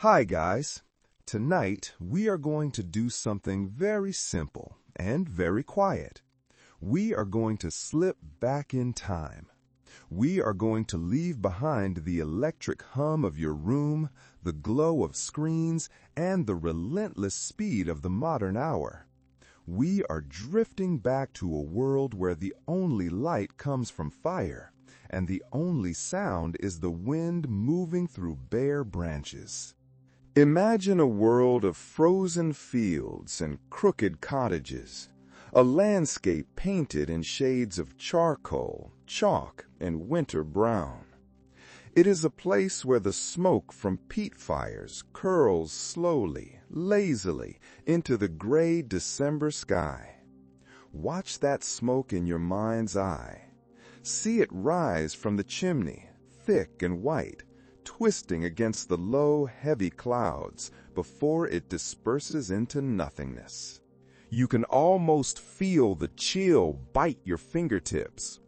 Hi guys, tonight we are going to do something very simple and very quiet. We are going to slip back in time. We are going to leave behind the electric hum of your room, the glow of screens, and the relentless speed of the modern hour. We are drifting back to a world where the only light comes from fire, and the only sound is the wind moving through bare branches. Imagine a world of frozen fields and crooked cottages, a landscape painted in shades of charcoal, chalk, and winter brown. It is a place where the smoke from peat fires curls slowly, lazily, into the gray December sky. Watch that smoke in your mind's eye. See it rise from the chimney, thick and white, twisting against the low, heavy clouds before it disperses into nothingness. You can almost feel the chill bite your fingertips.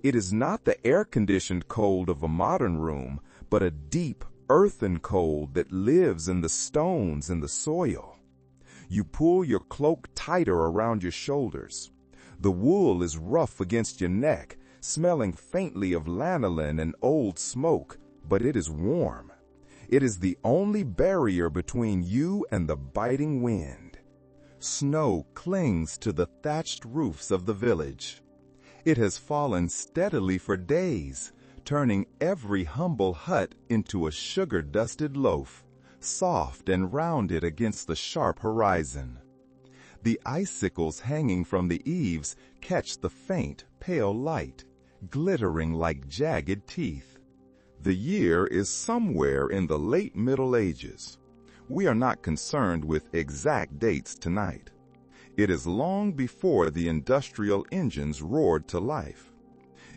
It is not the air-conditioned cold of a modern room, but a deep, earthen cold that lives in the stones and the soil. You pull your cloak tighter around your shoulders. The wool is rough against your neck, smelling faintly of lanolin and old smoke, but it is warm. It is the only barrier between you and the biting wind. Snow clings to the thatched roofs of the village. It has fallen steadily for days, turning every humble hut into a sugar-dusted loaf, soft and rounded against the sharp horizon. The icicles hanging from the eaves catch the faint, pale light, glittering like jagged teeth. The year is somewhere in the late Middle Ages. We are not concerned with exact dates tonight. It is long before the industrial engines roared to life.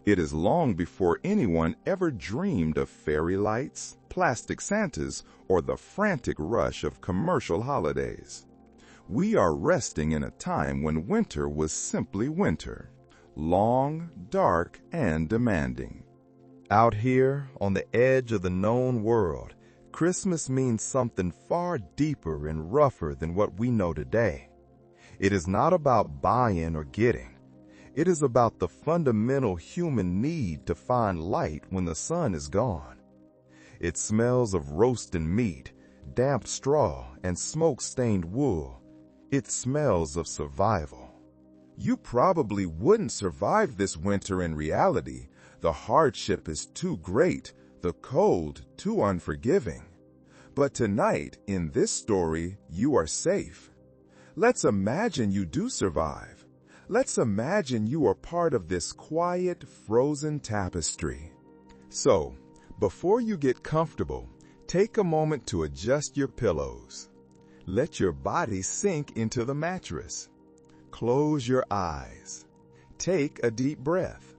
It is long before anyone ever dreamed of fairy lights, plastic Santas, or the frantic rush of commercial holidays. We are resting in a time when winter was simply winter, long, dark, and demanding. Out here, on the edge of the known world, Christmas means something far deeper and rougher than what we know today. It is not about buying or getting. It is about the fundamental human need to find light when the sun is gone. It smells of roasting meat, damp straw, and smoke-stained wool. It smells of survival. You probably wouldn't survive this winter in reality. The hardship is too great, the cold too unforgiving. But tonight, in this story, you are safe. Let's imagine you do survive. Let's imagine you are part of this quiet, frozen tapestry. So, before you get comfortable, take a moment to adjust your pillows. Let your body sink into the mattress. Close your eyes. Take a deep breath.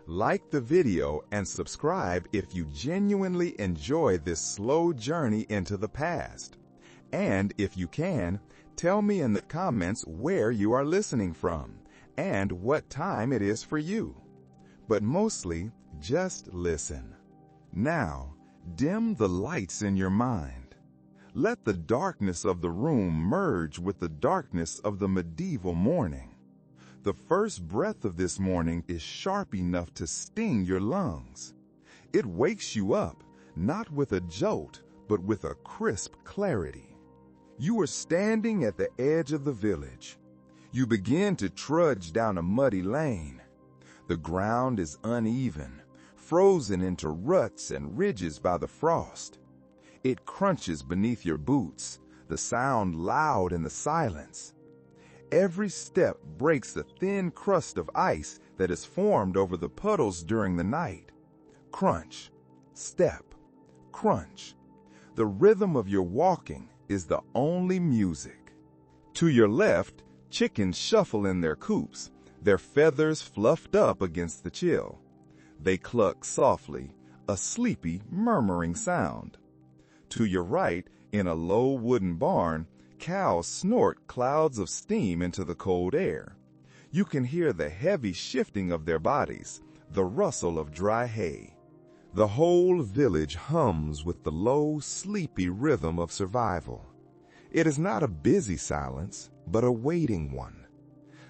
Like the video and subscribe if you genuinely enjoy this slow journey into the past. And if you can, tell me in the comments where you are listening from and what time it is for you. But mostly, just listen. Now, dim the lights in your mind. Let the darkness of the room merge with the darkness of the medieval morning. The first breath of this morning is sharp enough to sting your lungs. It wakes you up, not with a jolt, but with a crisp clarity. You are standing at the edge of the village. You begin to trudge down a muddy lane. The ground is uneven, frozen into ruts and ridges by the frost. It crunches beneath your boots, the sound loud in the silence. Every step breaks the thin crust of ice that is formed over the puddles during the night. Crunch, step, crunch. The rhythm of your walking is the only music. To your left, chickens shuffle in their coops, their feathers fluffed up against the chill. They cluck softly, a sleepy, murmuring sound. To your right, in a low wooden barn, cows snort clouds of steam into the cold air. You can hear the heavy shifting of their bodies, the rustle of dry hay. The whole village hums with the low, sleepy rhythm of survival. It is not a busy silence, but a waiting one.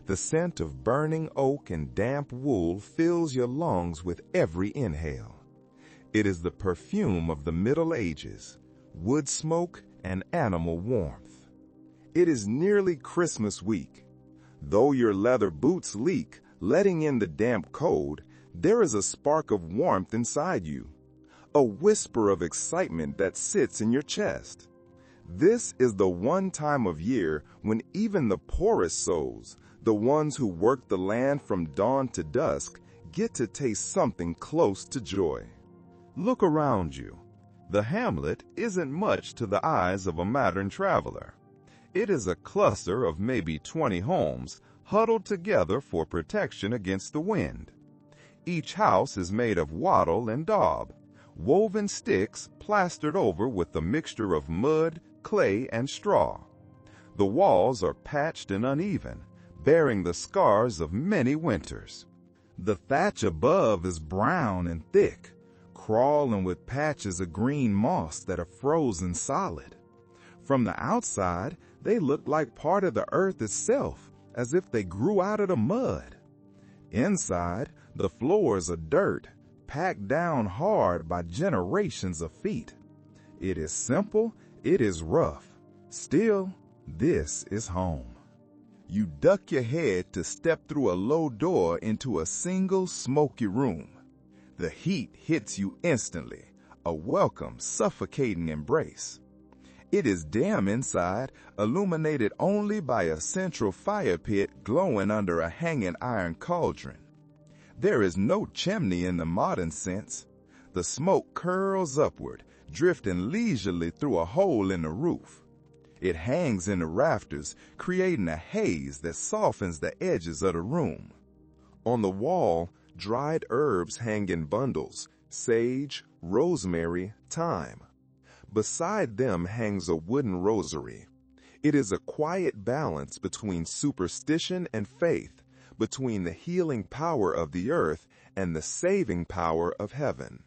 The scent of burning oak and damp wool fills your lungs with every inhale. It is the perfume of the Middle Ages, wood smoke and animal warmth. It is nearly Christmas week. Though your leather boots leak, letting in the damp cold, there is a spark of warmth inside you, a whisper of excitement that sits in your chest. This is the one time of year when even the poorest souls, the ones who work the land from dawn to dusk, get to taste something close to joy. Look around you. The hamlet isn't much to the eyes of a modern traveler. It is a cluster of maybe 20 homes huddled together for protection against the wind. Each house is made of wattle and daub, woven sticks plastered over with a mixture of mud, clay, and straw. The walls are patched and uneven, bearing the scars of many winters. The thatch above is brown and thick, crawling with patches of green moss that are frozen solid. From the outside, they look like part of the earth itself, as if they grew out of the mud. Inside, the floors are dirt, packed down hard by generations of feet. It is simple, it is rough. Still, this is home. You duck your head to step through a low door into a single smoky room. The heat hits you instantly, a welcome, suffocating embrace. It is dim inside, illuminated only by a central fire pit glowing under a hanging iron cauldron. There is no chimney in the modern sense. The smoke curls upward, drifting leisurely through a hole in the roof. It hangs in the rafters, creating a haze that softens the edges of the room. On the wall, dried herbs hang in bundles: sage, rosemary, thyme. Beside them hangs a wooden rosary. It is a quiet balance between superstition and faith, between the healing power of the earth and the saving power of heaven.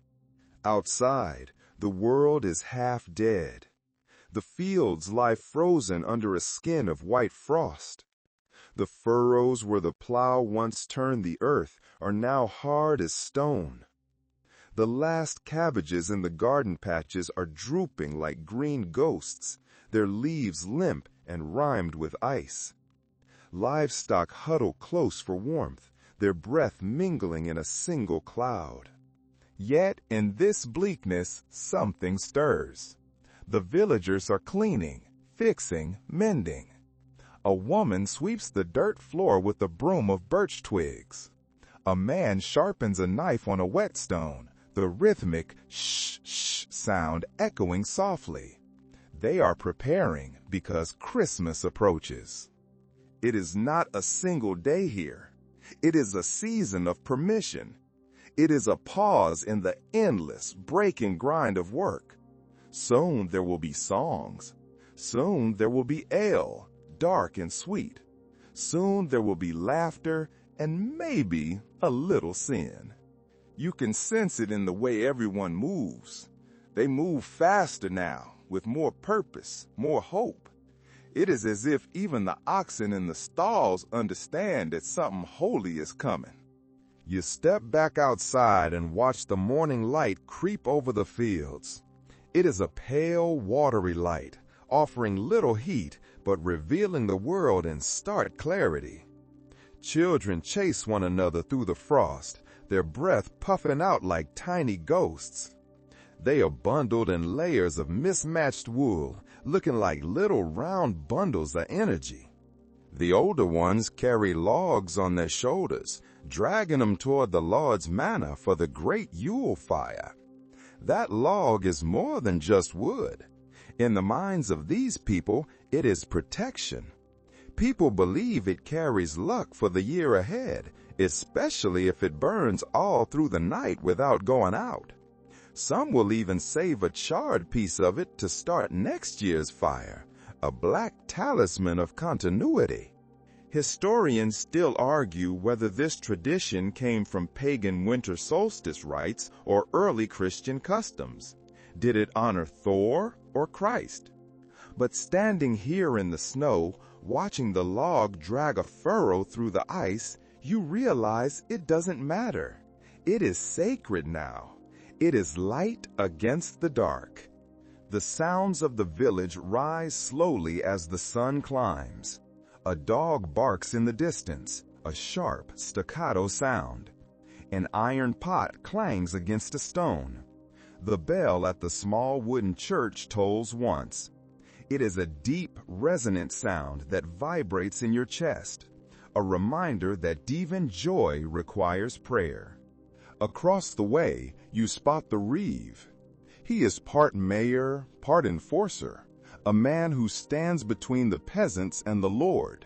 Outside, the world is half dead. The fields lie frozen under a skin of white frost. The furrows where the plow once turned the earth are now hard as stone. The last cabbages in the garden patches are drooping like green ghosts, their leaves limp and rimed with ice. Livestock huddle close for warmth, their breath mingling in a single cloud. Yet in this bleakness, something stirs. The villagers are cleaning, fixing, mending. A woman sweeps the dirt floor with a broom of birch twigs. A man sharpens a knife on a whetstone, the rhythmic shh-shh sound echoing softly. They are preparing because Christmas approaches. It is not a single day here. It is a season of permission. It is a pause in the endless, breaking grind of work. Soon there will be songs. Soon there will be ale, dark and sweet. Soon there will be laughter and maybe a little sin. You can sense it in the way everyone moves. They move faster now, with more purpose, more hope. It is as if even the oxen in the stalls understand that something holy is coming. You step back outside and watch the morning light creep over the fields. It is a pale, watery light, offering little heat but revealing the world in stark clarity. Children chase one another through the frost, their breath puffing out like tiny ghosts. They are bundled in layers of mismatched wool, looking like little round bundles of energy. The older ones carry logs on their shoulders, dragging them toward the Lord's manor for the great Yule fire. That log is more than just wood. In the minds of these people, it is protection. People believe it carries luck for the year ahead, especially if it burns all through the night without going out. Some will even save a charred piece of it to start next year's fire, a black talisman of continuity. Historians still argue whether this tradition came from pagan winter solstice rites or early Christian customs. Did it honor Thor or Christ? But standing here in the snow, watching the log drag a furrow through the ice, you realize it doesn't matter. It is sacred now. It is light against the dark. The sounds of the village rise slowly as the sun climbs. A dog barks in the distance, a sharp, staccato sound. An iron pot clangs against a stone. The bell at the small wooden church tolls once. It is a deep, resonant sound that vibrates in your chest, a reminder that even joy requires prayer. Across the way, you spot the reeve. He is part mayor, part enforcer, a man who stands between the peasants and the Lord.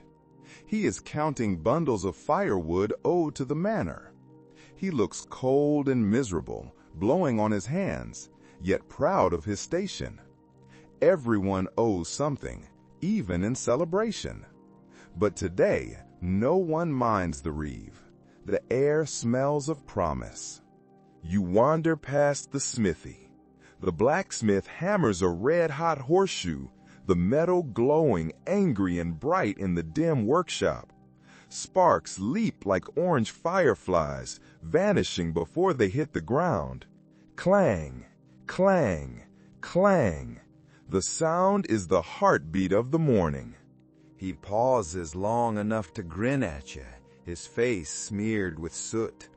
He is counting bundles of firewood owed to the manor. He looks cold and miserable, blowing on his hands, yet proud of his station. Everyone owes something, even in celebration. But today, no one minds the reeve. The air smells of promise. You wander past the smithy. The blacksmith hammers a red-hot horseshoe, the metal glowing angry and bright in the dim workshop. Sparks leap like orange fireflies, vanishing before they hit the ground. Clang, clang, clang. The sound is the heartbeat of the morning. He pauses long enough to grin at you, his face smeared with soot.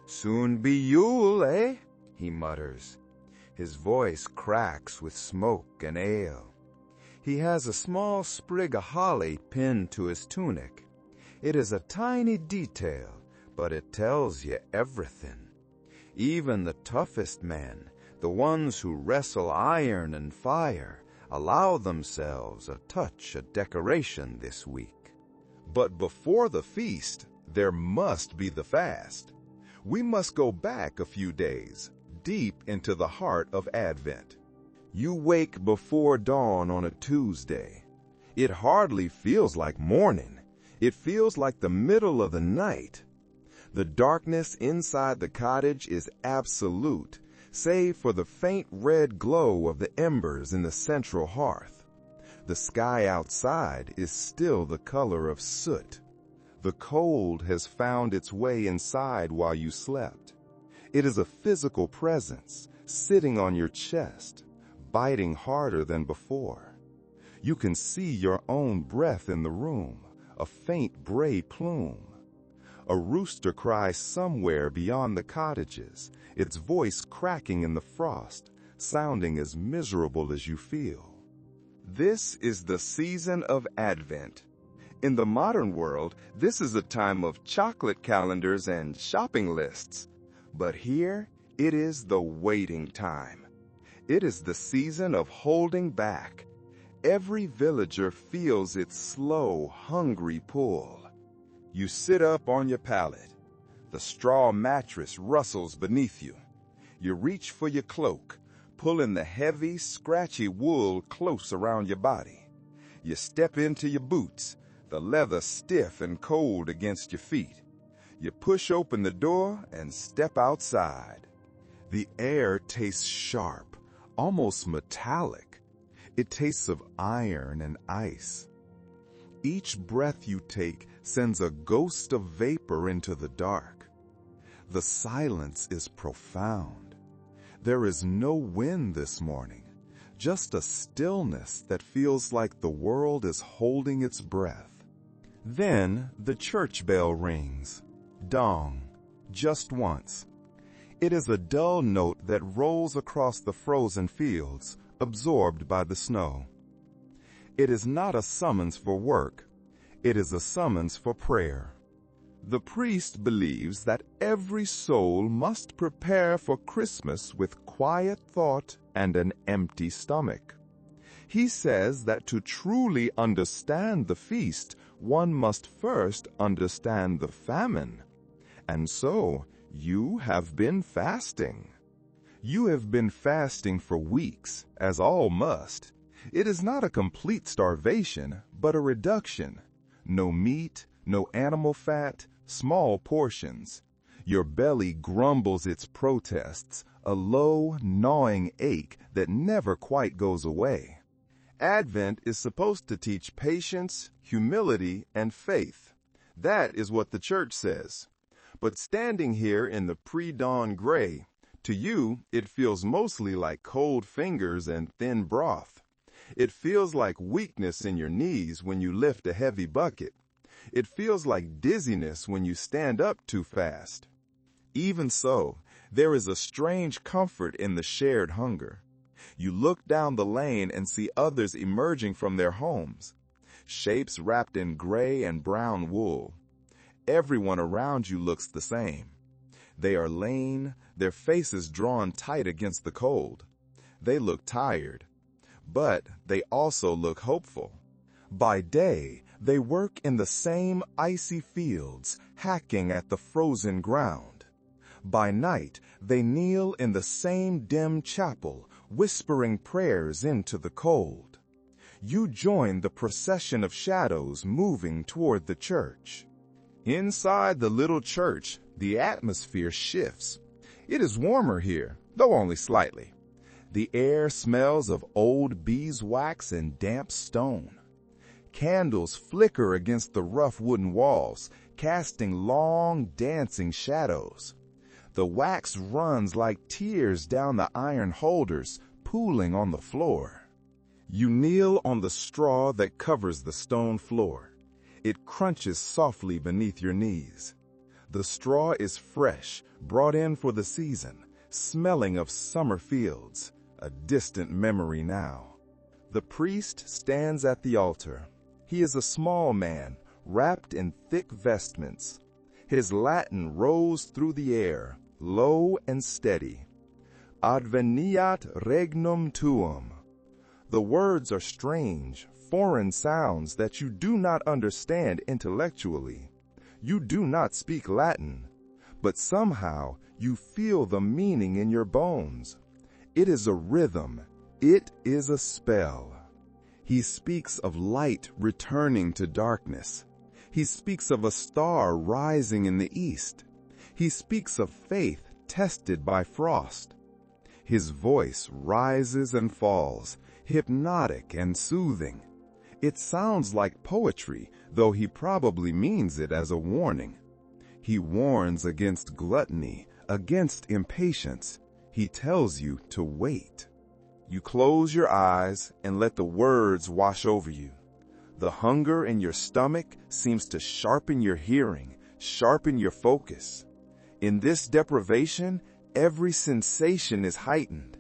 "Soon be Yule, eh?" he mutters. His voice cracks with smoke and ale. He has a small sprig of holly pinned to his tunic. It is a tiny detail, but it tells you everything. Even the toughest men, the ones who wrestle iron and fire, allow themselves a touch of decoration this week. But before the feast, there must be the fast. We must go back a few days, deep into the heart of Advent. You wake before dawn on a Tuesday. It hardly feels like morning. It feels like the middle of the night. The darkness inside the cottage is absolute, save for the faint red glow of the embers in the central hearth. The sky outside is still the color of soot. The cold has found its way inside while you slept. It is a physical presence, sitting on your chest, biting harder than before. You can see your own breath in the room, a faint gray plume. A rooster cries somewhere beyond the cottages, its voice cracking in the frost, sounding as miserable as you feel. This is the season of Advent. In the modern world, this is a time of chocolate calendars and shopping lists. But here, it is the waiting time. It is the season of holding back. Every villager feels its slow, hungry pull. You sit up on your pallet. The straw mattress rustles beneath you. You reach for your cloak, pulling the heavy, scratchy wool close around your body. You step into your boots, the leather stiff and cold against your feet. You push open the door and step outside. The air tastes sharp, almost metallic. It tastes of iron and ice. Each breath you take sends a ghost of vapor into the dark. The silence is profound. There is no wind this morning, just a stillness that feels like the world is holding its breath. Then the church bell rings. Dong, just once. It is a dull note that rolls across the frozen fields, absorbed by the snow. It is not a summons for work. It is a summons for prayer. The priest believes that every soul must prepare for Christmas with quiet thought and an empty stomach. He says that to truly understand the feast, one must first understand the famine. And so, you have been fasting. You have been fasting for weeks, as all must. It is not a complete starvation, but a reduction. No meat, No animal fat, small portions. Your belly grumbles its protests, a low, gnawing ache that never quite goes away. Advent is supposed to teach patience, humility, and faith. That is what the church says. But standing here in the pre-dawn gray, to you it feels mostly like cold fingers and thin broth. It feels like weakness in your knees when you lift a heavy bucket. It feels like dizziness when you stand up too fast. Even so, there is a strange comfort in the shared hunger. You look down the lane and see others emerging from their homes, shapes wrapped in gray and brown wool. Everyone around you looks the same. They are lean, their faces drawn tight against the cold. They look tired, but they also look hopeful. By day, they work in the same icy fields, hacking at the frozen ground. By night, they kneel in the same dim chapel, whispering prayers into the cold. You join the procession of shadows moving toward the church. Inside the little church, the atmosphere shifts. It is warmer here, though only slightly. The air smells of old beeswax and damp stone. Candles flicker against the rough wooden walls, casting long, dancing shadows. The wax runs like tears down the iron holders, pooling on the floor. You kneel on the straw that covers the stone floor. It crunches softly beneath your knees. The straw is fresh, brought in for the season, smelling of summer fields, a distant memory now. The priest stands at the altar. He is a small man, wrapped in thick vestments. His Latin rolls through the air, low and steady. Adveniat regnum tuum. The words are strange, foreign sounds that you do not understand intellectually. You do not speak Latin, but somehow you feel the meaning in your bones. It is a rhythm. It is a spell. He speaks of light returning to darkness. He speaks of a star rising in the east. He speaks of faith tested by frost. His voice rises and falls, hypnotic and soothing. It sounds like poetry, though he probably means it as a warning. He warns against gluttony, against impatience. He tells you to wait. You close your eyes and let the words wash over you. The hunger in your stomach seems to sharpen your hearing, sharpen your focus. In this deprivation, every sensation is heightened.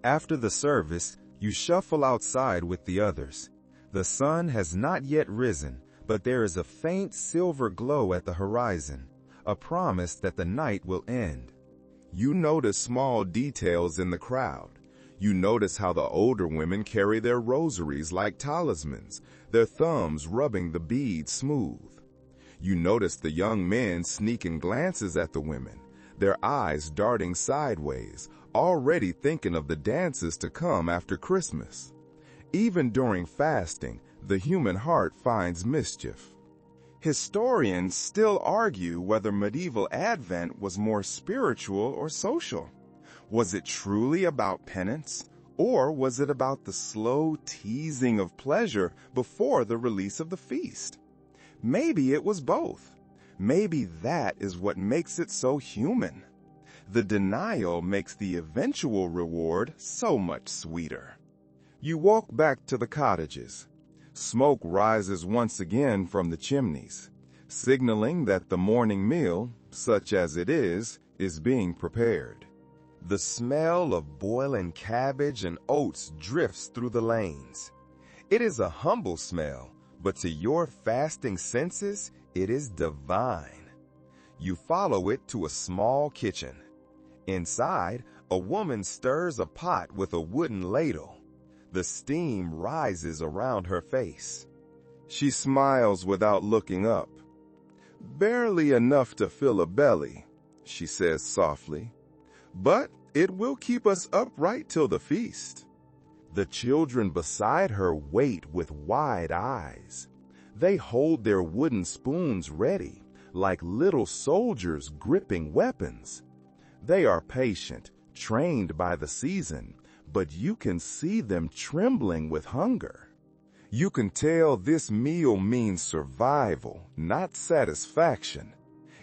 After the service, you shuffle outside with the others. The sun has not yet risen, but there is a faint silver glow at the horizon, a promise that the night will end. You notice small details in the crowd. You notice how the older women carry their rosaries like talismans, their thumbs rubbing the beads smooth. You notice the young men sneaking glances at the women, their eyes darting sideways, already thinking of the dances to come after Christmas. Even during fasting, the human heart finds mischief. Historians still argue whether medieval Advent was more spiritual or social. Was it truly about penance, or was it about the slow teasing of pleasure before the release of the feast? Maybe it was both. Maybe that is what makes it so human. The denial makes the eventual reward so much sweeter. You walk back to the cottages. Smoke rises once again from the chimneys, signaling that the morning meal, such as it is being prepared. The smell of boiling cabbage and oats drifts through the lanes. It is a humble smell, but to your fasting senses, it is divine. You follow it to a small kitchen. Inside, a woman stirs a pot with a wooden ladle. The steam rises around her face. She smiles without looking up. "Barely enough to fill a belly," she says softly, "but it will keep us upright till the feast." The children beside her wait with wide eyes. They hold their wooden spoons ready, like little soldiers gripping weapons. They are patient, trained by the season, but you can see them trembling with hunger. You can tell this meal means survival, not satisfaction.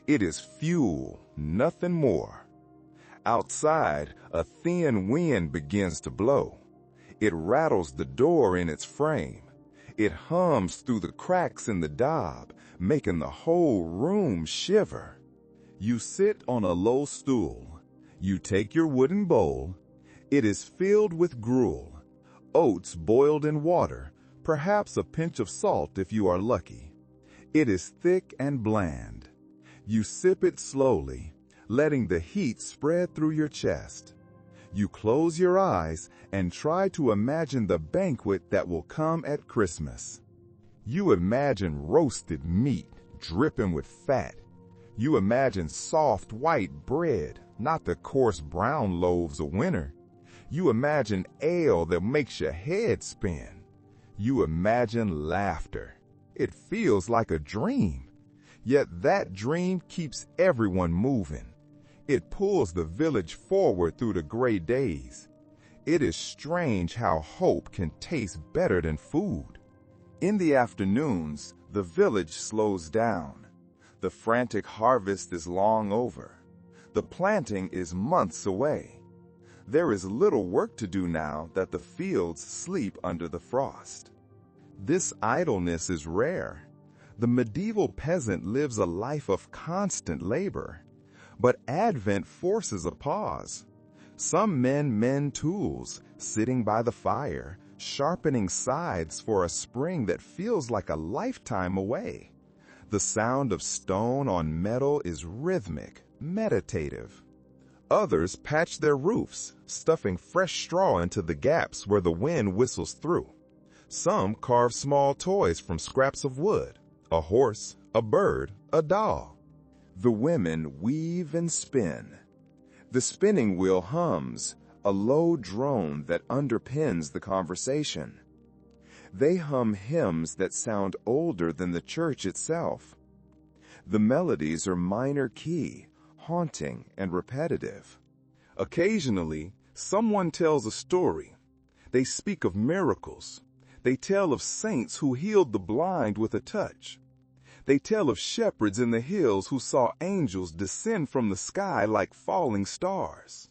It is fuel, nothing more. Outside, a thin wind begins to blow. It rattles the door in its frame. It hums through the cracks in the daub, making the whole room shiver. You sit on a low stool. You take your wooden bowl. It is filled with gruel, oats boiled in water, perhaps a pinch of salt if you are lucky. It is thick and bland. You sip it slowly, letting the heat spread through your chest. You close your eyes and try to imagine the banquet that will come at Christmas. You imagine roasted meat dripping with fat. You imagine soft white bread, not the coarse brown loaves of winter. You imagine ale that makes your head spin. You imagine laughter. It feels like a dream. Yet that dream keeps everyone moving. It pulls the village forward through the gray days. It is strange how hope can taste better than food. In the afternoons, the village slows down. The frantic harvest is long over. The planting is months away. There is little work to do now that the fields sleep under the frost. This idleness is rare. The medieval peasant lives a life of constant labor. But Advent forces a pause. Some men mend tools, sitting by the fire, sharpening scythes for a spring that feels like a lifetime away. The sound of stone on metal is rhythmic, meditative. Others patch their roofs, stuffing fresh straw into the gaps where the wind whistles through. Some carve small toys from scraps of wood, a horse, a bird, a doll. The women weave and spin. The spinning wheel hums, a low drone that underpins the conversation. They hum hymns that sound older than the church itself. The melodies are minor key, haunting and repetitive. Occasionally, someone tells a story. They speak of miracles. They tell of saints who healed the blind with a touch. They tell of shepherds in the hills who saw angels descend from the sky like falling stars.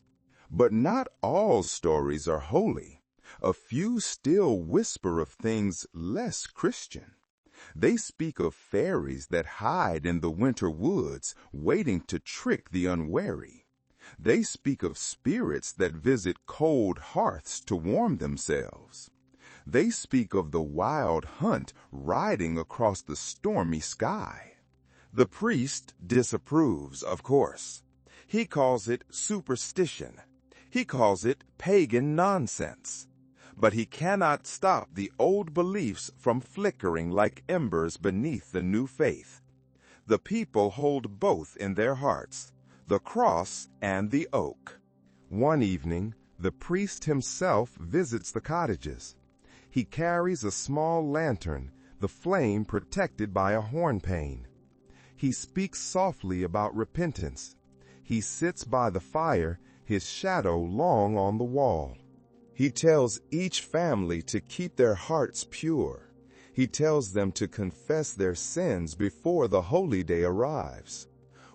But not all stories are holy. A few still whisper of things less Christian. They speak of fairies that hide in the winter woods, waiting to trick the unwary. They speak of spirits that visit cold hearths to warm themselves. They speak of the wild hunt riding across the stormy sky. The priest disapproves, of course. He calls it superstition. He calls it pagan nonsense. But he cannot stop the old beliefs from flickering like embers beneath the new faith. The people hold both in their hearts, the cross and the oak. One evening, the priest himself visits the cottages. He carries a small lantern, the flame protected by a hornpane. He speaks softly about repentance. He sits by the fire, his shadow long on the wall. He tells each family to keep their hearts pure. He tells them to confess their sins before the holy day arrives.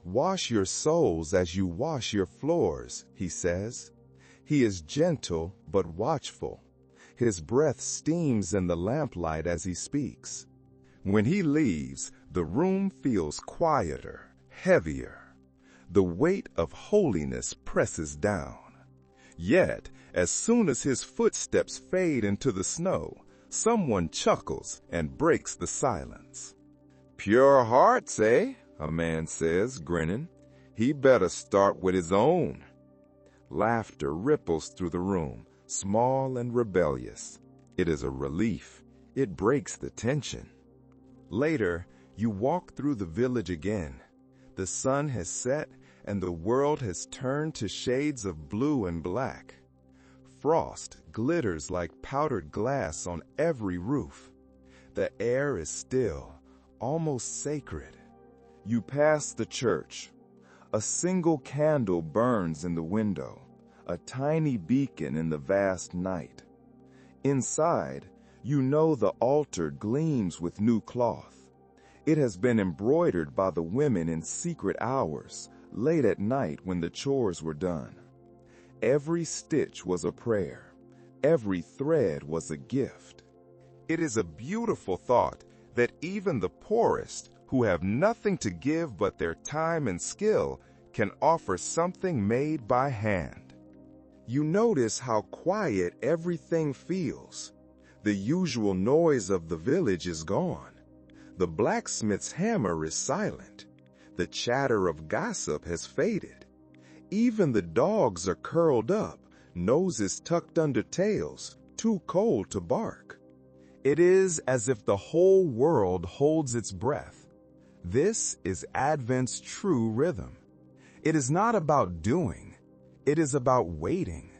Wash your souls as you wash your floors, he says. He is gentle but watchful. His breath steams in the lamplight as he speaks. When he leaves, the room feels quieter, heavier. The weight of holiness presses down. Yet, as soon as his footsteps fade into the snow, someone chuckles and breaks the silence. "Pure hearts, eh?" a man says, grinning. "He better start with his own." Laughter ripples through the room, small and rebellious. It is a relief. It breaks the tension. Later, you walk through the village again. The sun has set and the world has turned to shades of blue and black. Frost glitters like powdered glass on every roof. The air is still, almost sacred. You pass the church. A single candle burns in the window, a tiny beacon in the vast night. Inside, you know the altar gleams with new cloth. It has been embroidered by the women in secret hours, late at night when the chores were done. Every stitch was a prayer. Every thread was a gift. It is a beautiful thought that even the poorest, who have nothing to give but their time and skill, can offer something made by hand. You notice how quiet everything feels. The usual noise of the village is gone. The blacksmith's hammer is silent. The chatter of gossip has faded. Even the dogs are curled up, noses tucked under tails, too cold to bark. It is as if the whole world holds its breath. This is Advent's true rhythm. It is not about doing. It is about waiting,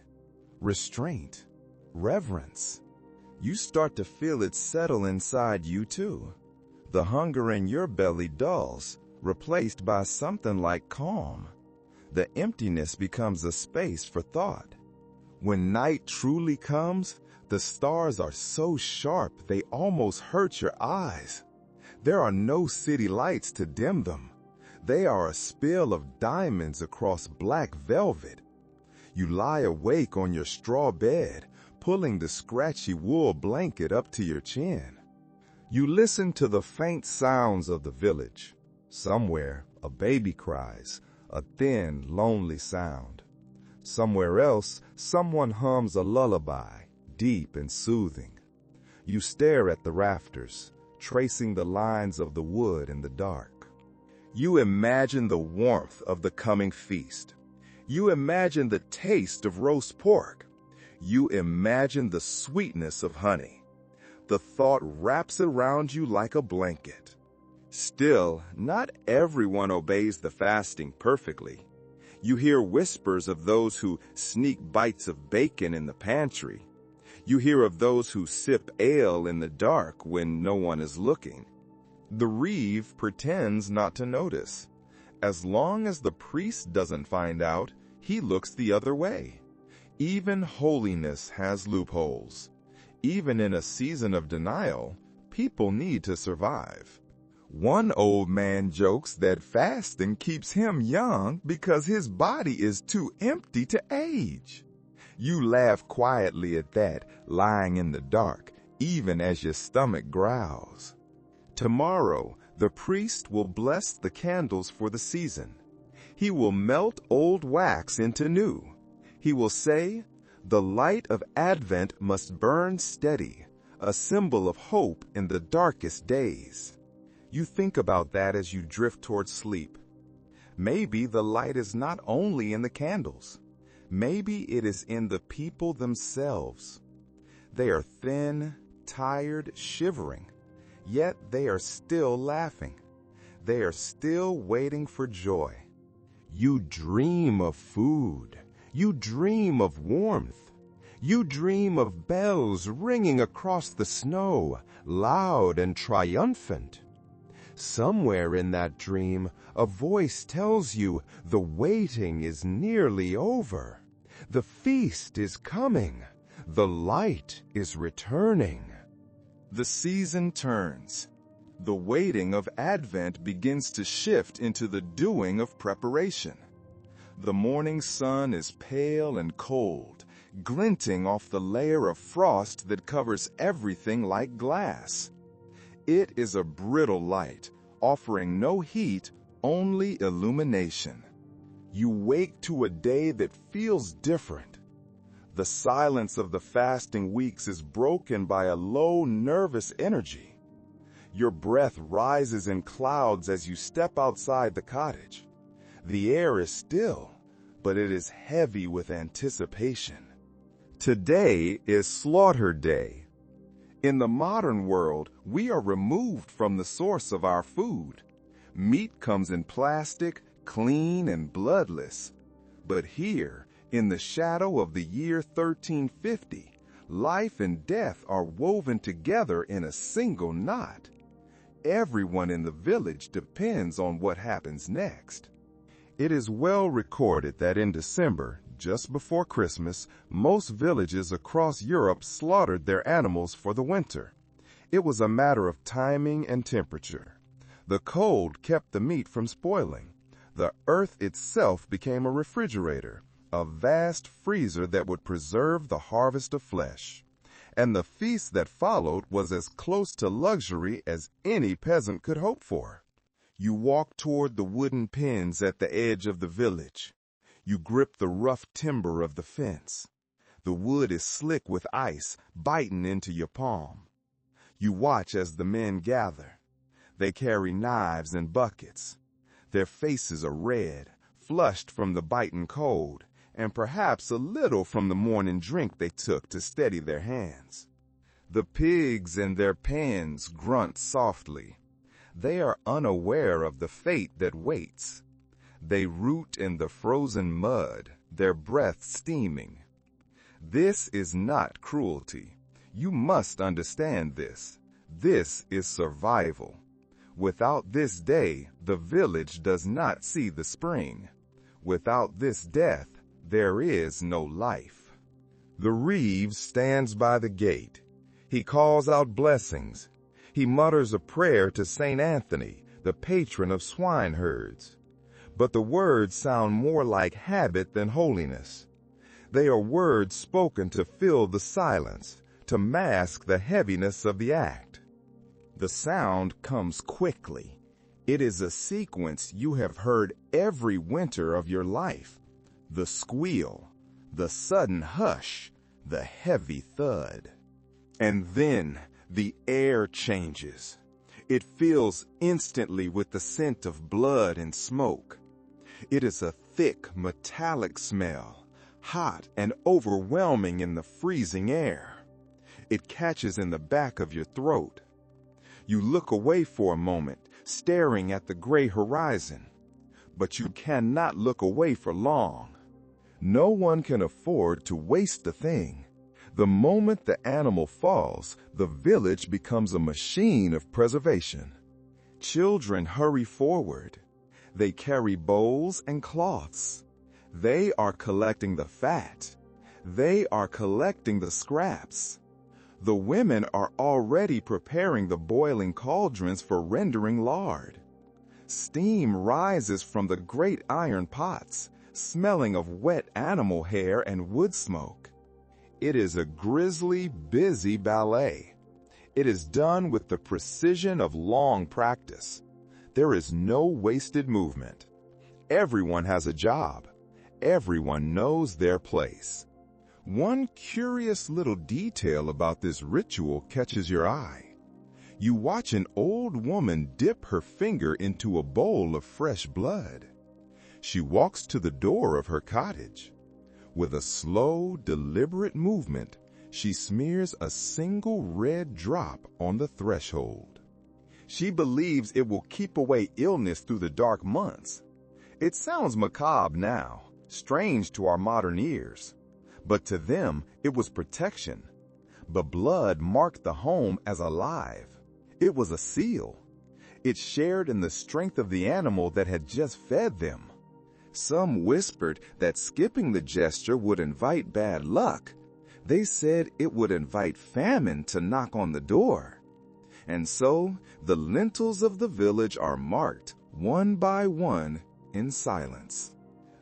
restraint, reverence. You start to feel it settle inside you too. The hunger in your belly dulls, replaced by something like calm. The emptiness becomes a space for thought. When night truly comes, the stars are so sharp they almost hurt your eyes. There are no city lights to dim them. They are a spill of diamonds across black velvet. You lie awake on your straw bed, pulling the scratchy wool blanket up to your chin. You listen to the faint sounds of the village. Somewhere, a baby cries, a thin, lonely sound. Somewhere else, someone hums a lullaby, deep and soothing. You stare at the rafters, tracing the lines of the wood in the dark. You imagine the warmth of the coming feast. You imagine the taste of roast pork. You imagine the sweetness of honey. The thought wraps around you like a blanket. Still, not everyone obeys the fasting perfectly. You hear whispers of those who sneak bites of bacon in the pantry. You hear of those who sip ale in the dark when no one is looking. The reeve pretends not to notice. As long as the priest doesn't find out, he looks the other way. Even holiness has loopholes. Even in a season of denial, people need to survive. One old man jokes that fasting keeps him young because his body is too empty to age. You laugh quietly at that, lying in the dark, even as your stomach growls. Tomorrow, the priest will bless the candles for the season. He will melt old wax into new. He will say, "The light of Advent must burn steady, a symbol of hope in the darkest days." You think about that as you drift towards sleep. Maybe the light is not only in the candles. Maybe it is in the people themselves. They are thin, tired, shivering, yet they are still laughing. They are still waiting for joy. You dream of food. You dream of warmth. You dream of bells ringing across the snow, loud and triumphant. Somewhere in that dream, a voice tells you the waiting is nearly over. The feast is coming. The light is returning. The season turns. The waiting of Advent begins to shift into the doing of preparation. The morning sun is pale and cold, glinting off the layer of frost that covers everything like glass. It is a brittle light, offering no heat, only illumination. You wake to a day that feels different. The silence of the fasting weeks is broken by a low, nervous energy. Your breath rises in clouds as you step outside the cottage. The air is still, but it is heavy with anticipation. Today is Slaughter Day. In the modern world, we are removed from the source of our food. Meat comes in plastic, clean and bloodless. But here, in the shadow of the year 1350, Life and death are woven together in a single knot. Everyone in the village depends on what happens next. It is well recorded that in December, just before Christmas, most villages across Europe slaughtered their animals for the winter. It was a matter of timing and temperature. The cold kept the meat from spoiling. The earth itself became a refrigerator, a vast freezer that would preserve the harvest of flesh. And the feast that followed was as close to luxury as any peasant could hope for. You walk toward the wooden pens at the edge of the village. You grip the rough timber of the fence. The wood is slick with ice, biting into your palm. You watch as the men gather. They carry knives and buckets. Their faces are red, flushed from the biting cold, and perhaps a little from the morning drink they took to steady their hands. The pigs in their pens grunt softly. They are unaware of the fate that waits. They root in the frozen mud, their breath steaming. This is not cruelty. You must understand this. This is survival. Without this day, the village does not see the spring. Without this death, there is no life. The Reeve stands by the gate. He calls out blessings. He mutters a prayer to St. Anthony, the patron of swineherds. But the words sound more like habit than holiness. They are words spoken to fill the silence, to mask the heaviness of the act. The sound comes quickly. It is a sequence you have heard every winter of your life. The squeal, the sudden hush, the heavy thud. And then the air changes. It fills instantly with the scent of blood and smoke. It is a thick, metallic smell, hot and overwhelming in the freezing air. It catches in the back of your throat. You look away for a moment, staring at the gray horizon. But you cannot look away for long. No one can afford to waste a thing. The moment the animal falls, the village becomes a machine of preservation. Children hurry forward. They carry bowls and cloths. They are collecting the fat. They are collecting the scraps. The women are already preparing the boiling cauldrons for rendering lard. Steam rises from the great iron pots, smelling of wet animal hair and wood smoke. It is a grisly, busy ballet. It is done with the precision of long practice. There is no wasted movement. Everyone has a job. Everyone knows their place. One curious little detail about this ritual catches your eye. You watch an old woman dip her finger into a bowl of fresh blood. She walks to the door of her cottage. With a slow, deliberate movement, she smears a single red drop on the threshold. She believes it will keep away illness through the dark months. It sounds macabre now, strange to our modern ears. But to them, it was protection. The blood marked the home as alive. It was a seal. It shared in the strength of the animal that had just fed them. Some whispered that skipping the gesture would invite bad luck. They said it would invite famine to knock on the door. And so, the lintels of the village are marked, one by one, in silence.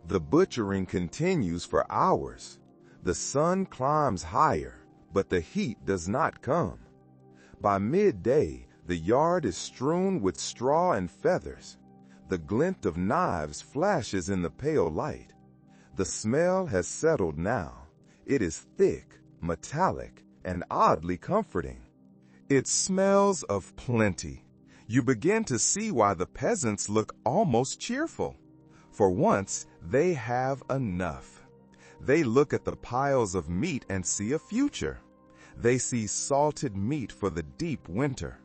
The butchering continues for hours. The sun climbs higher, but the heat does not come. By midday, the yard is strewn with straw and feathers. The glint of knives flashes in the pale light. The smell has settled now. It is thick, metallic, and oddly comforting. It smells of plenty. You begin to see why the peasants look almost cheerful. For once, they have enough. They look at the piles of meat and see a future. They see salted meat for the deep winter.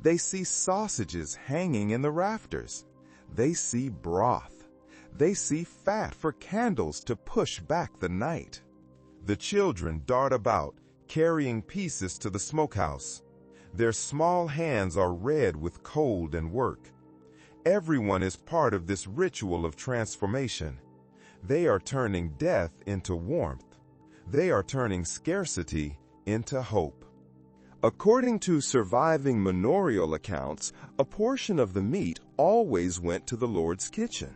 They see sausages hanging in the rafters. They see broth. They see fat for candles to push back the night. The children dart about, carrying pieces to the smokehouse. Their small hands are red with cold and work. Everyone is part of this ritual of transformation. They are turning death into warmth. They are turning scarcity into hope. According to surviving manorial accounts, a portion of the meat always went to the Lord's kitchen.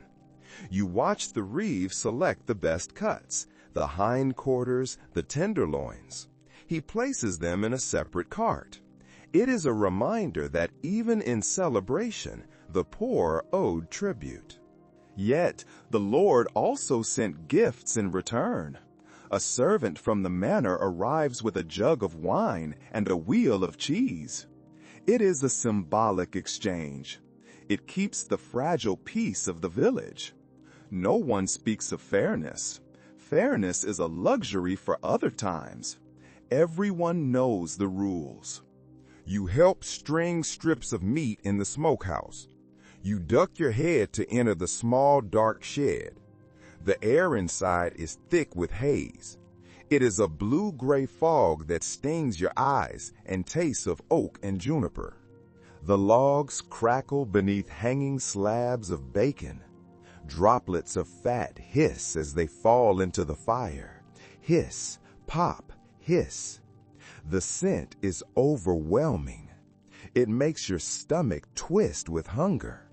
You watch the reeve select the best cuts, the hindquarters, the tenderloins. He places them in a separate cart. It is a reminder that even in celebration, the poor owed tribute. Yet, the Lord also sent gifts in return. A servant from the manor arrives with a jug of wine and a wheel of cheese. It is a symbolic exchange. It keeps the fragile peace of the village. No one speaks of fairness. Fairness is a luxury for other times. Everyone knows the rules. You help string strips of meat in the smokehouse. You duck your head to enter the small, dark shed. The air inside is thick with haze. It is a blue-gray fog that stings your eyes and tastes of oak and juniper. The logs crackle beneath hanging slabs of bacon. Droplets of fat hiss as they fall into the fire. Hiss, pop, hiss. The scent is overwhelming. It makes your stomach twist with hunger.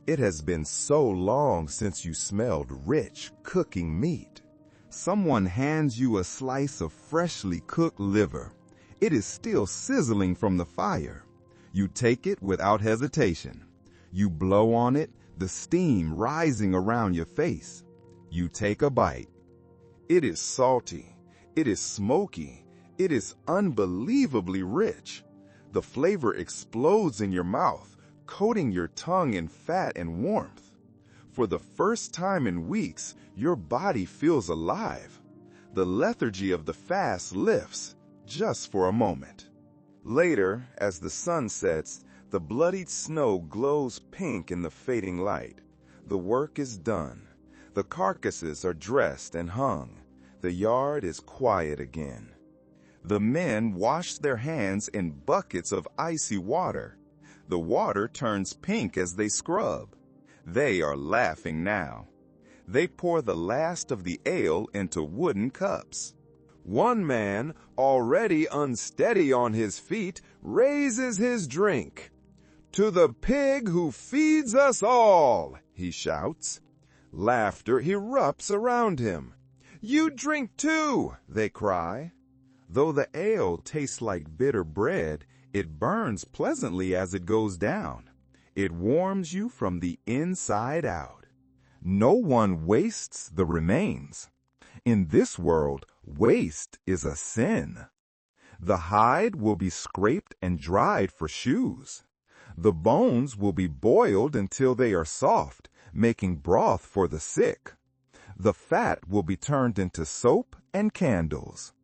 It has been so long since you smelled rich, cooking meat. Someone hands you a slice of freshly cooked liver. It is still sizzling from the fire. You take it without hesitation. You blow on it, the steam rising around your face. You take a bite. It is salty. It is smoky. It is unbelievably rich. The flavor explodes in your mouth, coating your tongue in fat and warmth. For the first time in weeks, your body feels alive. The lethargy of the fast lifts, just for a moment. Later, as the sun sets, the bloodied snow glows pink in the fading light. The work is done. The carcasses are dressed and hung. The yard is quiet again. The men wash their hands in buckets of icy water. The water turns pink as they scrub. They are laughing now. They pour the last of the ale into wooden cups. One man, already unsteady on his feet, raises his drink. "To the pig who feeds us all," he shouts. Laughter erupts around him. "You drink too," they cry. Though the ale tastes like bitter bread, it burns pleasantly as it goes down. It warms you from the inside out. No one wastes the remains. In this world, waste is a sin. The hide will be scraped and dried for shoes. The bones will be boiled until they are soft, making broth for the sick. The fat will be turned into soap and candles.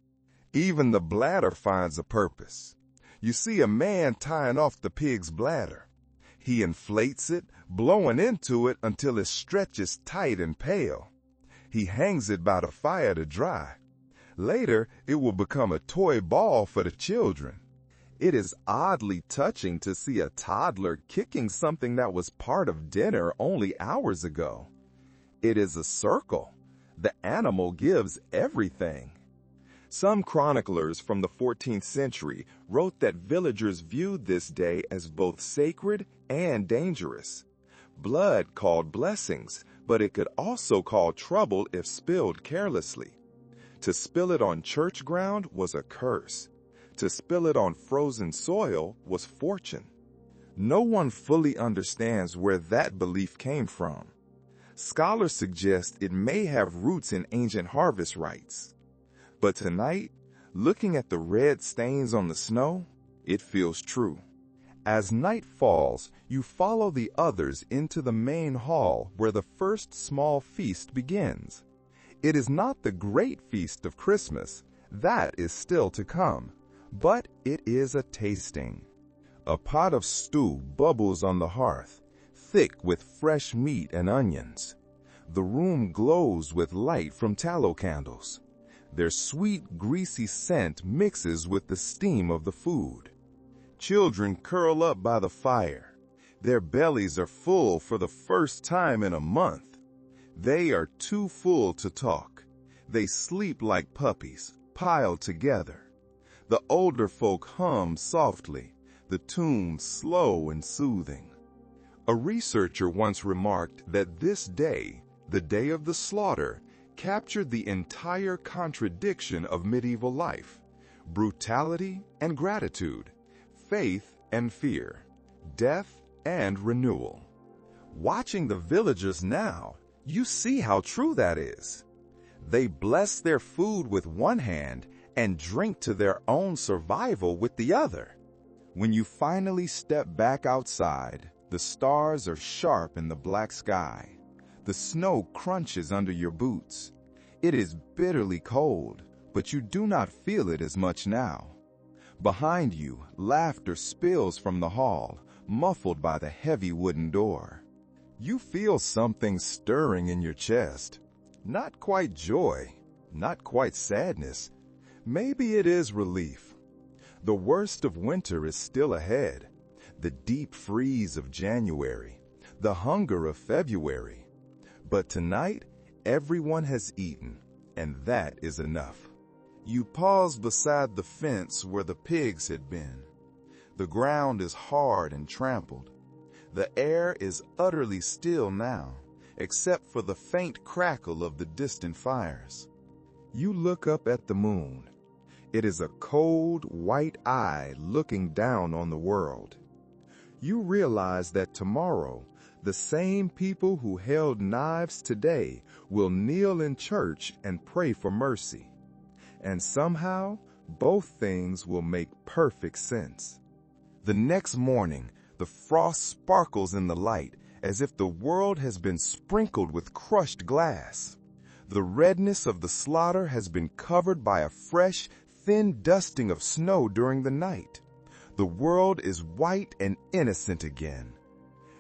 Even the bladder finds a purpose. You see a man tying off the pig's bladder. He inflates it, blowing into it until it stretches tight and pale. He hangs it by the fire to dry. Later, it will become a toy ball for the children. It is oddly touching to see a toddler kicking something that was part of dinner only hours ago. It is a circle. The animal gives everything. Some chroniclers from the 14th century wrote that villagers viewed this day as both sacred and dangerous. Blood called blessings, but it could also call trouble if spilled carelessly. To spill it on church ground was a curse. To spill it on frozen soil was fortune. No one fully understands where that belief came from. Scholars suggest it may have roots in ancient harvest rites. But tonight, looking at the red stains on the snow, it feels true. As night falls, you follow the others into the main hall where the first small feast begins. It is not the great feast of Christmas, that is still to come, but it is a tasting. A pot of stew bubbles on the hearth, thick with fresh meat and onions. The room glows with light from tallow candles. Their sweet, greasy scent mixes with the steam of the food. Children curl up by the fire. Their bellies are full for the first time in a month. They are too full to talk. They sleep like puppies, piled together. The older folk hum softly, the tune slow and soothing. A researcher once remarked that this day, the day of the slaughter, captured the entire contradiction of medieval life: brutality and gratitude, faith and fear, death and renewal. Watching the villagers now, you see how true that is. They bless their food with one hand and drink to their own survival with the other. When you finally step back outside, the stars are sharp in the black sky. The snow crunches under your boots. It is bitterly cold, but you do not feel it as much now. Behind you, laughter spills from the hall, muffled by the heavy wooden door. You feel something stirring in your chest. Not quite joy, not quite sadness. Maybe it is relief. The worst of winter is still ahead. The deep freeze of January, the hunger of February. But tonight, everyone has eaten, and that is enough. You pause beside the fence where the pigs had been. The ground is hard and trampled. The air is utterly still now, except for the faint crackle of the distant fires. You look up at the moon. It is a cold, white eye looking down on the world. You realize that tomorrow, the same people who held knives today will kneel in church and pray for mercy. And somehow, both things will make perfect sense. The next morning, the frost sparkles in the light as if the world has been sprinkled with crushed glass. The redness of the slaughter has been covered by a fresh, thin dusting of snow during the night. The world is white and innocent again.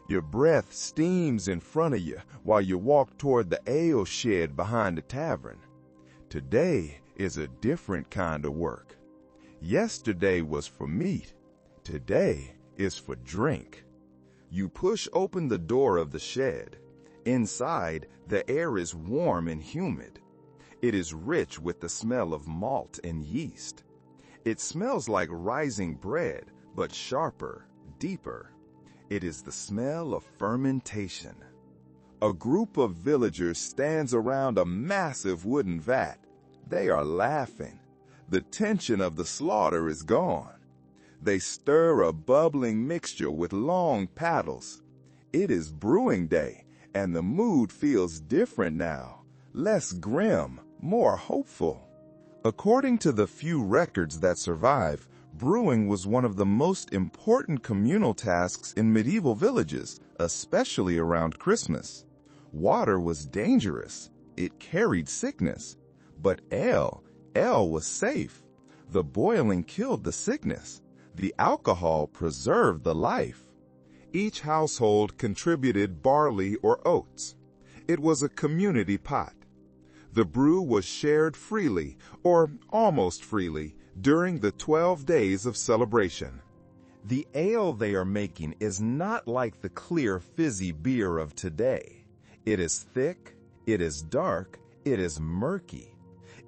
Your breath steams in front of you while you walk toward the ale shed behind the tavern. Today is a different kind of work. Yesterday was for meat. Today is for drink. You push open the door of the shed. Inside, the air is warm and humid. It is rich with the smell of malt and yeast. It smells like rising bread, but sharper, deeper. It is the smell of fermentation. A group of villagers stands around a massive wooden vat. They are laughing. The tension of the slaughter is gone. They stir a bubbling mixture with long paddles. It is brewing day, and the mood feels different now, less grim, more hopeful. According to the few records that survive, brewing was one of the most important communal tasks in medieval villages, especially around Christmas. Water was dangerous. It carried sickness. But ale was safe. The boiling killed the sickness. The alcohol preserved the life. Each household contributed barley or oats. It was a community pot. The brew was shared freely, or almost freely, during the 12 days of celebration. The ale they are making is not like the clear, fizzy beer of today. It is thick, it is dark, it is murky.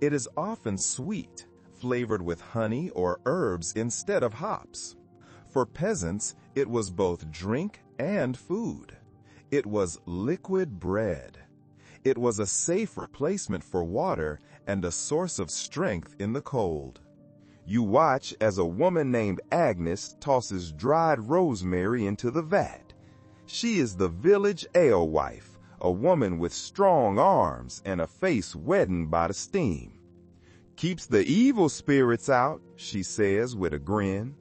It is often sweet, flavored with honey or herbs instead of hops. For peasants, it was both drink and food. It was liquid bread. It was a safe replacement for water and a source of strength in the cold. You watch as a woman named Agnes tosses dried rosemary into the vat. She is the village alewife, a woman with strong arms and a face reddened by the steam. "Keeps the evil spirits out," she says with a grin.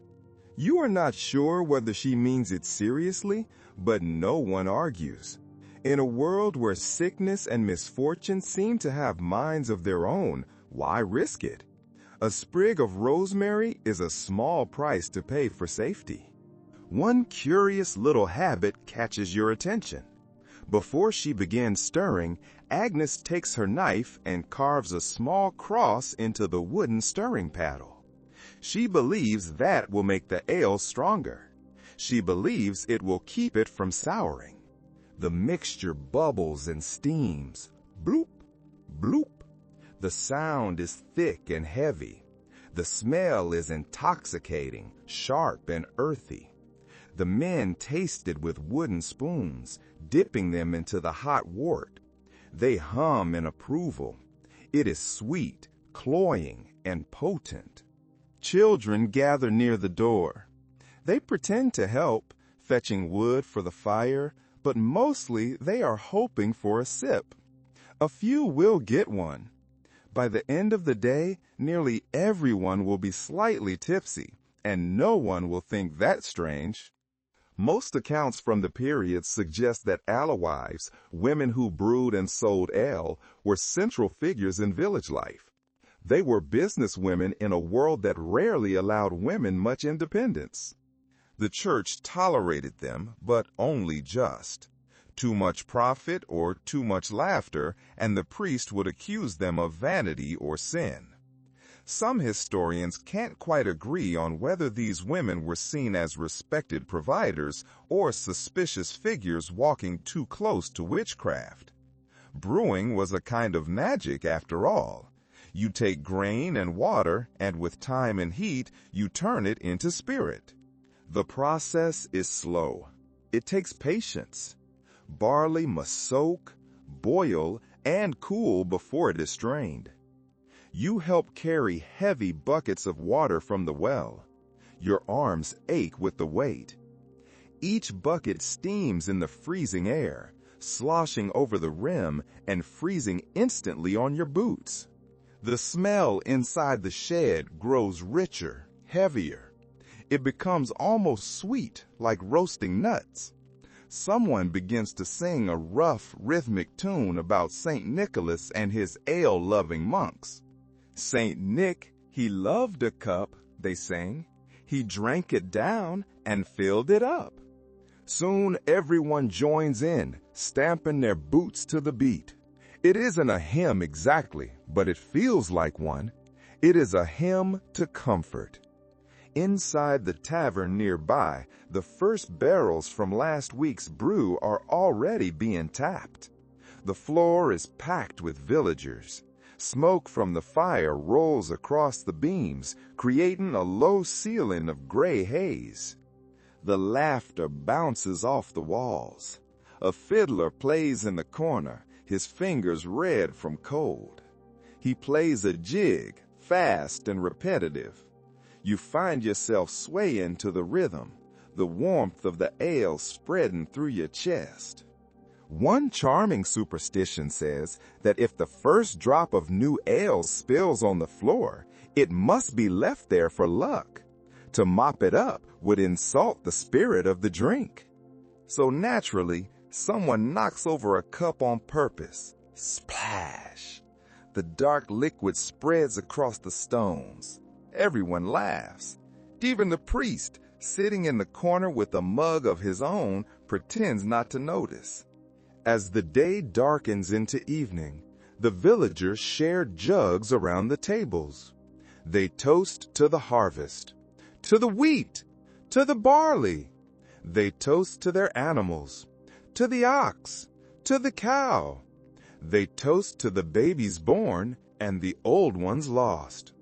You are not sure whether she means it seriously, but no one argues. In a world where sickness and misfortune seem to have minds of their own, why risk it? A sprig of rosemary is a small price to pay for safety. One curious little habit catches your attention. Before she begins stirring, Agnes takes her knife and carves a small cross into the wooden stirring paddle. She believes that will make the ale stronger. She believes it will keep it from souring. The mixture bubbles and steams. Bloop, bloop. The sound is thick and heavy. The smell is intoxicating, sharp and earthy. The men taste it with wooden spoons, dipping them into the hot wort. They hum in approval. It is sweet, cloying, and potent. Children gather near the door. They pretend to help, fetching wood for the fire, but mostly they are hoping for a sip. A few will get one. By the end of the day, nearly everyone will be slightly tipsy, and no one will think that strange. Most accounts from the period suggest that alewives, women who brewed and sold ale, were central figures in village life. They were businesswomen in a world that rarely allowed women much independence. The church tolerated them, but only just. Too much profit or too much laughter, and the priest would accuse them of vanity or sin. Some historians can't quite agree on whether these women were seen as respected providers or suspicious figures walking too close to witchcraft. Brewing was a kind of magic after all. You take grain and water, and with time and heat, you turn it into spirit. The process is slow. It takes patience. Barley must soak, boil, and cool before it is strained. You help carry heavy buckets of water from the well. Your arms ache with the weight. Each bucket steams in the freezing air, sloshing over the rim and freezing instantly on your boots. The smell inside the shed grows richer, heavier. It becomes almost sweet, like roasting nuts. Someone begins to sing a rough, rhythmic tune about St. Nicholas and his ale-loving monks. St. Nick, he loved a cup, they sang. He drank it down and filled it up. Soon everyone joins in, stamping their boots to the beat. It isn't a hymn exactly, but it feels like one. It is a hymn to comfort. Inside the tavern nearby, the first barrels from last week's brew are already being tapped. The floor is packed with villagers. Smoke from the fire rolls across the beams, creating a low ceiling of gray haze. The laughter bounces off the walls. A fiddler plays in the corner, his fingers red from cold. He plays a jig, fast and repetitive. You find yourself swaying to the rhythm, the warmth of the ale spreading through your chest. One charming superstition says that if the first drop of new ale spills on the floor, it must be left there for luck. To mop it up would insult the spirit of the drink. So naturally, someone knocks over a cup on purpose. Splash! The dark liquid spreads across the stones. Everyone laughs. Even the priest, sitting in the corner with a mug of his own, pretends not to notice. As the day darkens into evening, the villagers share jugs around the tables. They toast to the harvest, to the wheat, to the barley. They toast to their animals, to the ox, to the cow. They toast to the babies born and the old ones lost.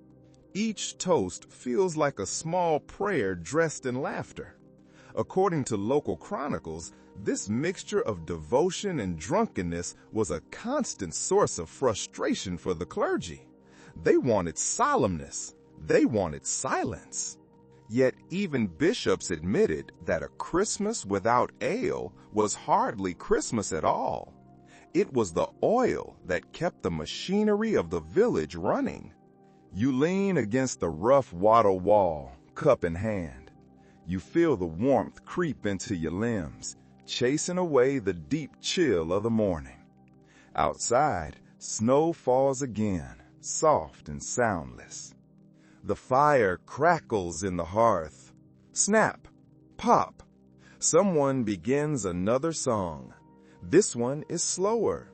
Each toast feels like a small prayer dressed in laughter. According to local chronicles, this mixture of devotion and drunkenness was a constant source of frustration for the clergy. They wanted solemnness. They wanted silence. Yet even bishops admitted that a Christmas without ale was hardly Christmas at all. It was the oil that kept the machinery of the village running. You lean against the rough wattle wall, cup in hand. You feel the warmth creep into your limbs, chasing away the deep chill of the morning. Outside, snow falls again, soft and soundless. The fire crackles in the hearth. Snap! Pop! Someone begins another song. This one is slower.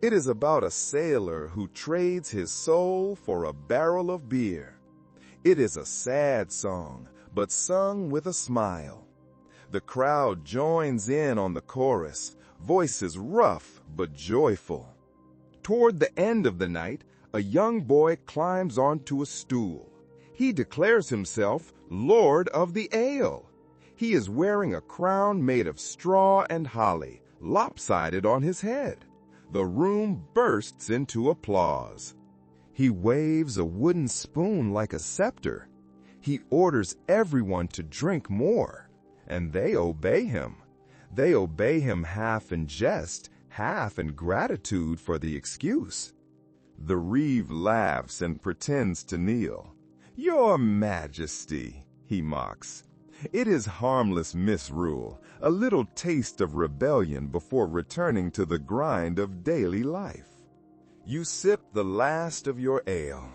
It is about a sailor who trades his soul for a barrel of beer. It is a sad song, but sung with a smile. The crowd joins in on the chorus, voices rough but joyful. Toward the end of the night, a young boy climbs onto a stool. He declares himself Lord of the Ale. He is wearing a crown made of straw and holly, lopsided on his head. The room bursts into applause. He waves a wooden spoon like a scepter. He orders everyone to drink more, and they obey him. They obey him half in jest, half in gratitude for the excuse. The reeve laughs and pretends to kneel. "Your Majesty," he mocks. It is harmless misrule, a little taste of rebellion before returning to the grind of daily life. You sip the last of your ale.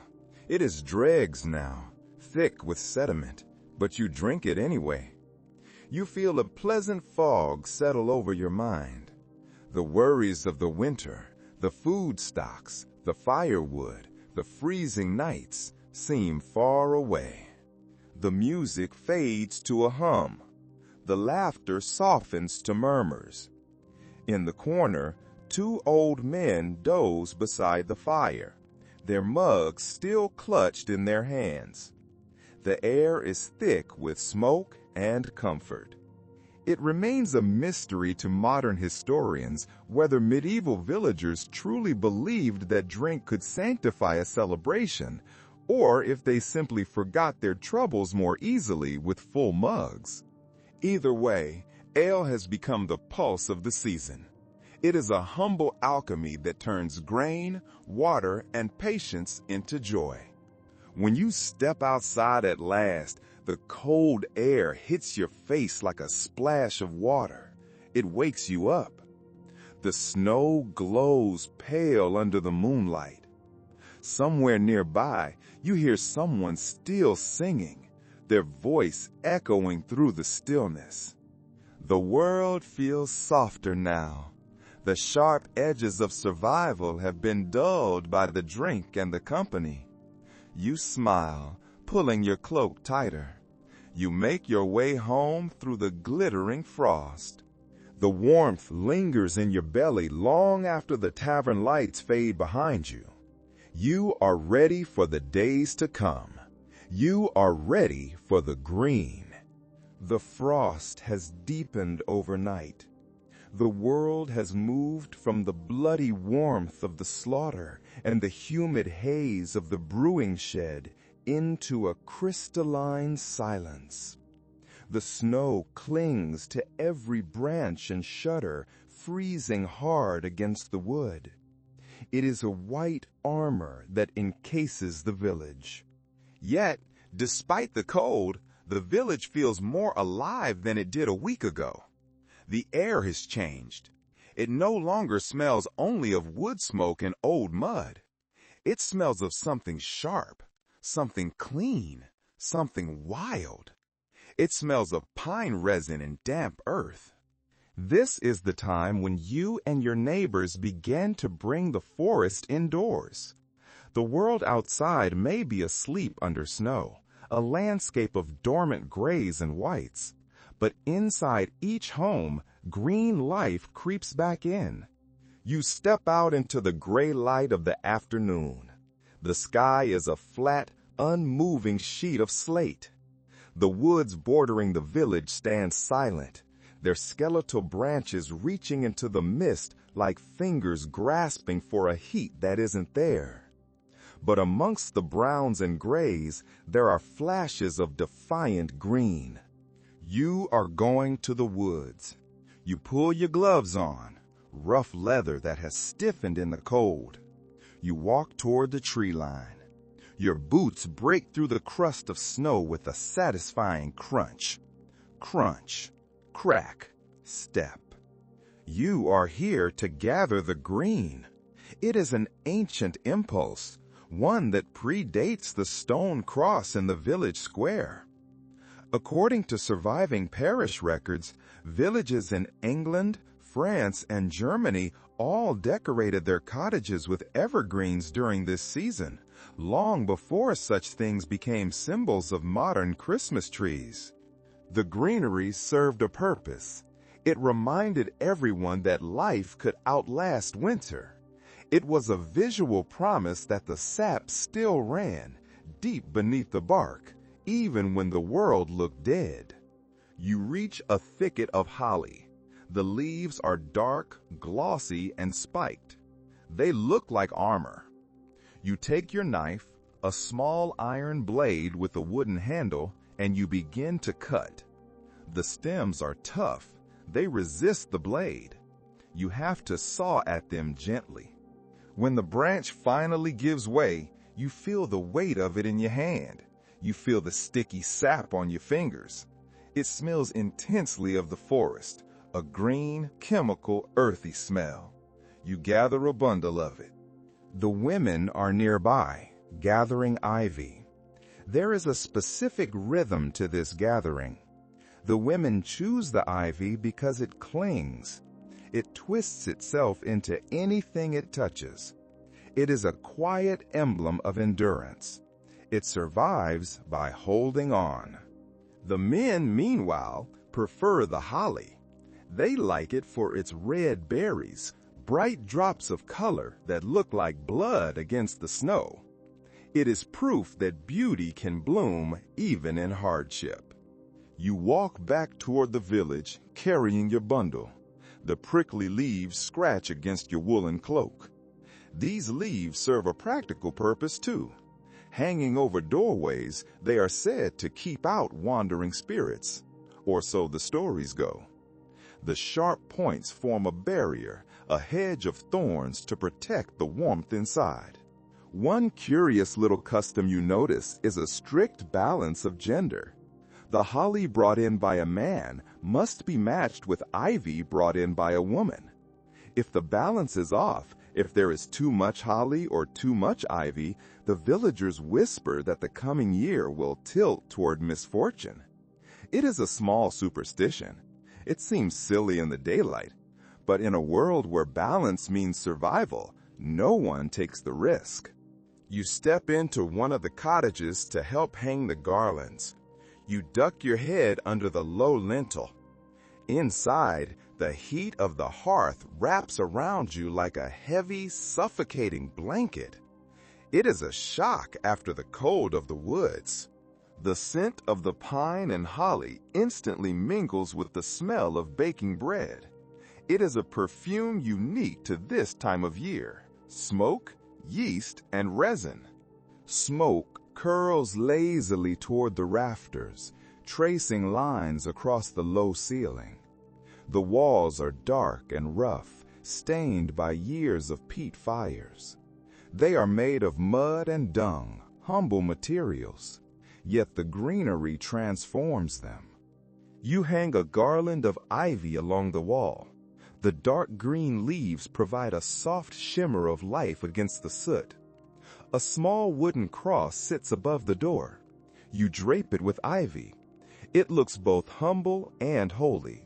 It is dregs now, thick with sediment, but you drink it anyway. You feel a pleasant fog settle over your mind. The worries of the winter, the food stocks, the firewood, the freezing nights seem far away. The music fades to a hum. The laughter softens to murmurs. In the corner, two old men doze beside the fire, their mugs still clutched in their hands. The air is thick with smoke and comfort. It remains a mystery to modern historians whether medieval villagers truly believed that drink could sanctify a celebration, or if they simply forgot their troubles more easily with full mugs. Either way, ale has become the pulse of the season. It is a humble alchemy that turns grain, water, and patience into joy. When you step outside at last, the cold air hits your face like a splash of water. It wakes you up. The snow glows pale under the moonlight. Somewhere nearby, you hear someone still singing, their voice echoing through the stillness. The world feels softer now. The sharp edges of survival have been dulled by the drink and the company. You smile, pulling your cloak tighter. You make your way home through the glittering frost. The warmth lingers in your belly long after the tavern lights fade behind you. You are ready for the days to come. You are ready for the green. The frost has deepened overnight. The world has moved from the bloody warmth of the slaughter and the humid haze of the brewing shed into a crystalline silence. The snow clings to every branch and shutter, freezing hard against the wood. It is a white armor that encases the village. Yet, despite the cold, the village feels more alive than it did a week ago. The air has changed. It no longer smells only of wood smoke and old mud. It smells of something sharp, something clean, something wild. It smells of pine resin and damp earth. This is the time when you and your neighbors begin to bring the forest indoors. The world outside may be asleep under snow, a landscape of dormant grays and whites. But inside each home, green life creeps back in. You step out into the gray light of the afternoon. The sky is a flat, unmoving sheet of slate. The woods bordering the village stand silent, their skeletal branches reaching into the mist like fingers grasping for a heat that isn't there. But amongst the browns and grays, there are flashes of defiant green. You are going to the woods. You pull your gloves on, rough leather that has stiffened in the cold. You walk toward the tree line. Your boots break through the crust of snow with a satisfying crunch. Crunch, crack, step. You are here to gather the green. It is an ancient impulse, one that predates the stone cross in the village square. According to surviving parish records, villages in England, France and Germany all decorated their cottages with evergreens during this season, long before such things became symbols of modern Christmas trees. The greenery served a purpose. It reminded everyone that life could outlast winter. It was a visual promise that the sap still ran, deep beneath the bark, even when the world looked dead. You reach a thicket of holly. The leaves are dark, glossy, and spiked. They look like armor. You take your knife, a small iron blade with a wooden handle, and you begin to cut. The stems are tough. They resist the blade. You have to saw at them gently. When the branch finally gives way, you feel the weight of it in your hand. You feel the sticky sap on your fingers. It smells intensely of the forest, a green, chemical, earthy smell. You gather a bundle of it. The women are nearby, gathering ivy. There is a specific rhythm to this gathering. The women choose the ivy because it clings. It twists itself into anything it touches. It is a quiet emblem of endurance. It survives by holding on. The men, meanwhile, prefer the holly. They like it for its red berries, bright drops of color that look like blood against the snow. It is proof that beauty can bloom even in hardship. You walk back toward the village, carrying your bundle. The prickly leaves scratch against your woolen cloak. These leaves serve a practical purpose too. Hanging over doorways, they are said to keep out wandering spirits, or so the stories go. The sharp points form a barrier, a hedge of thorns to protect the warmth inside. One curious little custom you notice is a strict balance of gender. The holly brought in by a man must be matched with ivy brought in by a woman. If the balance is off, if there is too much holly or too much ivy, the villagers whisper that the coming year will tilt toward misfortune. It is a small superstition. It seems silly in the daylight, but in a world where balance means survival, no one takes the risk. You step into one of the cottages to help hang the garlands. You duck your head under the low lintel. Inside, the heat of the hearth wraps around you like a heavy, suffocating blanket. It is a shock after the cold of the woods. The scent of the pine and holly instantly mingles with the smell of baking bread. It is a perfume unique to this time of year: smoke, yeast, and resin. Smoke curls lazily toward the rafters, tracing lines across the low ceiling. The walls are dark and rough, stained by years of peat fires. They are made of mud and dung, humble materials, yet the greenery transforms them. You hang a garland of ivy along the wall. The dark green leaves provide a soft shimmer of life against the soot. A small wooden cross sits above the door. You drape it with ivy. It looks both humble and holy.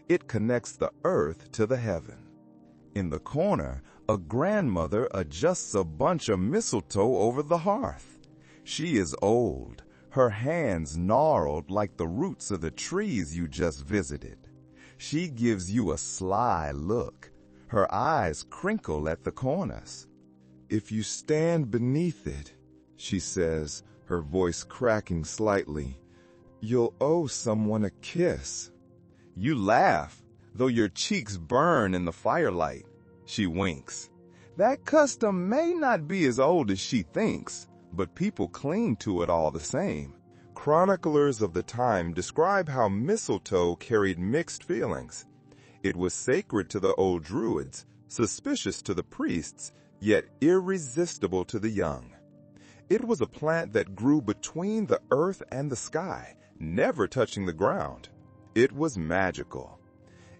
It connects the earth to the heaven. In the corner, a grandmother adjusts a bunch of mistletoe over the hearth. She is old, her hands gnarled like the roots of the trees you just visited. She gives you a sly look. Her eyes crinkle at the corners. "If you stand beneath it," she says, her voice cracking slightly, "you'll owe someone a kiss." You laugh, though your cheeks burn in the firelight. She winks. That custom may not be as old as she thinks, but people cling to it all the same. Chroniclers of the time describe how mistletoe carried mixed feelings. It was sacred to the old druids, suspicious to the priests, yet irresistible to the young. It was a plant that grew between the earth and the sky, never touching the ground. It was magical.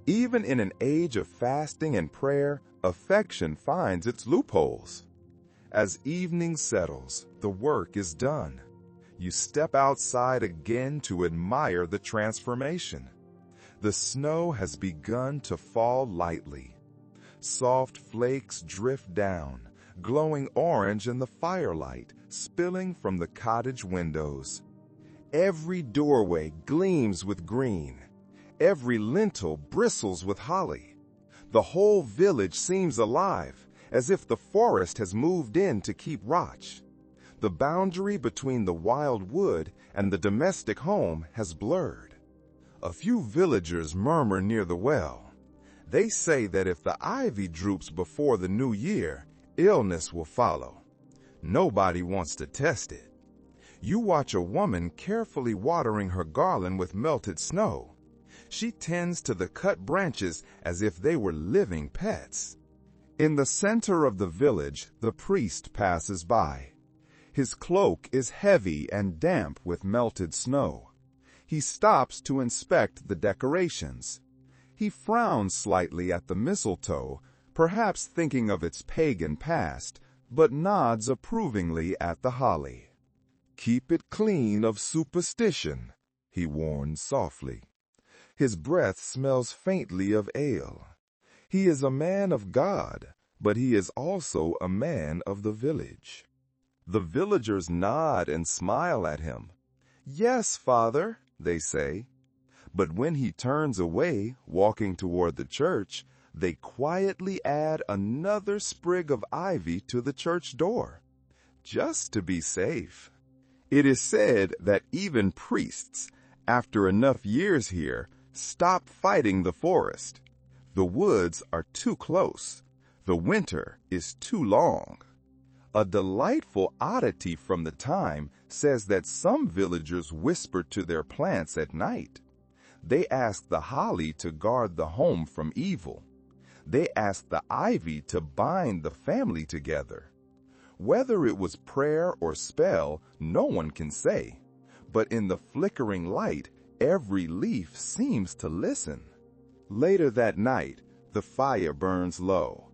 Even in an age of fasting and prayer, affection finds its loopholes. As evening settles, the work is done. You step outside again to admire the transformation. The snow has begun to fall lightly. Soft flakes drift down, glowing orange in the firelight, spilling from the cottage windows. Every doorway gleams with green. Every lintel bristles with holly. The whole village seems alive, as if the forest has moved in to keep watch. The boundary between the wild wood and the domestic home has blurred. A few villagers murmur near the well. They say that if the ivy droops before the new year, illness will follow. Nobody wants to test it. You watch a woman carefully watering her garland with melted snow. She tends to the cut branches as if they were living pets. In the center of the village, the priest passes by. His cloak is heavy and damp with melted snow. He stops to inspect the decorations. He frowns slightly at the mistletoe, perhaps thinking of its pagan past, but nods approvingly at the holly. "Keep it clean of superstition," he warns softly. His breath smells faintly of ale. He is a man of God, but he is also a man of the village. The villagers nod and smile at him. "Yes, Father," they say. But when he turns away, walking toward the church, they quietly add another sprig of ivy to the church door, just to be safe. It is said that even priests, after enough years here, stop fighting the forest. The woods are too close. The winter is too long. A delightful oddity from the time says that some villagers whisper to their plants at night. They ask the holly to guard the home from evil. They ask the ivy to bind the family together. Whether it was prayer or spell, no one can say. But in the flickering light, every leaf seems to listen. Later that night, the fire burns low.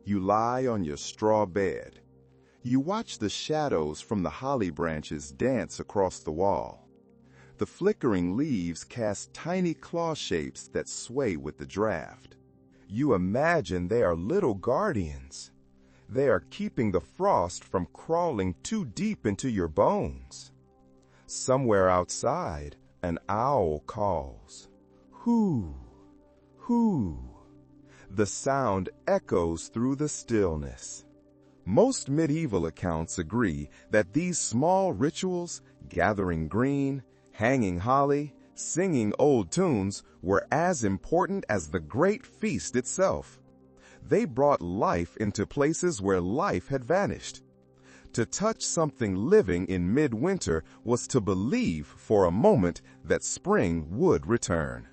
You lie on your straw bed. You watch the shadows from the holly branches dance across the wall. The flickering leaves cast tiny claw shapes that sway with the draft. You imagine they are little guardians. They are keeping the frost from crawling too deep into your bones. Somewhere outside, an owl calls. Hoo, hoo. The sound echoes through the stillness. Most medieval accounts agree that these small rituals, gathering green, hanging holly, singing old tunes, were as important as the great feast itself. They brought life into places where life had vanished. To touch something living in midwinter was to believe for a moment that spring would return.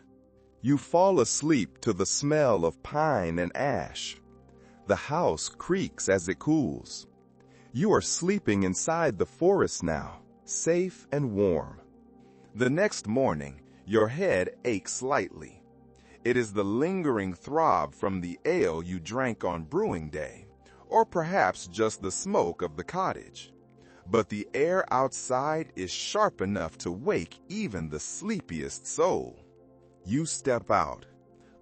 You fall asleep to the smell of pine and ash. The house creaks as it cools. You are sleeping inside the forest now, safe and warm. The next morning, your head aches slightly. It is the lingering throb from the ale you drank on brewing day, or perhaps just the smoke of the cottage. But the air outside is sharp enough to wake even the sleepiest soul. You step out.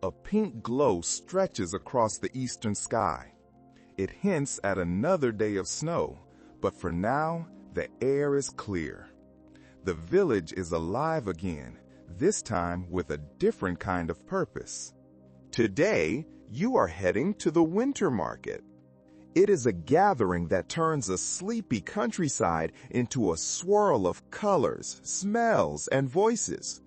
A pink glow stretches across the eastern sky. It hints at another day of snow, but for now, the air is clear. The village is alive again, this time with a different kind of purpose. Today, you are heading to the winter market. It is a gathering that turns a sleepy countryside into a swirl of colors, smells, and voices.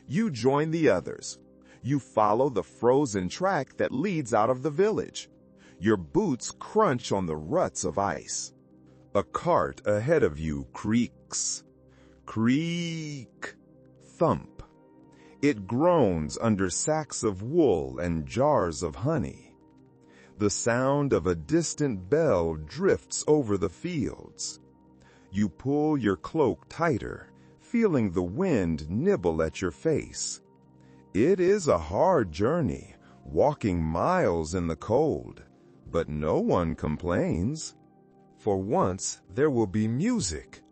You join the others. You follow the frozen track that leads out of the village. Your boots crunch on the ruts of ice. A cart ahead of you creaks. Creak. Thump. It groans under sacks of wool and jars of honey. The sound of a distant bell drifts over the fields. You pull your cloak tighter, feeling the wind nibble at your face. It is a hard journey, walking miles in the cold, but no one complains. For once, there will be music.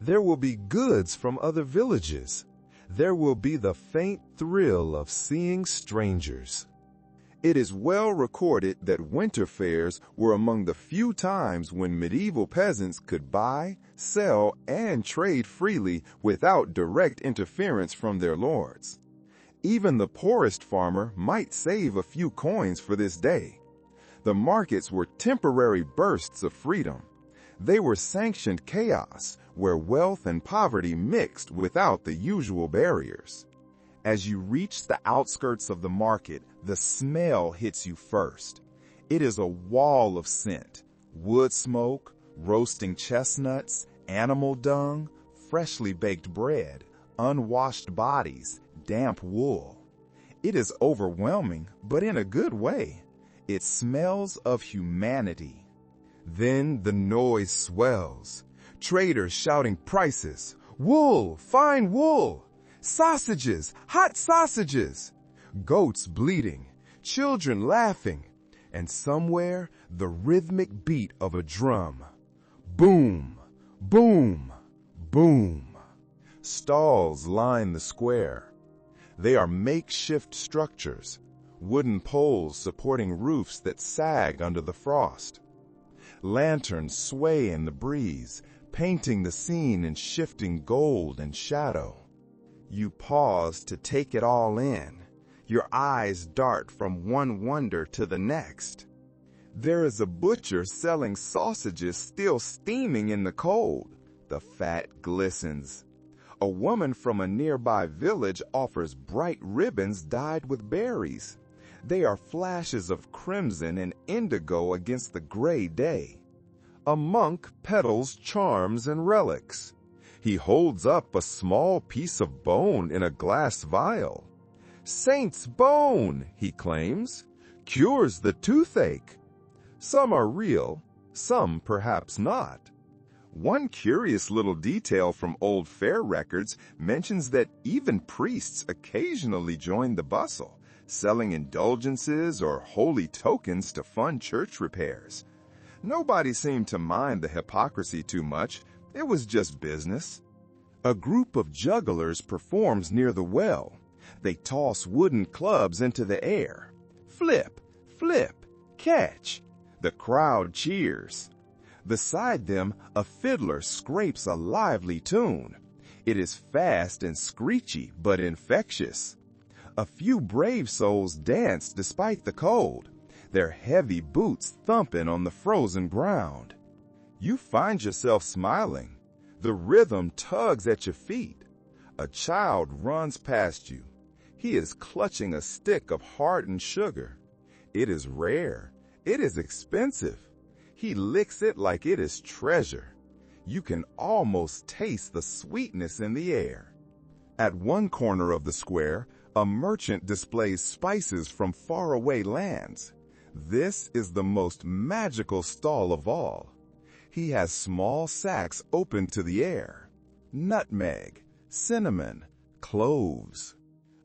There will be goods from other villages. There will be the faint thrill of seeing strangers. It is well recorded that winter fairs were among the few times when medieval peasants could buy, sell, and trade freely without direct interference from their lords. Even the poorest farmer might save a few coins for this day. The markets were temporary bursts of freedom. They were sanctioned chaos where wealth and poverty mixed without the usual barriers. As you reach the outskirts of the market, the smell hits you first. It is a wall of scent: wood smoke, roasting chestnuts, animal dung, freshly baked bread, unwashed bodies, damp wool. It is overwhelming, but in a good way. It smells of humanity. Then the noise swells. Traders shouting prices. Wool, fine wool. Sausages, hot sausages. Goats bleating, children laughing, and somewhere the rhythmic beat of a drum. Boom, boom, boom. Stalls line the square. They are makeshift structures, wooden poles supporting roofs that sag under the frost. Lanterns sway in the breeze, painting the scene in shifting gold and shadow. You pause to take it all in. Your eyes dart from one wonder to the next. There is a butcher selling sausages still steaming in the cold. The fat glistens. A woman from a nearby village offers bright ribbons dyed with berries. They are flashes of crimson and indigo against the gray day. A monk peddles charms and relics. He holds up a small piece of bone in a glass vial. Saint's bone, he claims, cures the toothache. Some are real, some perhaps not. One curious little detail from old fair records mentions that even priests occasionally joined the bustle, selling indulgences or holy tokens to fund church repairs. Nobody seemed to mind the hypocrisy too much. It was just business. A group of jugglers performs near the well. They toss wooden clubs into the air. Flip, flip, catch. The crowd cheers. Beside them, a fiddler scrapes a lively tune. It is fast and screechy, but infectious. A few brave souls dance despite the cold, their heavy boots thumping on the frozen ground. You find yourself smiling. The rhythm tugs at your feet. A child runs past you. He is clutching a stick of hardened sugar. It is rare. It is expensive. He licks it like it is treasure. You can almost taste the sweetness in the air. At one corner of the square, a merchant displays spices from faraway lands. This is the most magical stall of all. He has small sacks open to the air. Nutmeg, cinnamon, cloves.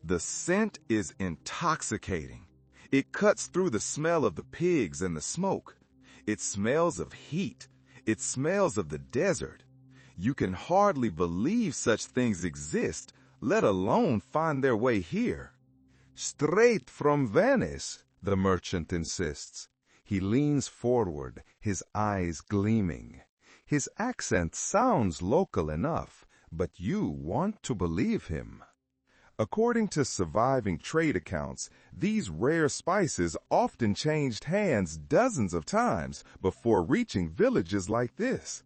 The scent is intoxicating. It cuts through the smell of the pigs and the smoke. It smells of heat. It smells of the desert. You can hardly believe such things exist, let alone find their way here. Straight from Venice, the merchant insists. He leans forward, his eyes gleaming. His accent sounds local enough, but you want to believe him. According to surviving trade accounts, these rare spices often changed hands dozens of times before reaching villages like this.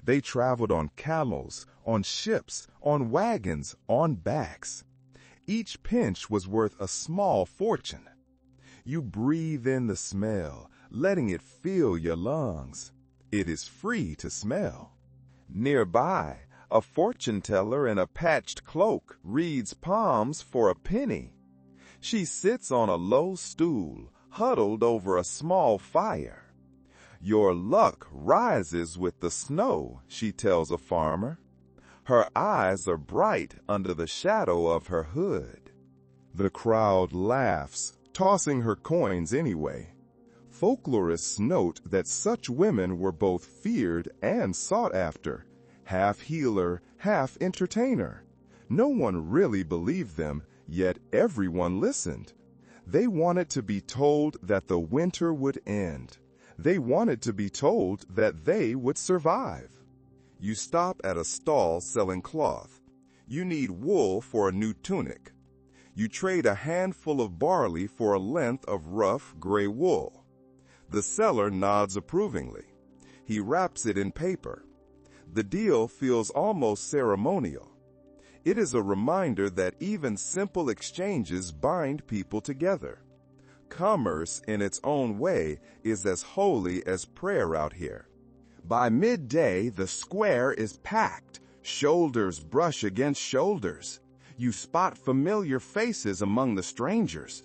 They traveled on camels, on ships, on wagons, on backs. Each pinch was worth a small fortune. You breathe in the smell, letting it fill your lungs. It is free to smell. Nearby, a fortune teller in a patched cloak reads palms for a penny. She sits on a low stool, huddled over a small fire. Your luck rises with the snow, she tells a farmer. Her eyes are bright under the shadow of her hood. The crowd laughs, tossing her coins anyway. Folklorists note that such women were both feared and sought after, half healer, half entertainer. No one really believed them, yet everyone listened. They wanted to be told that the winter would end. They wanted to be told that they would survive. You stop at a stall selling cloth. You need wool for a new tunic. You trade a handful of barley for a length of rough gray wool. The seller nods approvingly. He wraps it in paper. The deal feels almost ceremonial. It is a reminder that even simple exchanges bind people together. Commerce, in its own way, is as holy as prayer out here. By midday, the square is packed. Shoulders brush against shoulders. You spot familiar faces among the strangers.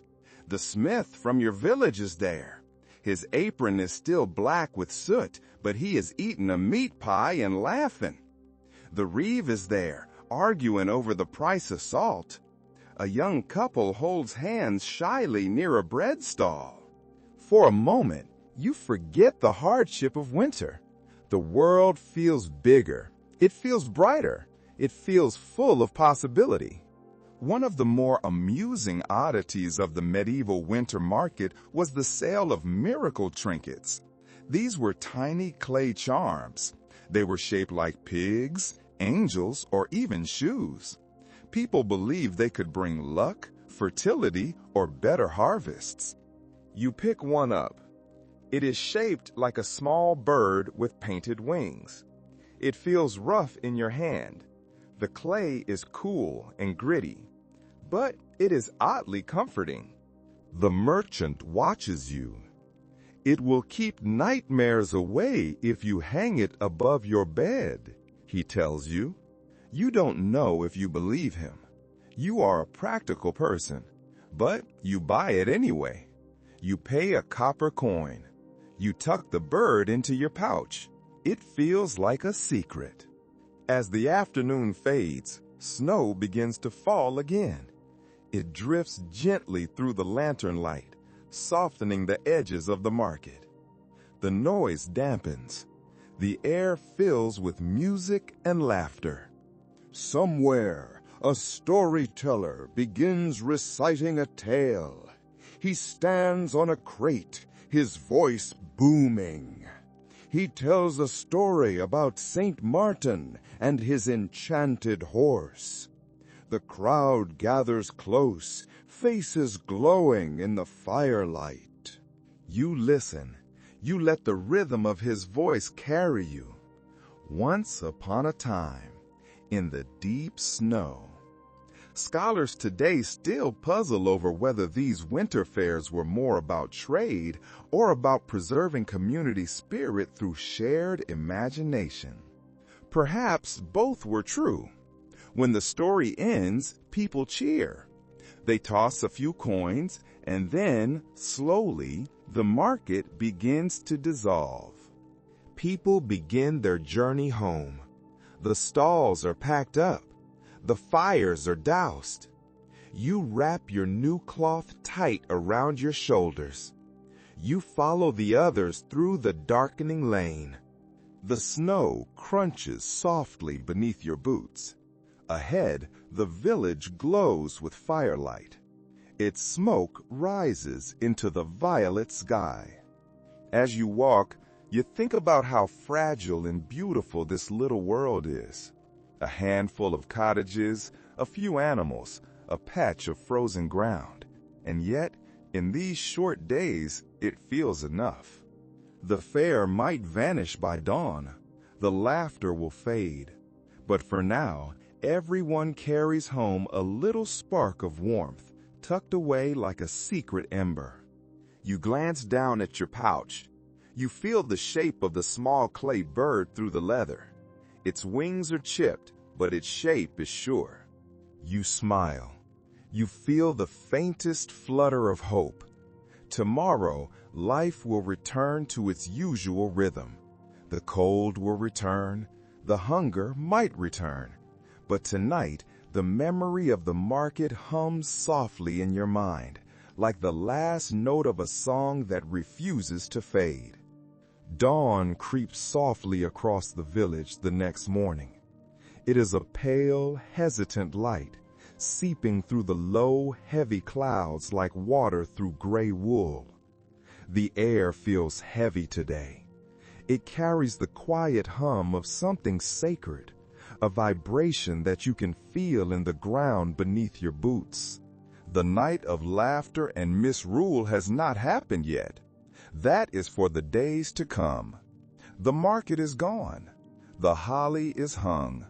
The smith from your village is there. His apron is still black with soot, but he is eating a meat pie and laughing. The reeve is there, arguing over the price of salt. A young couple holds hands shyly near a bread stall. For a moment, you forget the hardship of winter. The world feels bigger. It feels brighter. It feels full of possibility. One of the more amusing oddities of the medieval winter market was the sale of miracle trinkets. These were tiny clay charms. They were shaped like pigs, angels, or even shoes. People believed they could bring luck, fertility, or better harvests. You pick one up. It is shaped like a small bird with painted wings. It feels rough in your hand. The clay is cool and gritty, but it is oddly comforting. The merchant watches you. It will keep nightmares away if you hang it above your bed, he tells you. You don't know if you believe him. You are a practical person, but you buy it anyway. You pay a copper coin. You tuck the bird into your pouch. It feels like a secret. As the afternoon fades, snow begins to fall again. It drifts gently through the lantern light, softening the edges of the market. The noise dampens. The air fills with music and laughter. Somewhere, a storyteller begins reciting a tale. He stands on a crate, his voice booming. He tells a story about Saint Martin and his enchanted horse. The crowd gathers close, faces glowing in the firelight. You listen. You let the rhythm of his voice carry you. Once upon a time, in the deep snow. Scholars today still puzzle over whether these winter fairs were more about trade or about preserving community spirit through shared imagination. Perhaps both were true. When the story ends, people cheer. They toss a few coins, and then, slowly, the market begins to dissolve. People begin their journey home. The stalls are packed up. The fires are doused. You wrap your new cloth tight around your shoulders. You follow the others through the darkening lane. The snow crunches softly beneath your boots. Ahead, the village glows with firelight. Its smoke rises into the violet sky. As you walk, you think about how fragile and beautiful this little world is. A handful of cottages, a few animals, a patch of frozen ground. And yet, in these short days, it feels enough. The fair might vanish by dawn. The laughter will fade. But for now, everyone carries home a little spark of warmth, tucked away like a secret ember. You glance down at your pouch. You feel the shape of the small clay bird through the leather. Its wings are chipped, but its shape is sure. You smile. You feel the faintest flutter of hope. Tomorrow, life will return to its usual rhythm. The cold will return. The hunger might return. But tonight, the memory of the market hums softly in your mind, like the last note of a song that refuses to fade. Dawn creeps softly across the village the next morning. It is a pale, hesitant light, seeping through the low, heavy clouds like water through gray wool. The air feels heavy today. It carries the quiet hum of something sacred, a vibration that you can feel in the ground beneath your boots. The night of laughter and misrule has not happened yet. That is for the days to come. The market is gone. The holly is hung.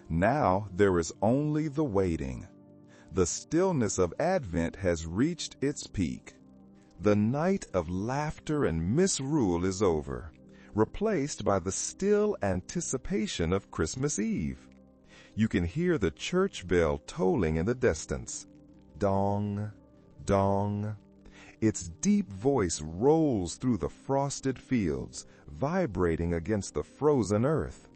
Now there is only the waiting. The stillness of Advent has reached its peak. The night of laughter and misrule is over, replaced by the still anticipation of Christmas Eve. You can hear the church bell tolling in the distance. Dong, dong. Its deep voice rolls through the frosted fields, vibrating against the frozen earth.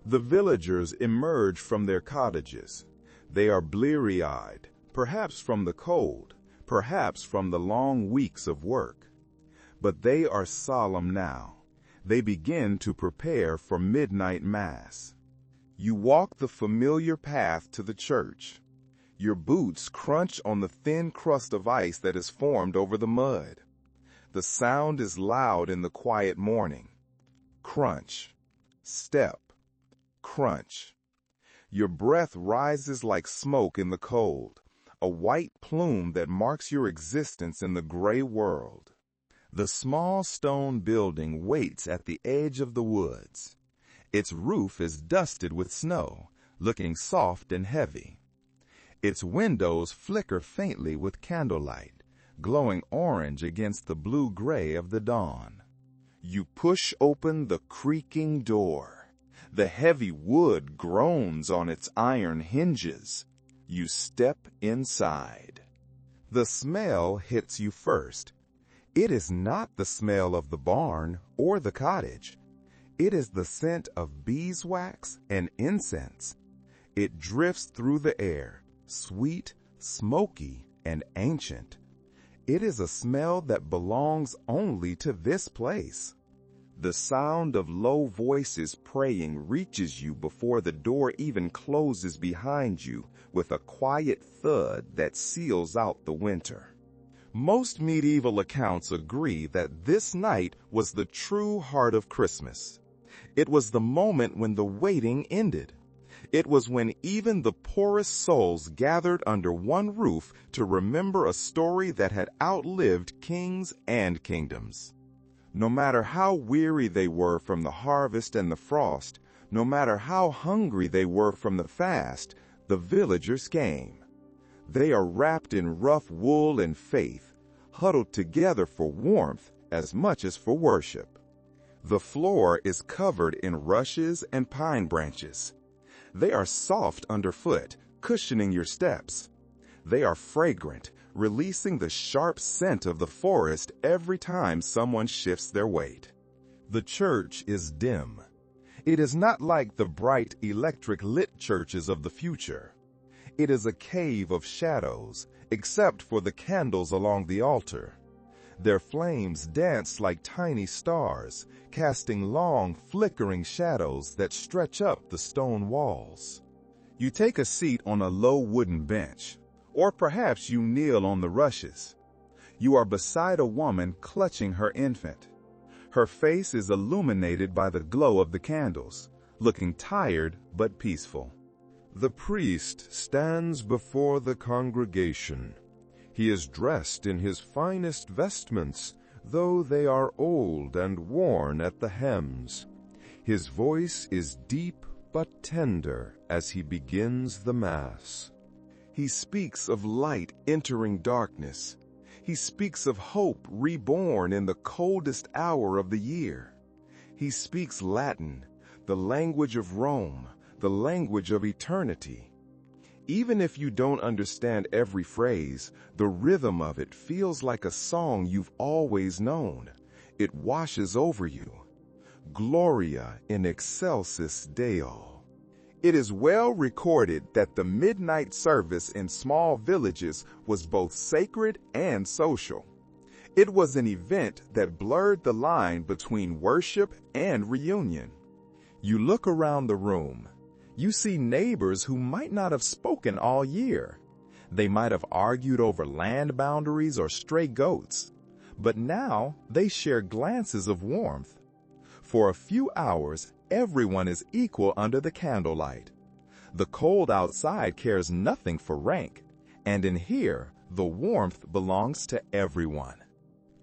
The villagers emerge from their cottages. They are bleary-eyed, perhaps from the cold, perhaps from the long weeks of work. But they are solemn now. They begin to prepare for midnight mass. You walk the familiar path to the church. Your boots crunch on the thin crust of ice that is formed over the mud. The sound is loud in the quiet morning. Crunch, step, crunch. Your breath rises like smoke in the cold, a white plume that marks your existence in the gray world. The small stone building waits at the edge of the woods. Its roof is dusted with snow, looking soft and heavy. Its windows flicker faintly with candlelight, glowing orange against the blue-gray of the dawn. You push open the creaking door. The heavy wood groans on its iron hinges. You step inside. The smell hits you first. It is not the smell of the barn or the cottage. It is the scent of beeswax and incense. It drifts through the air, sweet, smoky, and ancient. It is a smell that belongs only to this place. The sound of low voices praying reaches you before the door even closes behind you with a quiet thud that seals out the winter. Most medieval accounts agree that this night was the true heart of Christmas. It was the moment when the waiting ended. It was when even the poorest souls gathered under one roof to remember a story that had outlived kings and kingdoms. No matter how weary they were from the harvest and the frost, no matter how hungry they were from the fast, the villagers came. They are wrapped in rough wool and faith, huddled together for warmth as much as for worship. The floor is covered in rushes and pine branches. They are soft underfoot, cushioning your steps. They are fragrant, releasing the sharp scent of the forest every time someone shifts their weight. The church is dim. It is not like the bright electric-lit churches of the future. It is a cave of shadows, except for the candles along the altar. Their flames dance like tiny stars, casting long, flickering shadows that stretch up the stone walls. You take a seat on a low wooden bench, or perhaps you kneel on the rushes. You are beside a woman clutching her infant. Her face is illuminated by the glow of the candles, looking tired but peaceful. The priest stands before the congregation. He is dressed in his finest vestments, though they are old and worn at the hems. His voice is deep but tender as he begins the Mass. He speaks of light entering darkness. He speaks of hope reborn in the coldest hour of the year. He speaks Latin, the language of Rome, the language of eternity. Even if you don't understand every phrase, the rhythm of it feels like a song you've always known. It washes over you. Gloria in excelsis Deo. It is well recorded that the midnight service in small villages was both sacred and social. It was an event that blurred the line between worship and reunion. You look around the room. You see neighbors who might not have spoken all year. They might have argued over land boundaries or stray goats, but now they share glances of warmth. For a few hours, everyone is equal under the candlelight. The cold outside cares nothing for rank, and in here, the warmth belongs to everyone.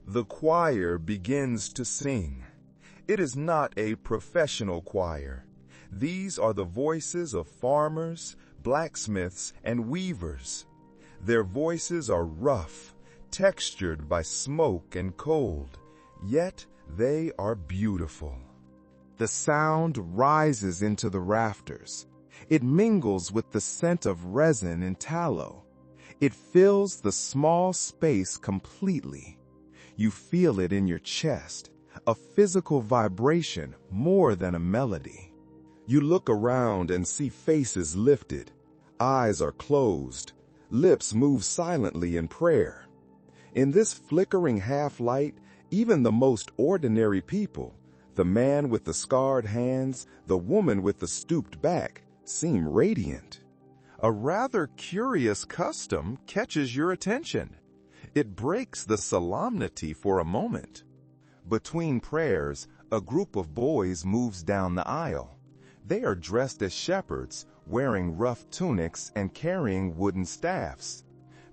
The choir begins to sing. It is not a professional choir. These are the voices of farmers, blacksmiths, and weavers. Their voices are rough, textured by smoke and cold, yet they are beautiful. The sound rises into the rafters. It mingles with the scent of resin and tallow. It fills the small space completely. You feel it in your chest, a physical vibration more than a melody. You look around and see faces lifted. Eyes are closed. Lips move silently in prayer. In this flickering half-light, even the most ordinary people, the man with the scarred hands, the woman with the stooped back, seem radiant. A rather curious custom catches your attention. It breaks the solemnity for a moment. Between prayers, a group of boys moves down the aisle. They are dressed as shepherds, wearing rough tunics and carrying wooden staffs.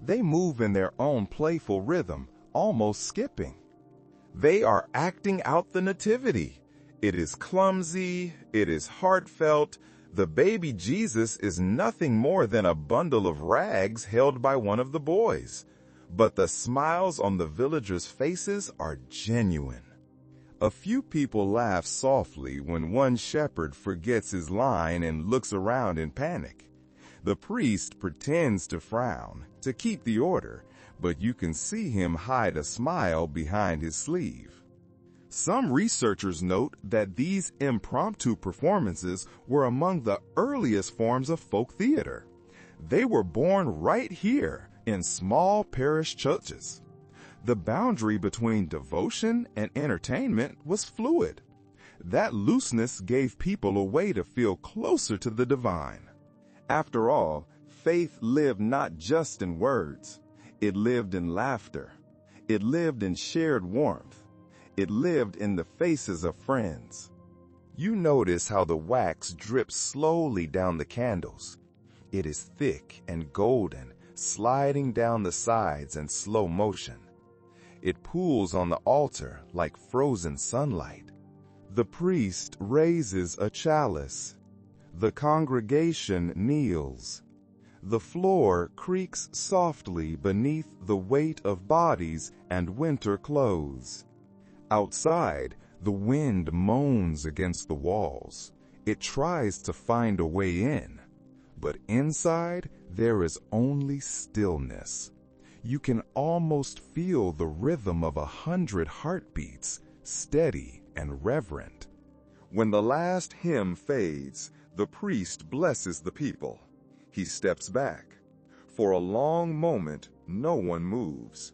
They move in their own playful rhythm, almost skipping. They are acting out the nativity. It is clumsy, it is heartfelt. The baby Jesus is nothing more than a bundle of rags held by one of the boys. But the smiles on the villagers' faces are genuine. A few people laugh softly when one shepherd forgets his line and looks around in panic. The priest pretends to frown, to keep the order, but you can see him hide a smile behind his sleeve. Some researchers note that these impromptu performances were among the earliest forms of folk theater. They were born right here in small parish churches. The boundary between devotion and entertainment was fluid. That looseness gave people a way to feel closer to the divine. After all, faith lived not just in words. It lived in laughter. It lived in shared warmth. It lived in the faces of friends. You notice how the wax drips slowly down the candles. It is thick and golden, sliding down the sides in slow motion. It pools on the altar like frozen sunlight. The priest raises a chalice. The congregation kneels. The floor creaks softly beneath the weight of bodies and winter clothes. Outside, the wind moans against the walls. It tries to find a way in. But inside, there is only stillness. You can almost feel the rhythm of 100 heartbeats, steady and reverent. When the last hymn fades, the priest blesses the people. He steps back. For a long moment, no one moves.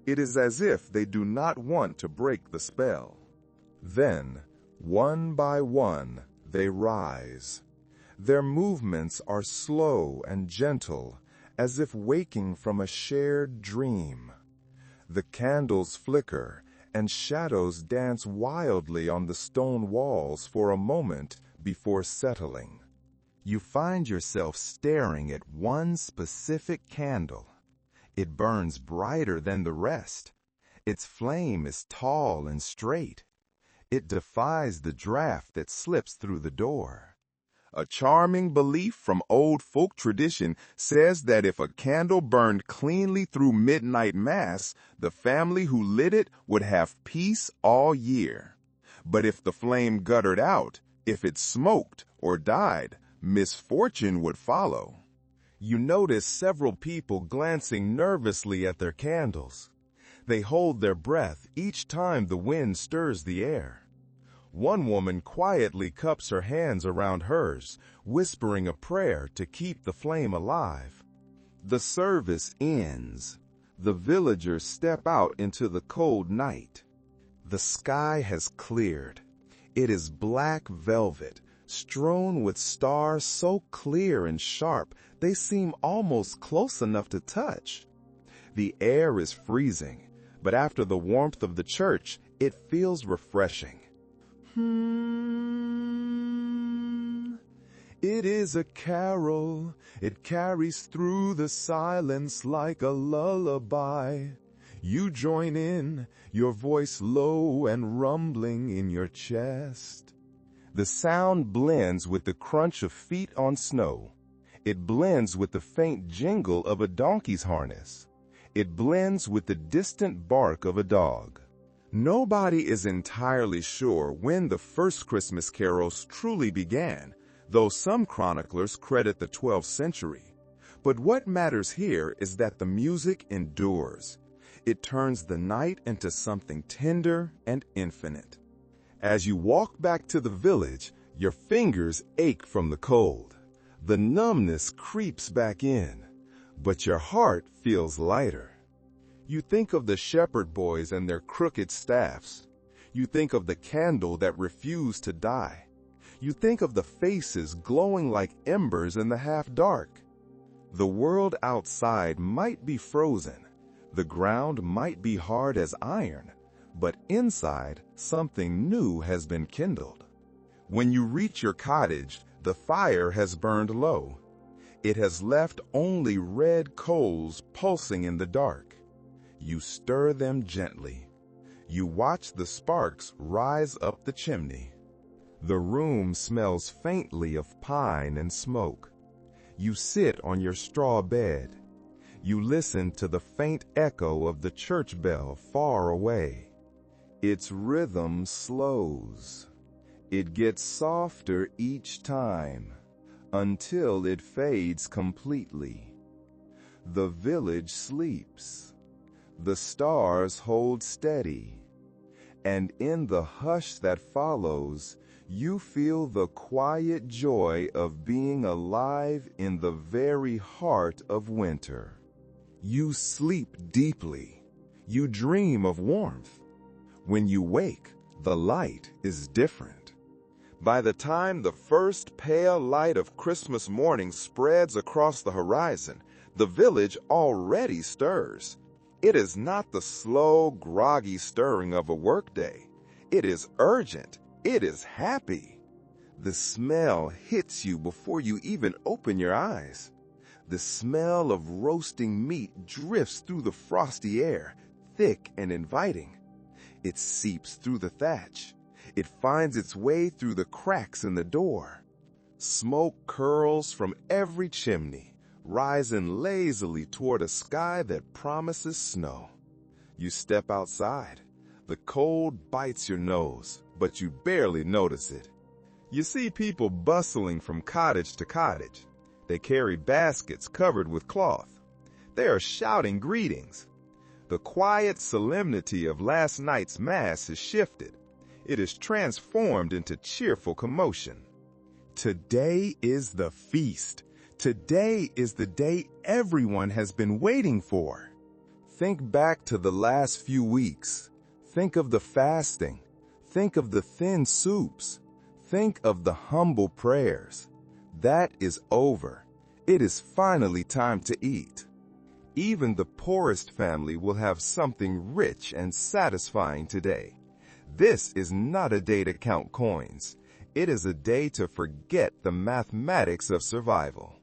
It is as if they do not want to break the spell. Then, one by one, they rise. Their movements are slow and gentle, as if waking from a shared dream. The candles flicker, and shadows dance wildly on the stone walls for a moment before settling. You find yourself staring at one specific candle. It burns brighter than the rest. Its flame is tall and straight. It defies the draft that slips through the door. A charming belief from old folk tradition says that if a candle burned cleanly through midnight mass, the family who lit it would have peace all year. But if the flame guttered out, if it smoked or died, misfortune would follow. You notice several people glancing nervously at their candles. They hold their breath each time the wind stirs the air. One woman quietly cups her hands around hers, whispering a prayer to keep the flame alive. The service ends. The villagers step out into the cold night. The sky has cleared. It is black velvet, strewn with stars so clear and sharp they seem almost close enough to touch. The air is freezing, but after the warmth of the church, it feels refreshing. It is a carol, it carries through the silence like a lullaby. You join in, your voice low and rumbling in your chest. The sound blends with the crunch of feet on snow. It blends with the faint jingle of a donkey's harness. It blends with the distant bark of a dog. Nobody is entirely sure when the first Christmas carols truly began, though some chroniclers credit the 12th century. But what matters here is that the music endures. It turns the night into something tender and infinite. As you walk back to the village, your fingers ache from the cold. The numbness creeps back in, but your heart feels lighter. You think of the shepherd boys and their crooked staffs. You think of the candle that refused to die. You think of the faces glowing like embers in the half-dark. The world outside might be frozen. The ground might be hard as iron, but inside, something new has been kindled. When you reach your cottage, the fire has burned low. It has left only red coals pulsing in the dark. You stir them gently. You watch the sparks rise up the chimney. The room smells faintly of pine and smoke. You sit on your straw bed. You listen to the faint echo of the church bell far away. Its rhythm slows. It gets softer each time, until it fades completely. The village sleeps. The stars hold steady. And in the hush that follows, you feel the quiet joy of being alive in the very heart of winter. You sleep deeply. You dream of warmth. When you wake, the light is different. By the time the first pale light of Christmas morning spreads across the horizon, the village already stirs. It is not the slow, groggy stirring of a workday. It is urgent. It is happy. The smell hits you before you even open your eyes. The smell of roasting meat drifts through the frosty air, thick and inviting. It seeps through the thatch. It finds its way through the cracks in the door. Smoke curls from every chimney, rising lazily toward a sky that promises snow. You step outside. The cold bites your nose, but you barely notice it. You see people bustling from cottage to cottage. They carry baskets covered with cloth. They are shouting greetings. The quiet solemnity of last night's mass has shifted. It is transformed into cheerful commotion. Today is the feast. Today is the day everyone has been waiting for. Think back to the last few weeks. Think of the fasting. Think of the thin soups. Think of the humble prayers. That is over. It is finally time to eat. Even the poorest family will have something rich and satisfying today. This is not a day to count coins. It is a day to forget the mathematics of survival.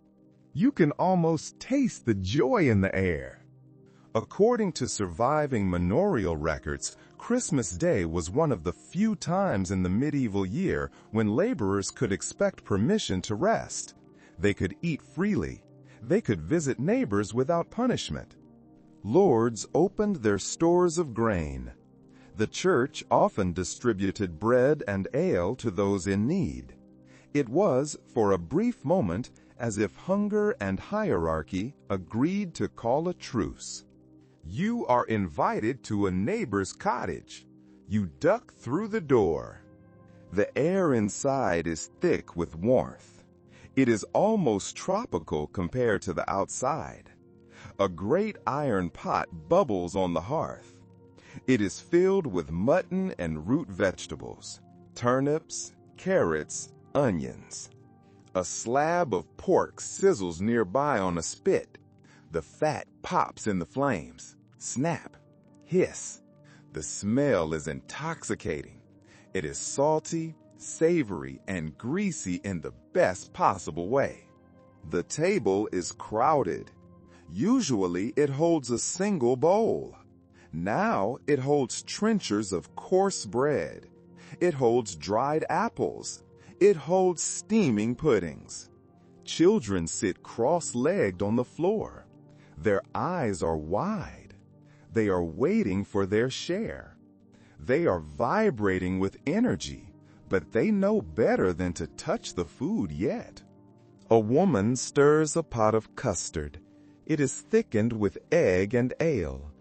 You can almost taste the joy in the air. According to surviving manorial records, Christmas Day was one of the few times in the medieval year when laborers could expect permission to rest. They could eat freely. They could visit neighbors without punishment. Lords opened their stores of grain. The church often distributed bread and ale to those in need. It was, for a brief moment, as if hunger and hierarchy agreed to call a truce. You are invited to a neighbor's cottage. You duck through the door. The air inside is thick with warmth. It is almost tropical compared to the outside. A great iron pot bubbles on the hearth. It is filled with mutton and root vegetables, turnips, carrots, onions. A slab of pork sizzles nearby on a spit. The fat pops in the flames. Snap. Hiss. The smell is intoxicating. It is salty, savory, and greasy in the best possible way. The table is crowded. Usually it holds a single bowl. Now it holds trenchers of coarse bread. It holds dried apples. It holds steaming puddings. Children sit cross-legged on the floor. Their eyes are wide. They are waiting for their share. They are vibrating with energy, but they know better than to touch the food yet. A woman stirs a pot of custard. It is thickened with egg and ale.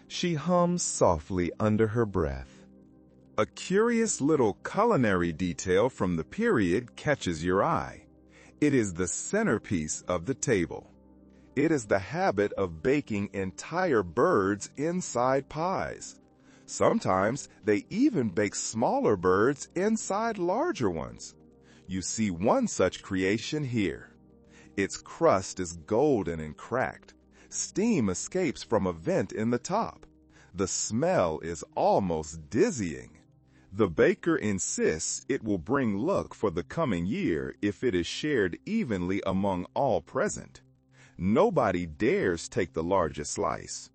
She hums softly under her breath. A curious little culinary detail from the period catches your eye. It is the centerpiece of the table. It is the habit of baking entire birds inside pies. Sometimes they even bake smaller birds inside larger ones. You see one such creation here. Its crust is golden and cracked. Steam escapes from a vent in the top. The smell is almost dizzying. The baker insists it will bring luck for the coming year if it is shared evenly among all present. Nobody dares take the largest slice.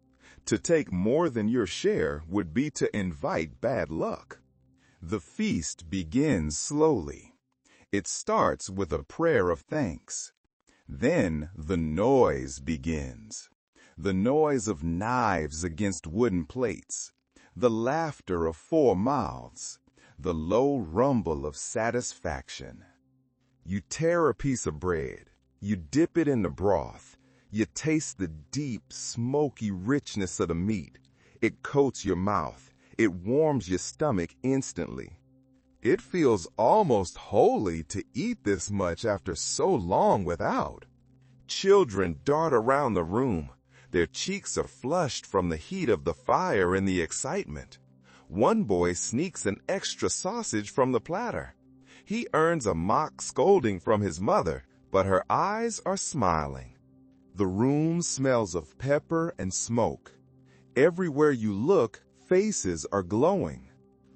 To take more than your share would be to invite bad luck. The feast begins slowly. It starts with a prayer of thanks. Then the noise begins. The noise of knives against wooden plates. The laughter of 4 mouths. The low rumble of satisfaction. You tear a piece of bread. You dip it in the broth. You taste the deep, smoky richness of the meat. It coats your mouth. It warms your stomach instantly. It feels almost holy to eat this much after so long without. Children dart around the room. Their cheeks are flushed from the heat of the fire and the excitement. One boy sneaks an extra sausage from the platter. He earns a mock scolding from his mother, but her eyes are smiling. The room smells of pepper and smoke. Everywhere you look, faces are glowing.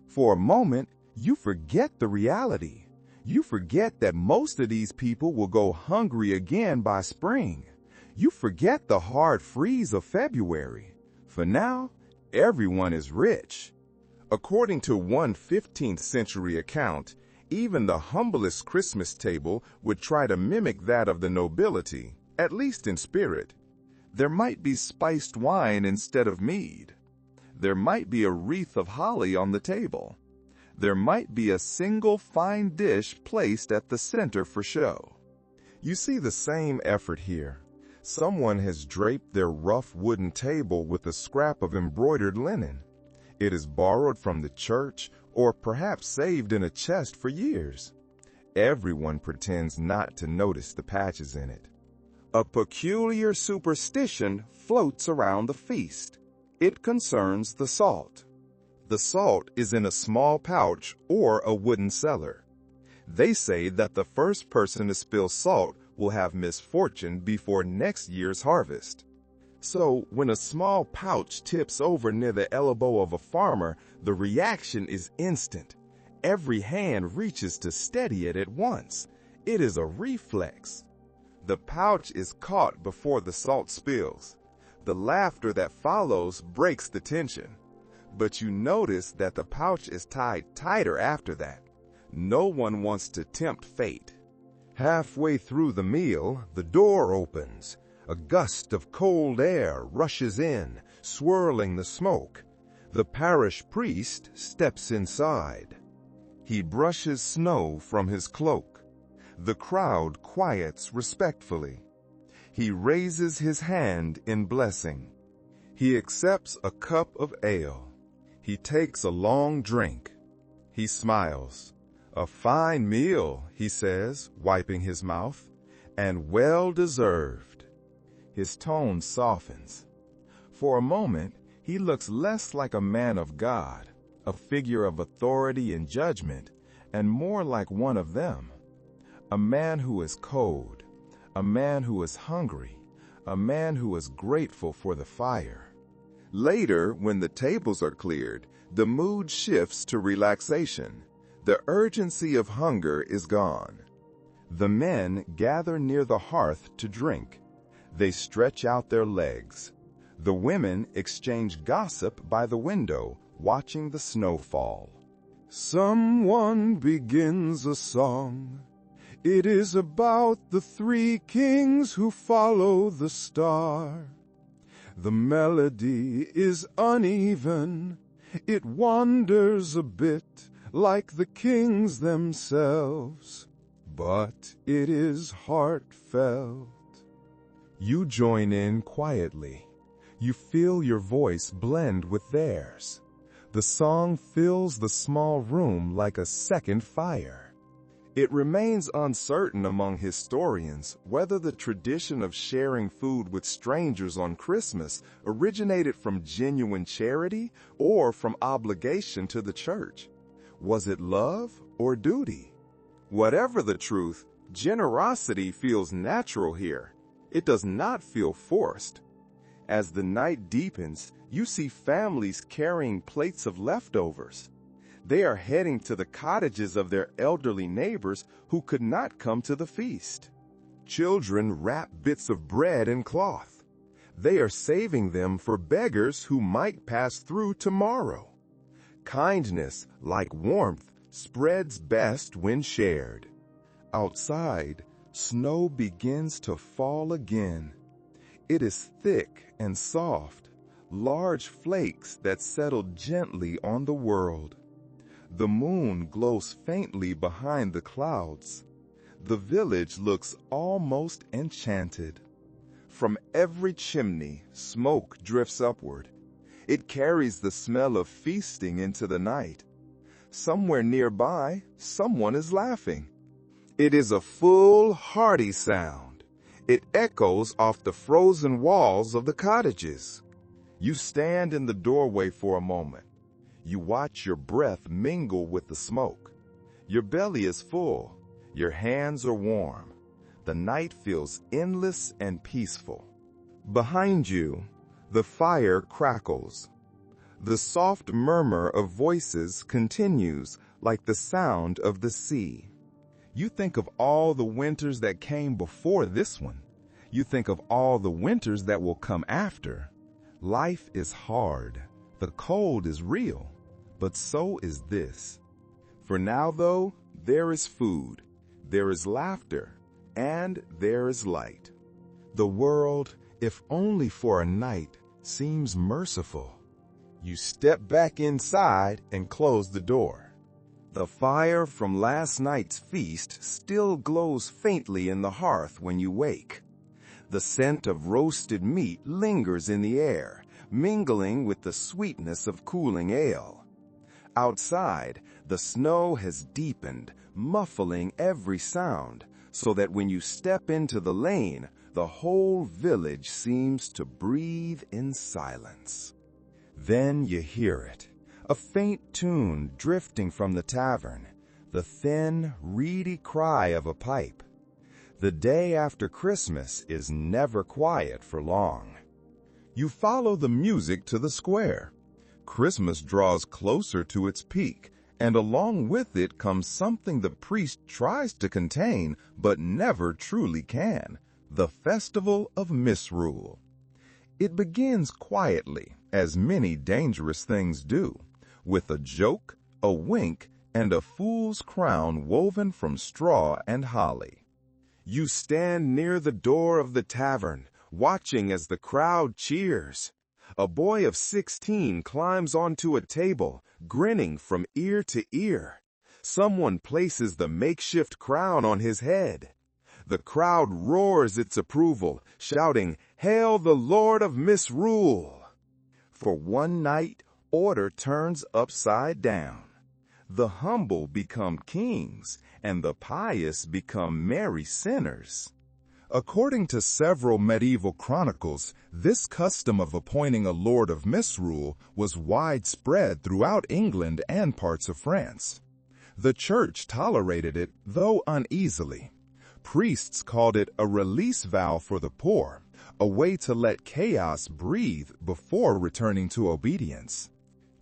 For a moment, you forget the reality. You forget that most of these people will go hungry again by spring. You forget the hard freeze of February. For now, everyone is rich. According to one 15th century account, even the humblest Christmas table would try to mimic that of the nobility, at least in spirit. There might be spiced wine instead of mead. There might be a wreath of holly on the table. There might be a single fine dish placed at the center for show. You see the same effort here. Someone has draped their rough wooden table with a scrap of embroidered linen. It is borrowed from the church or perhaps saved in a chest for years. Everyone pretends not to notice the patches in it. A peculiar superstition floats around the feast. It concerns the salt. The salt is in a small pouch or a wooden cellar. They say that the first person to spill salt will have misfortune before next year's harvest. So when a small pouch tips over near the elbow of a farmer, the reaction is instant. Every hand reaches to steady it at once. It is a reflex. The pouch is caught before the salt spills. The laughter that follows breaks the tension. But you notice that the pouch is tied tighter after that. No one wants to tempt fate. Halfway through the meal, the door opens. A gust of cold air rushes in, swirling the smoke. The parish priest steps inside. He brushes snow from his cloak. The crowd quiets respectfully. He raises his hand in blessing. He accepts a cup of ale. He takes a long drink. He smiles. "A fine meal," he says, wiping his mouth, "and well deserved." His tone softens. For a moment, he looks less like a man of God, a figure of authority and judgment, and more like one of them. a man who is cold, a man who is hungry, a man who is grateful for the fire. Later, when the tables are cleared, the mood shifts to relaxation. The urgency of hunger is gone. The men gather near the hearth to drink. They stretch out their legs. The women exchange gossip by the window, watching the snow fall. Someone begins a song. It is about the three kings who follow the star. The melody is uneven. It wanders a bit like the kings themselves, but it is heartfelt. You join in quietly. You feel your voice blend with theirs. The song fills the small room like a second fire. It remains uncertain among historians whether the tradition of sharing food with strangers on Christmas originated from genuine charity or from obligation to the church. Was it love or duty? Whatever the truth, generosity feels natural here. It does not feel forced. As the night deepens, you see families carrying plates of leftovers. They are heading to the cottages of their elderly neighbors who could not come to the feast. Children wrap bits of bread in cloth. They are saving them for beggars who might pass through tomorrow. Kindness, like warmth, spreads best when shared. Outside, snow begins to fall again. It is thick and soft, large flakes that settle gently on the world. The moon glows faintly behind the clouds. The village looks almost enchanted. From every chimney, smoke drifts upward. It carries the smell of feasting into the night. Somewhere nearby, someone is laughing. It is a full, hearty sound. It echoes off the frozen walls of the cottages. You stand in the doorway for a moment. You watch your breath mingle with the smoke. Your belly is full. Your hands are warm. The night feels endless and peaceful. Behind you, the fire crackles. The soft murmur of voices continues like the sound of the sea. You think of all the winters that came before this one. You think of all the winters that will come after. Life is hard. The cold is real. But so is this. For now, though, there is food, there is laughter, and there is light. The world, if only for a night, seems merciful. You step back inside and close the door. The fire from last night's feast still glows faintly in the hearth when you wake. The scent of roasted meat lingers in the air, mingling with the sweetness of cooling ale. Outside, the snow has deepened, muffling every sound, so that when you step into the lane, the whole village seems to breathe in silence. Then you hear it, a faint tune drifting from the tavern, the thin, reedy cry of a pipe. The day after Christmas is never quiet for long. You follow the music to the square. Christmas draws closer to its peak, and along with it comes something the priest tries to contain but never truly can, the festival of misrule. It begins quietly, as many dangerous things do, with a joke, a wink, and a fool's crown woven from straw and holly. You stand near the door of the tavern, watching as the crowd cheers. A boy of 16 climbs onto a table, grinning from ear to ear. Someone places the makeshift crown on his head. The crowd roars its approval, shouting, "Hail the Lord of Misrule!" For one night, order turns upside down. The humble become kings, and the pious become merry sinners. According to several medieval chronicles, this custom of appointing a lord of misrule was widespread throughout England and parts of France. The church tolerated it, though uneasily. Priests called it a release valve for the poor, a way to let chaos breathe before returning to obedience.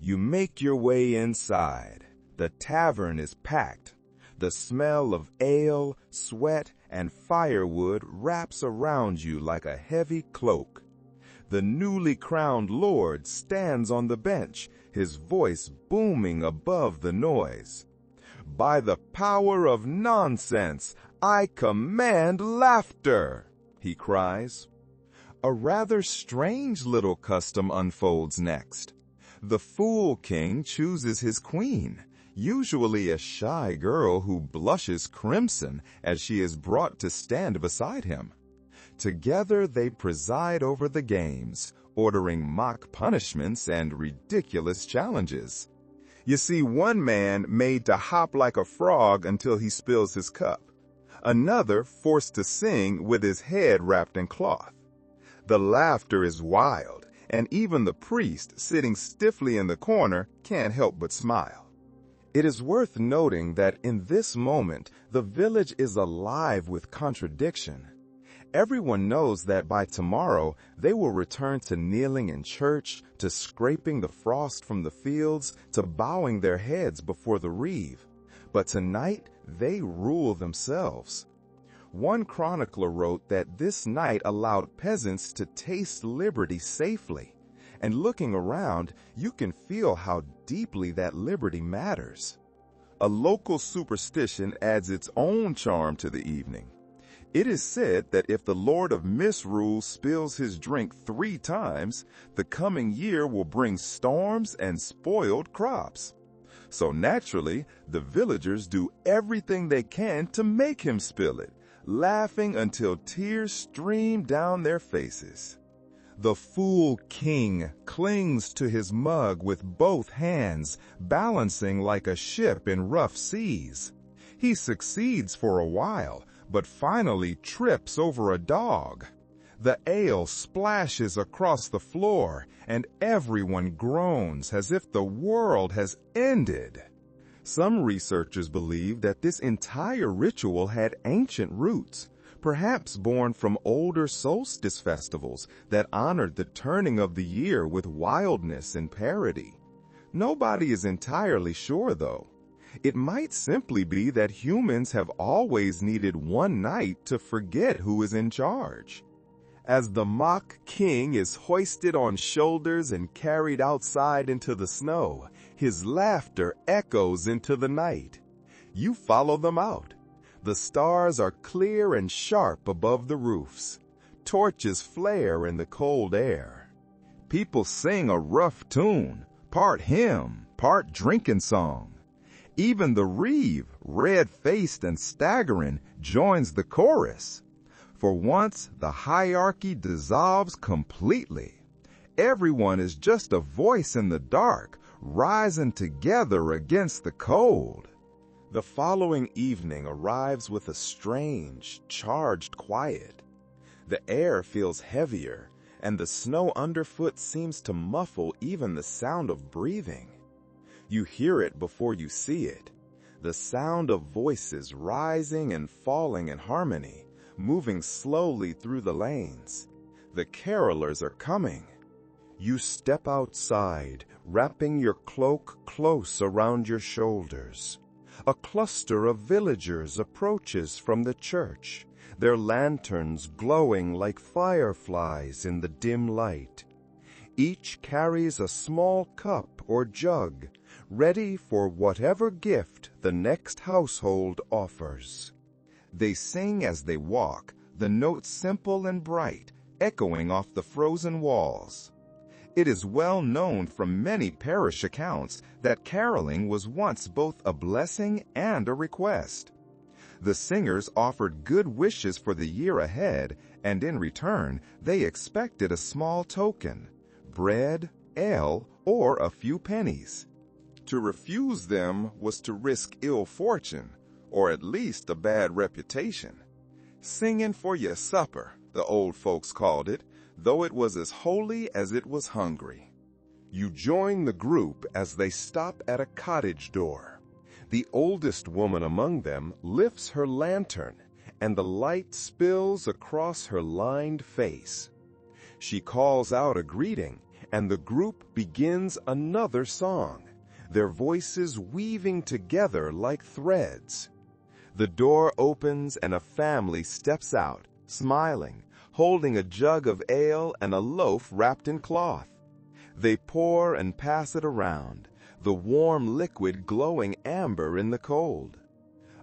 You make your way inside. The tavern is packed. The smell of ale, sweat, and firewood wraps around you like a heavy cloak. The newly crowned Lord stands on the bench, his voice booming above the noise. "By the power of nonsense, I command laughter," he cries. A rather strange little custom unfolds next. The Fool King chooses his queen, usually a shy girl who blushes crimson as she is brought to stand beside him. Together they preside over the games, ordering mock punishments and ridiculous challenges. You see one man made to hop like a frog until he spills his cup, another forced to sing with his head wrapped in cloth. The laughter is wild, and even the priest sitting stiffly in the corner can't help but smile. It is worth noting that in this moment, the village is alive with contradiction. Everyone knows that by tomorrow, they will return to kneeling in church, to scraping the frost from the fields, to bowing their heads before the reeve. But tonight, they rule themselves. One chronicler wrote that this night allowed peasants to taste liberty safely. And looking around, you can feel how deeply that liberty matters. A local superstition adds its own charm to the evening. It is said that if the Lord of Misrule spills his drink 3 times, the coming year will bring storms and spoiled crops. So naturally, the villagers do everything they can to make him spill it, laughing until tears stream down their faces. The Fool King clings to his mug with both hands, balancing like a ship in rough seas. He succeeds for a while, but finally trips over a dog. The ale splashes across the floor, and everyone groans as if the world has ended. Some researchers believe that this entire ritual had ancient roots, perhaps born from older solstice festivals that honored the turning of the year with wildness and parody. Nobody is entirely sure, though. It might simply be that humans have always needed one night to forget who is in charge. As the mock king is hoisted on shoulders and carried outside into the snow, his laughter echoes into the night. You follow them out. The stars are clear and sharp above the roofs. Torches flare in the cold air. People sing a rough tune, part hymn, part drinking song. Even the reeve, red-faced and staggering, joins the chorus. For once, the hierarchy dissolves completely. Everyone is just a voice in the dark, rising together against the cold. The following evening arrives with a strange, charged quiet. The air feels heavier, and the snow underfoot seems to muffle even the sound of breathing. You hear it before you see it. The sound of voices rising and falling in harmony, moving slowly through the lanes. The carolers are coming. You step outside, wrapping your cloak close around your shoulders. A cluster of villagers approaches from the church, their lanterns glowing like fireflies in the dim light. Each carries a small cup or jug, ready for whatever gift the next household offers. They sing as they walk, the notes simple and bright, echoing off the frozen walls. It is well known from many parish accounts that caroling was once both a blessing and a request. The singers offered good wishes for the year ahead, and in return, they expected a small token: bread, ale, or a few pennies. To refuse them was to risk ill fortune, or at least a bad reputation. Singing for your supper, the old folks called it, though it was as holy as it was hungry. You join the group as they stop at a cottage door. The oldest woman among them lifts her lantern, and the light spills across her lined face. She calls out a greeting, and the group begins another song, their voices weaving together like threads. The door opens and a family steps out, smiling, holding a jug of ale and a loaf wrapped in cloth. They pour and pass it around, the warm liquid glowing amber in the cold.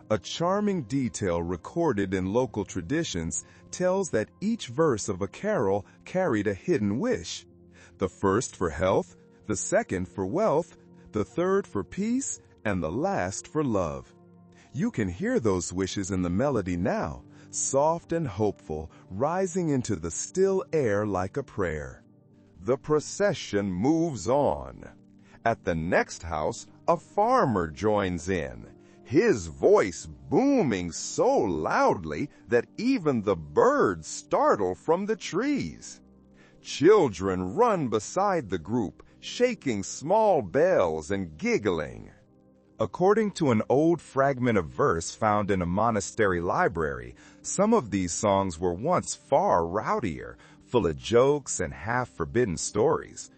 A charming detail recorded in local traditions tells that each verse of a carol carried a hidden wish. The first for health, the second for wealth, the third for peace, and the last for love. You can hear those wishes in the melody now, soft and hopeful, rising into the still air like a prayer. The procession moves on. At the next house, a farmer joins in, his voice booming so loudly that even the birds startle from the trees. Children run beside the group, shaking small bells and giggling. According to an old fragment of verse found in a monastery library, some of these songs were once far rowdier, full of jokes and half-forbidden stories.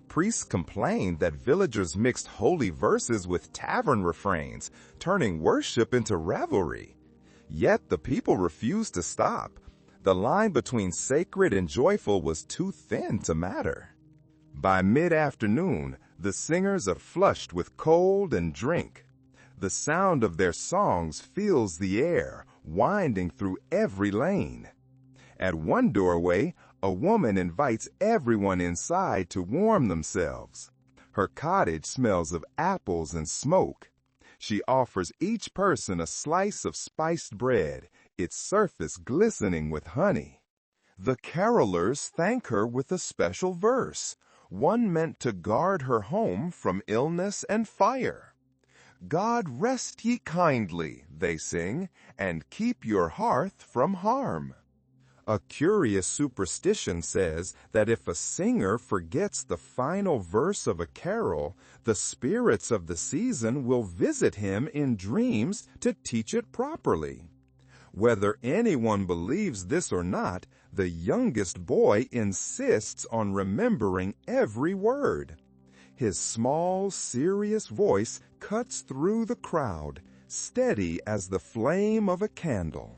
Priests complained that villagers mixed holy verses with tavern refrains, turning worship into revelry. Yet the people refused to stop. The line between sacred and joyful was too thin to matter. By mid-afternoon, the singers are flushed with cold and drink. The sound of their songs fills the air, winding through every lane. At one doorway, a woman invites everyone inside to warm themselves. Her cottage smells of apples and smoke. She offers each person a slice of spiced bread, its surface glistening with honey. The carolers thank her with a special verse, one meant to guard her home from illness and fire. God rest ye kindly, they sing, and keep your hearth from harm. A curious superstition says that if a singer forgets the final verse of a carol, the spirits of the season will visit him in dreams to teach it properly. Whether anyone believes this or not, the youngest boy insists on remembering every word. His small, serious voice cuts through the crowd, steady as the flame of a candle.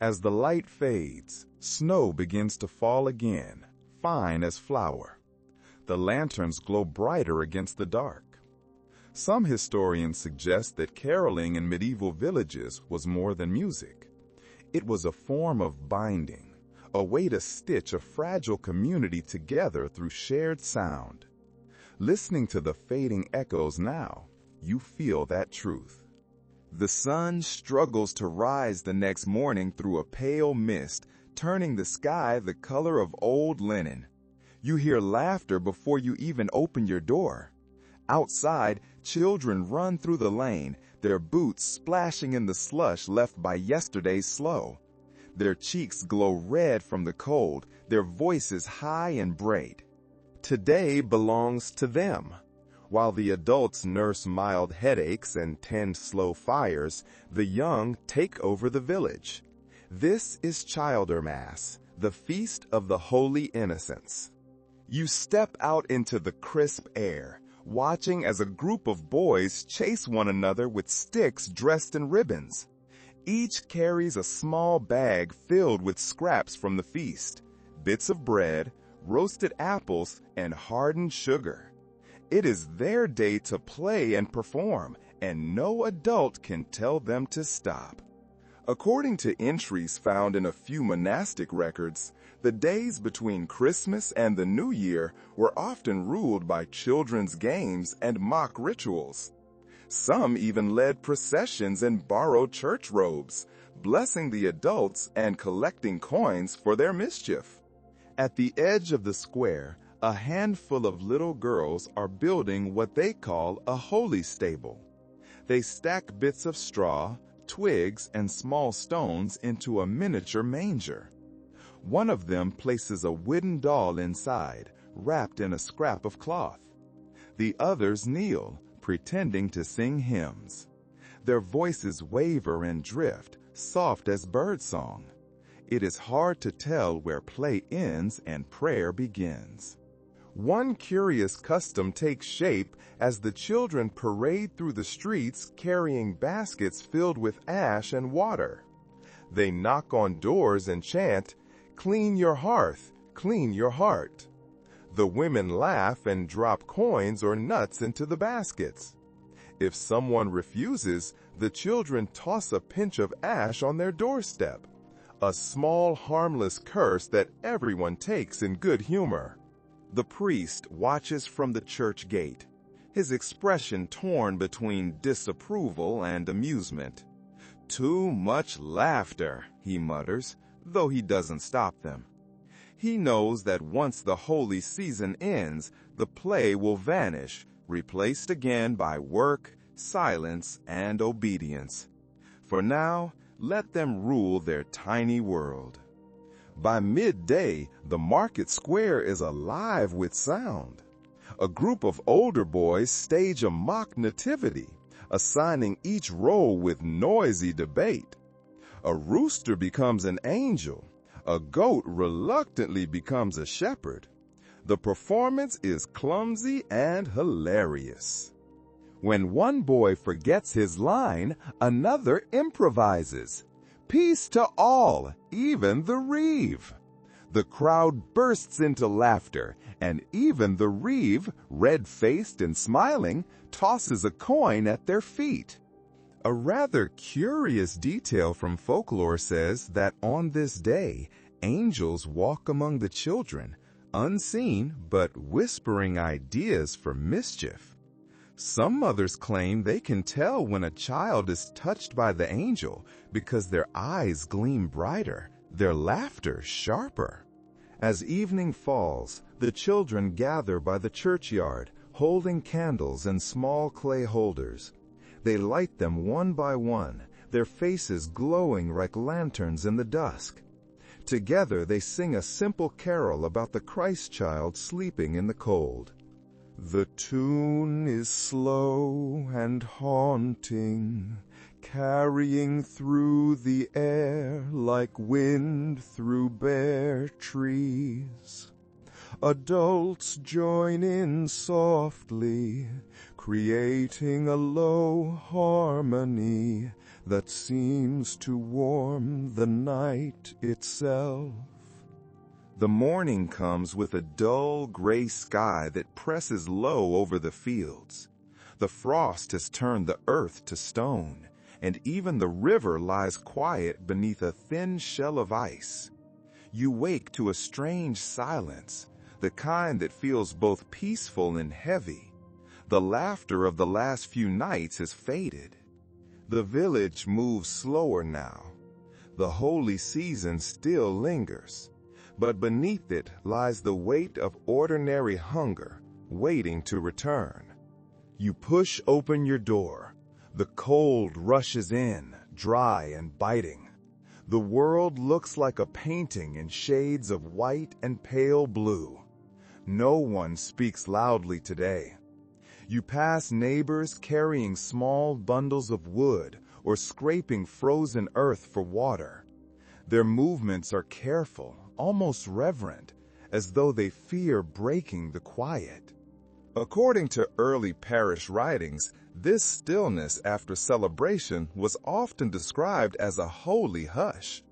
As the light fades, snow begins to fall again, fine as flour. The lanterns glow brighter against the dark. Some historians suggest that caroling in medieval villages was more than music. It was a form of binding, a way to stitch a fragile community together through shared sound. Listening to the fading echoes now, you feel that truth. The sun struggles to rise the next morning through a pale mist, turning the sky the color of old linen. You hear laughter before you even open your door. Outside, children run through the lane, their boots splashing in the slush left by yesterday's slow. Their cheeks glow red from the cold, their voices high and bright. Today belongs to them. While the adults nurse mild headaches and tend slow fires, the young take over the village. This is Childermass, the feast of the holy innocents. You step out into the crisp air, watching as a group of boys chase one another with sticks dressed in ribbons. Each carries a small bag filled with scraps from the feast, bits of bread, roasted apples, and hardened sugar. It is their day to play and perform, and no adult can tell them to stop. According to entries found in a few monastic records, the days between Christmas and the New Year were often ruled by children's games and mock rituals. Some even led processions in borrowed church robes, blessing the adults and collecting coins for their mischief. At the edge of the square, a handful of little girls are building what they call a holy stable. They stack bits of straw, twigs, and small stones into a miniature manger. One of them places a wooden doll inside, wrapped in a scrap of cloth. The others kneel, pretending to sing hymns. Their voices waver and drift, soft as birdsong. It is hard to tell where play ends and prayer begins. One curious custom takes shape as the children parade through the streets carrying baskets filled with ash and water. They knock on doors and chant, "Clean your hearth, clean your heart." The women laugh and drop coins or nuts into the baskets. If someone refuses, the children toss a pinch of ash on their doorstep, a small harmless curse that everyone takes in good humor. The priest watches from the church gate, his expression torn between disapproval and amusement. "Too much laughter," he mutters, though he doesn't stop them. He knows that once the holy season ends, the play will vanish, replaced again by work, silence, and obedience. For now, let them rule their tiny world. By midday, the market square is alive with sound. A group of older boys stage a mock nativity, assigning each role with noisy debate. A rooster becomes an angel. A goat reluctantly becomes a shepherd. The performance is clumsy and hilarious. When one boy forgets his line, another improvises. "Peace to all, even the reeve." The crowd bursts into laughter, and even the reeve, red-faced and smiling, tosses a coin at their feet. A rather curious detail from folklore says that on this day, angels walk among the children, unseen but whispering ideas for mischief. Some mothers claim they can tell when a child is touched by the angel because their eyes gleam brighter, their laughter sharper. As evening falls, the children gather by the churchyard, holding candles in small clay holders. They light them one by one, their faces glowing like lanterns in the dusk. Together they sing a simple carol about the Christ child sleeping in the cold. The tune is slow and haunting, carrying through the air like wind through bare trees. Adults join in softly, creating a low harmony that seems to warm the night itself. The morning comes with a dull gray sky that presses low over the fields. The frost has turned the earth to stone, and even the river lies quiet beneath a thin shell of ice. You wake to a strange silence, the kind that feels both peaceful and heavy. The laughter of the last few nights has faded. The village moves slower now. The holy season still lingers, but beneath it lies the weight of ordinary hunger, waiting to return. You push open your door. The cold rushes in, dry and biting. The world looks like a painting in shades of white and pale blue. No one speaks loudly today. You pass neighbors carrying small bundles of wood or scraping frozen earth for water. Their movements are careful, almost reverent, as though they fear breaking the quiet. According to early parish writings, this stillness after celebration was often described as a holy hush.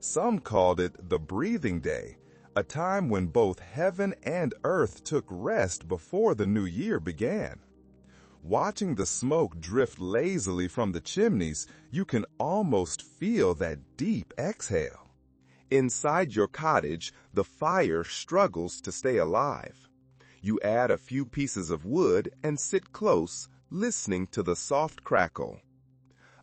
Some called it the breathing day, a time when both heaven and earth took rest before the new year began. Watching the smoke drift lazily from the chimneys, you can almost feel that deep exhale. Inside your cottage, the fire struggles to stay alive. You add a few pieces of wood and sit close, listening to the soft crackle.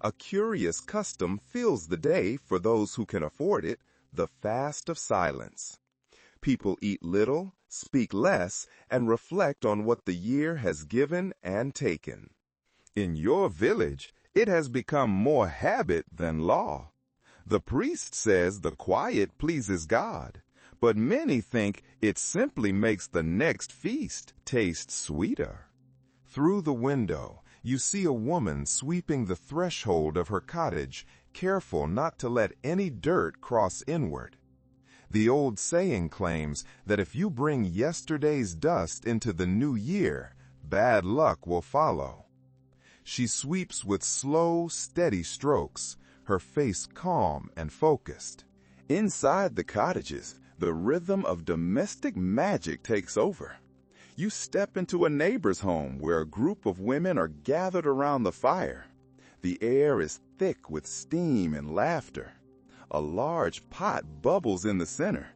A curious custom fills the day for those who can afford it, the fast of silence. People eat little, speak less, and reflect on what the year has given and taken. In your village, it has become more habit than law. The priest says the quiet pleases God, but many think it simply makes the next feast taste sweeter. Through the window, You see a woman sweeping the threshold of her cottage, careful not to let any dirt cross inward. The old saying claims that if you bring yesterday's dust into the new year, bad luck will follow. She sweeps with slow, steady strokes, her face calm and focused. Inside the cottages, the rhythm of domestic magic takes over. You step into a neighbor's home where a group of women are gathered around the fire. The air is thick with steam and laughter. A large pot bubbles in the center,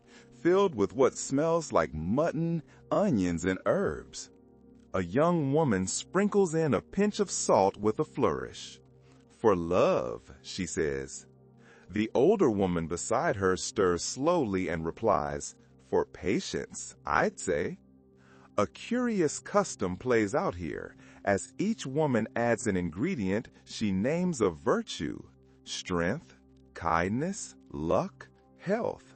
filled with what smells like mutton, onions, and herbs. A young woman sprinkles in a pinch of salt with a flourish. "For love," she says. The older woman beside her stirs slowly and replies, "For patience, I'd say." A curious custom plays out here, as each woman adds an ingredient she names a virtue: strength, kindness, luck, health.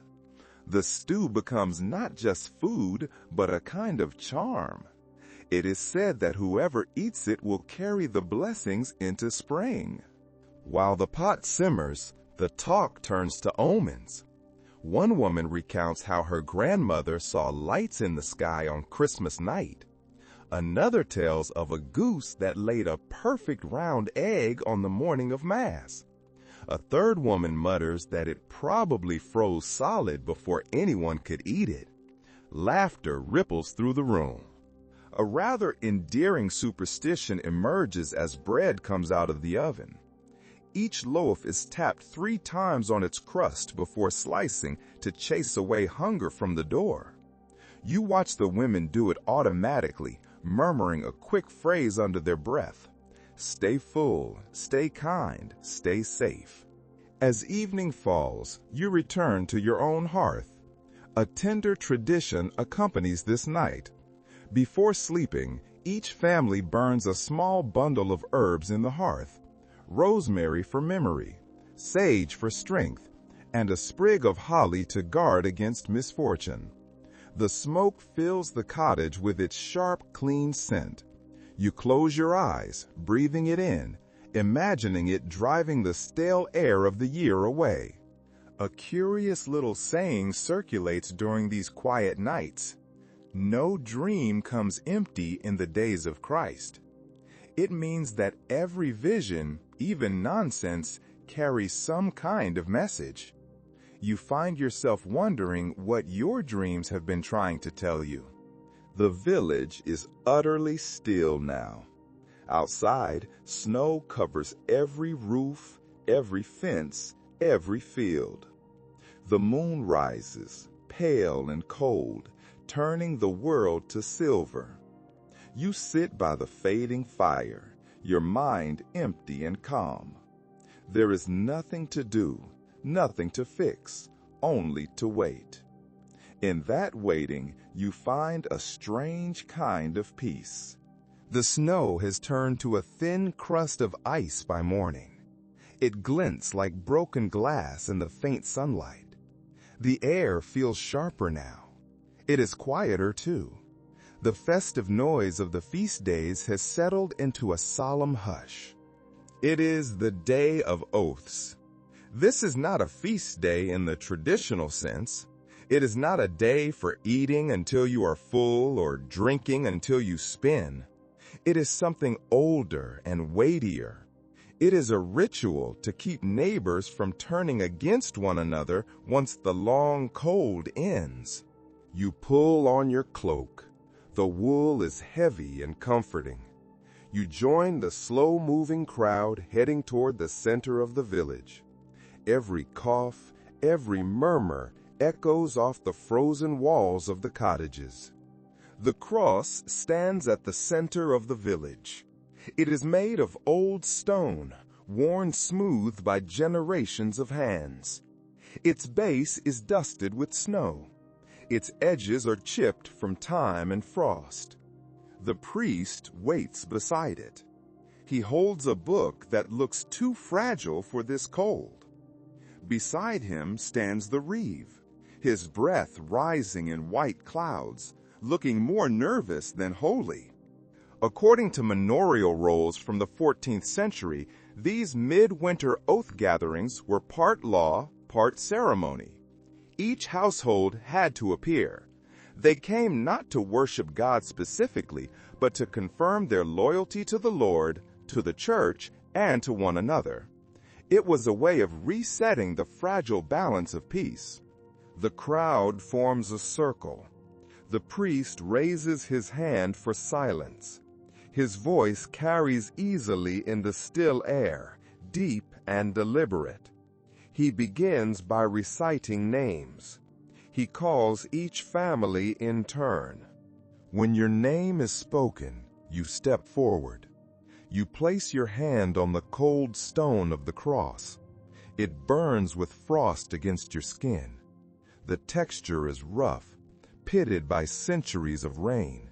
The stew becomes not just food, but a kind of charm. It is said that whoever eats it will carry the blessings into spring. While the pot simmers, the talk turns to omens. One woman recounts how her grandmother saw lights in the sky on Christmas night. Another tells of a goose that laid a perfect round egg on the morning of Mass. A third woman mutters that it probably froze solid before anyone could eat it. Laughter ripples through the room. A rather endearing superstition emerges as bread comes out of the oven. Each loaf is tapped 3 times on its crust before slicing to chase away hunger from the door. You watch the women do it automatically, murmuring a quick phrase under their breath. Stay full, stay kind, stay safe. As evening falls, you return to your own hearth. A tender tradition accompanies this night. Before sleeping, each family burns a small bundle of herbs in the hearth: rosemary for memory, sage for strength, and a sprig of holly to guard against misfortune. The smoke fills the cottage with its sharp, clean scent. You close your eyes, breathing it in, imagining it driving the stale air of the year away. A curious little saying circulates during these quiet nights: no dream comes empty in the days of Christ. It means that every vision, even nonsense, carries some kind of message. You find yourself wondering what your dreams have been trying to tell you. The village is utterly still now. Outside, snow covers every roof, every fence, every field. The moon rises, pale and cold, turning the world to silver. You sit by the fading fire, your mind empty and calm. There is nothing to do, nothing to fix, only to wait. In that waiting, you find a strange kind of peace. The snow has turned to a thin crust of ice by morning. It glints like broken glass in the faint sunlight. The air feels sharper now. It is quieter, too. The festive noise of the feast days has settled into a solemn hush. It is the Day of Oaths. This is not a feast day in the traditional sense. It is not a day for eating until you are full or drinking until you spin. It is something older and weightier. It is a ritual to keep neighbors from turning against one another once the long cold ends. You pull on your cloak. The wool is heavy and comforting. You join the slow-moving crowd heading toward the center of the village. Every cough, every murmur echoes off the frozen walls of the cottages. The cross stands at the center of the village. It is made of old stone, worn smooth by generations of hands. Its base is dusted with snow. Its edges are chipped from time and frost. The priest waits beside it. He holds a book that looks too fragile for this cold. Beside him stands the reeve, his breath rising in white clouds, looking more nervous than holy. According to manorial rolls from the 14th century, these midwinter oath gatherings were part law, part ceremony. Each household had to appear. They came not to worship God specifically, but to confirm their loyalty to the Lord, to the church, and to one another. It was a way of resetting the fragile balance of peace. The crowd forms a circle. The priest raises his hand for silence. His voice carries easily in the still air, deep and deliberate. He begins by reciting names. He calls each family in turn. When your name is spoken, you step forward. You place your hand on the cold stone of the cross. It burns with frost against your skin. The texture is rough, pitted by centuries of rain.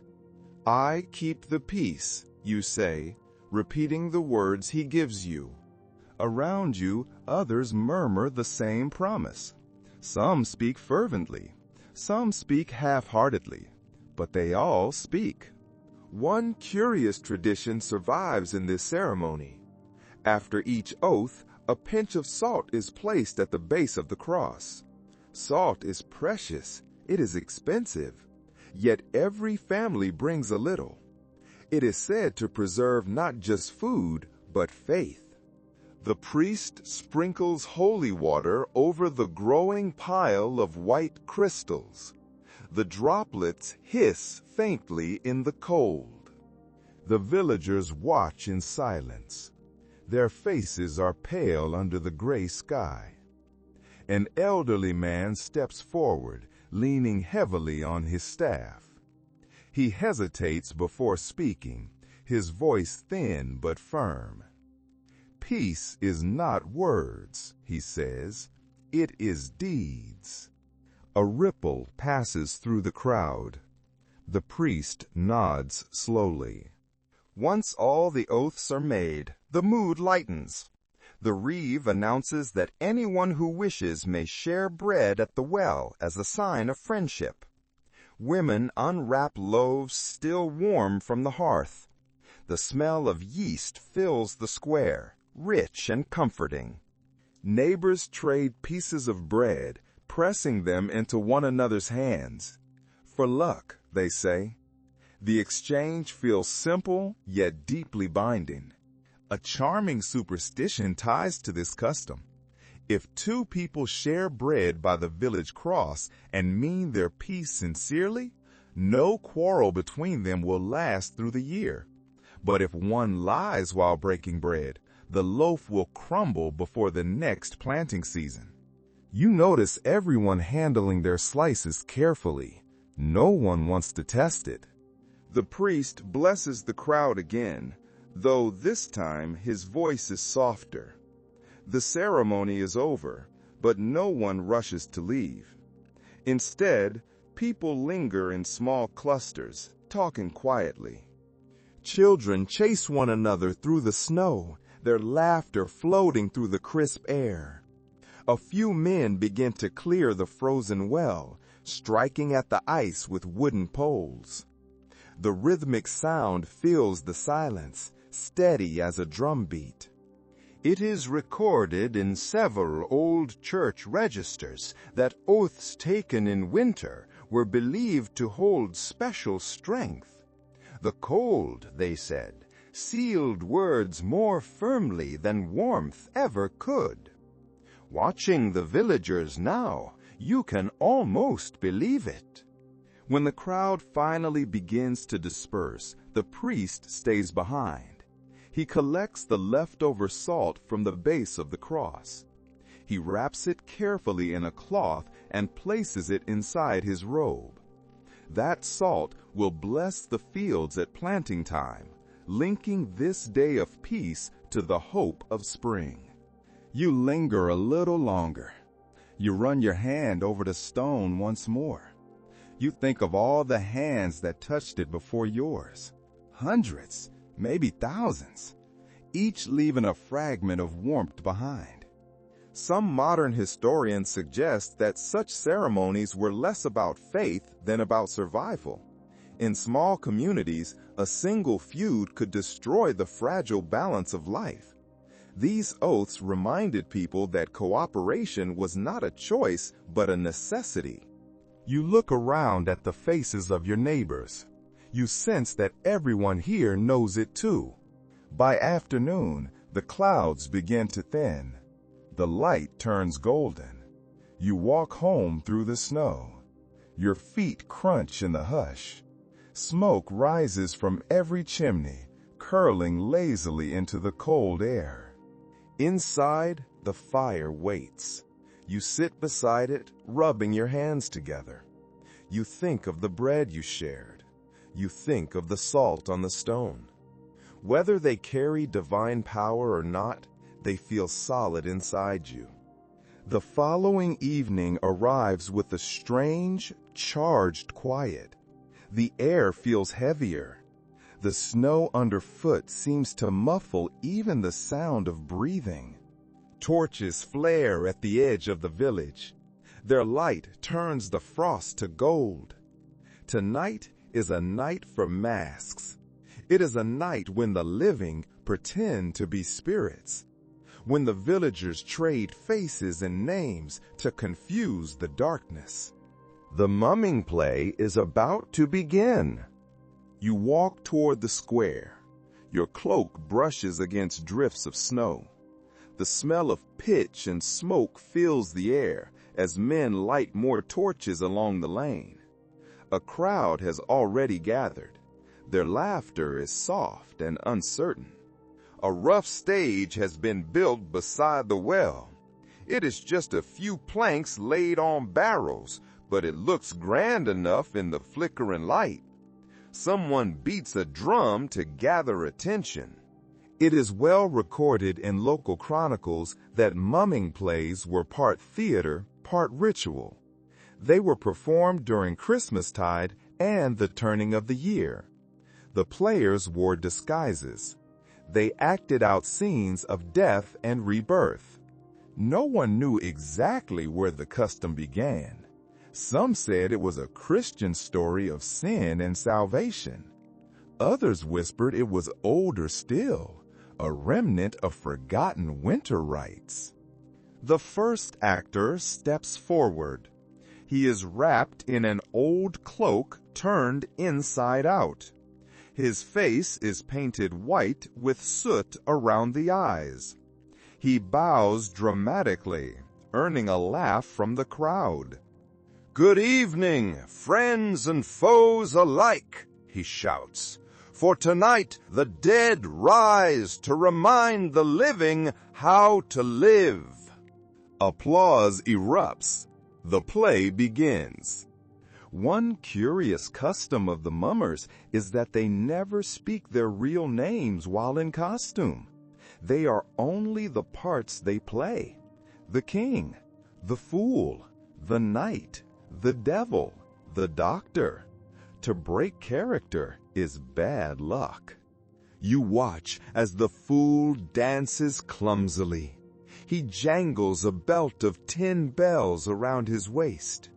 I keep the peace, you say, repeating the words he gives you. Around you, others murmur the same promise. Some speak fervently, some speak half-heartedly, but they all speak. One curious tradition survives in this ceremony. After each oath, a pinch of salt is placed at the base of the cross. Salt is precious, it is expensive, yet every family brings a little. It is said to preserve not just food, but faith. The priest sprinkles holy water over the growing pile of white crystals. The droplets hiss faintly in the cold. The villagers watch in silence. Their faces are pale under the gray sky. An elderly man steps forward, leaning heavily on his staff. He hesitates before speaking, his voice thin but firm. Peace is not words, he says. It is deeds. A ripple passes through the crowd. The priest nods slowly. Once all the oaths are made, the mood lightens. The reeve announces that anyone who wishes may share bread at the well as a sign of friendship. Women unwrap loaves still warm from the hearth. The smell of yeast fills the square, rich and comforting. Neighbors trade pieces of bread, pressing them into one another's hands. For luck, they say. The exchange feels simple yet deeply binding. A charming superstition ties to this custom. If two people share bread by the village cross and mean their peace sincerely, no quarrel between them will last through the year. But if one lies while breaking bread, the loaf will crumble before the next planting season. You notice everyone handling their slices carefully. No one wants to test it. The priest blesses the crowd again, though this time his voice is softer. The ceremony is over, but no one rushes to leave. Instead, people linger in small clusters, talking quietly. Children chase one another through the snow, their laughter floating through the crisp air. A few men begin to clear the frozen well, striking at the ice with wooden poles. The rhythmic sound fills the silence, steady as a drumbeat. It is recorded in several old church registers that oaths taken in winter were believed to hold special strength. The cold, they said, sealed words more firmly than warmth ever could. Watching the villagers now, you can almost believe it. When the crowd finally begins to disperse, the priest stays behind. He collects the leftover salt from the base of the cross. He wraps it carefully in a cloth and places it inside his robe. That salt will bless the fields at planting time, linking this day of peace to the hope of spring. You linger a little longer. You run your hand over the stone once more. You think of all the hands that touched it before yours. Hundreds, maybe thousands, each leaving a fragment of warmth behind. Some modern historians suggest that such ceremonies were less about faith than about survival. In small communities, a single feud could destroy the fragile balance of life. These oaths reminded people that cooperation was not a choice, but a necessity. You look around at the faces of your neighbors. You sense that everyone here knows it too. By afternoon, the clouds begin to thin. The light turns golden. You walk home through the snow. Your feet crunch in the hush. Smoke rises from every chimney, curling lazily into the cold air. Inside, the fire waits. You sit beside it, rubbing your hands together. You think of the bread you shared. You think of the salt on the stone. Whether they carry divine power or not, they feel solid inside you. The following evening arrives with a strange, charged quiet. The air feels heavier. The snow underfoot seems to muffle even the sound of breathing. Torches flare at the edge of the village. Their light turns the frost to gold. Tonight is a night for masks. It is a night when the living pretend to be spirits, when the villagers trade faces and names to confuse the darkness. The mumming play is about to begin. You walk toward the square. Your cloak brushes against drifts of snow. The smell of pitch and smoke fills the air as men light more torches along the lane. A crowd has already gathered. Their laughter is soft and uncertain. A rough stage has been built beside the well. It is just a few planks laid on barrels, but it looks grand enough in the flickering light. Someone beats a drum to gather attention. It is well recorded in local chronicles that mumming plays were part theater, part ritual. They were performed during Christmastide and the turning of the year. The players wore disguises. They acted out scenes of death and rebirth. No one knew exactly where the custom began. Some said it was a Christian story of sin and salvation. Others whispered it was older still, a remnant of forgotten winter rites. The first actor steps forward. He is wrapped in an old cloak turned inside out. His face is painted white with soot around the eyes. He bows dramatically, earning a laugh from the crowd. "Good evening, friends and foes alike," he shouts. "For tonight the dead rise to remind the living how to live." Applause erupts. The play begins. One curious custom of the mummers is that they never speak their real names while in costume. They are only the parts they play. The king, the fool, the knight, the devil, the doctor. To break character is bad luck. You watch as the fool dances clumsily. He jangles a belt of 10 bells around his waist.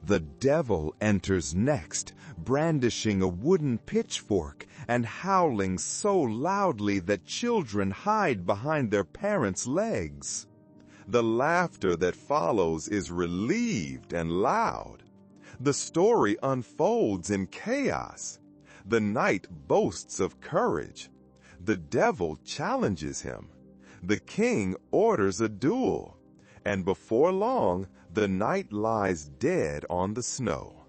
The devil enters next, brandishing a wooden pitchfork and howling so loudly that children hide behind their parents' legs. The laughter that follows is relieved and loud. The story unfolds in chaos. The knight boasts of courage. The devil challenges him. The king orders a duel. And before long, the knight lies dead on the snow.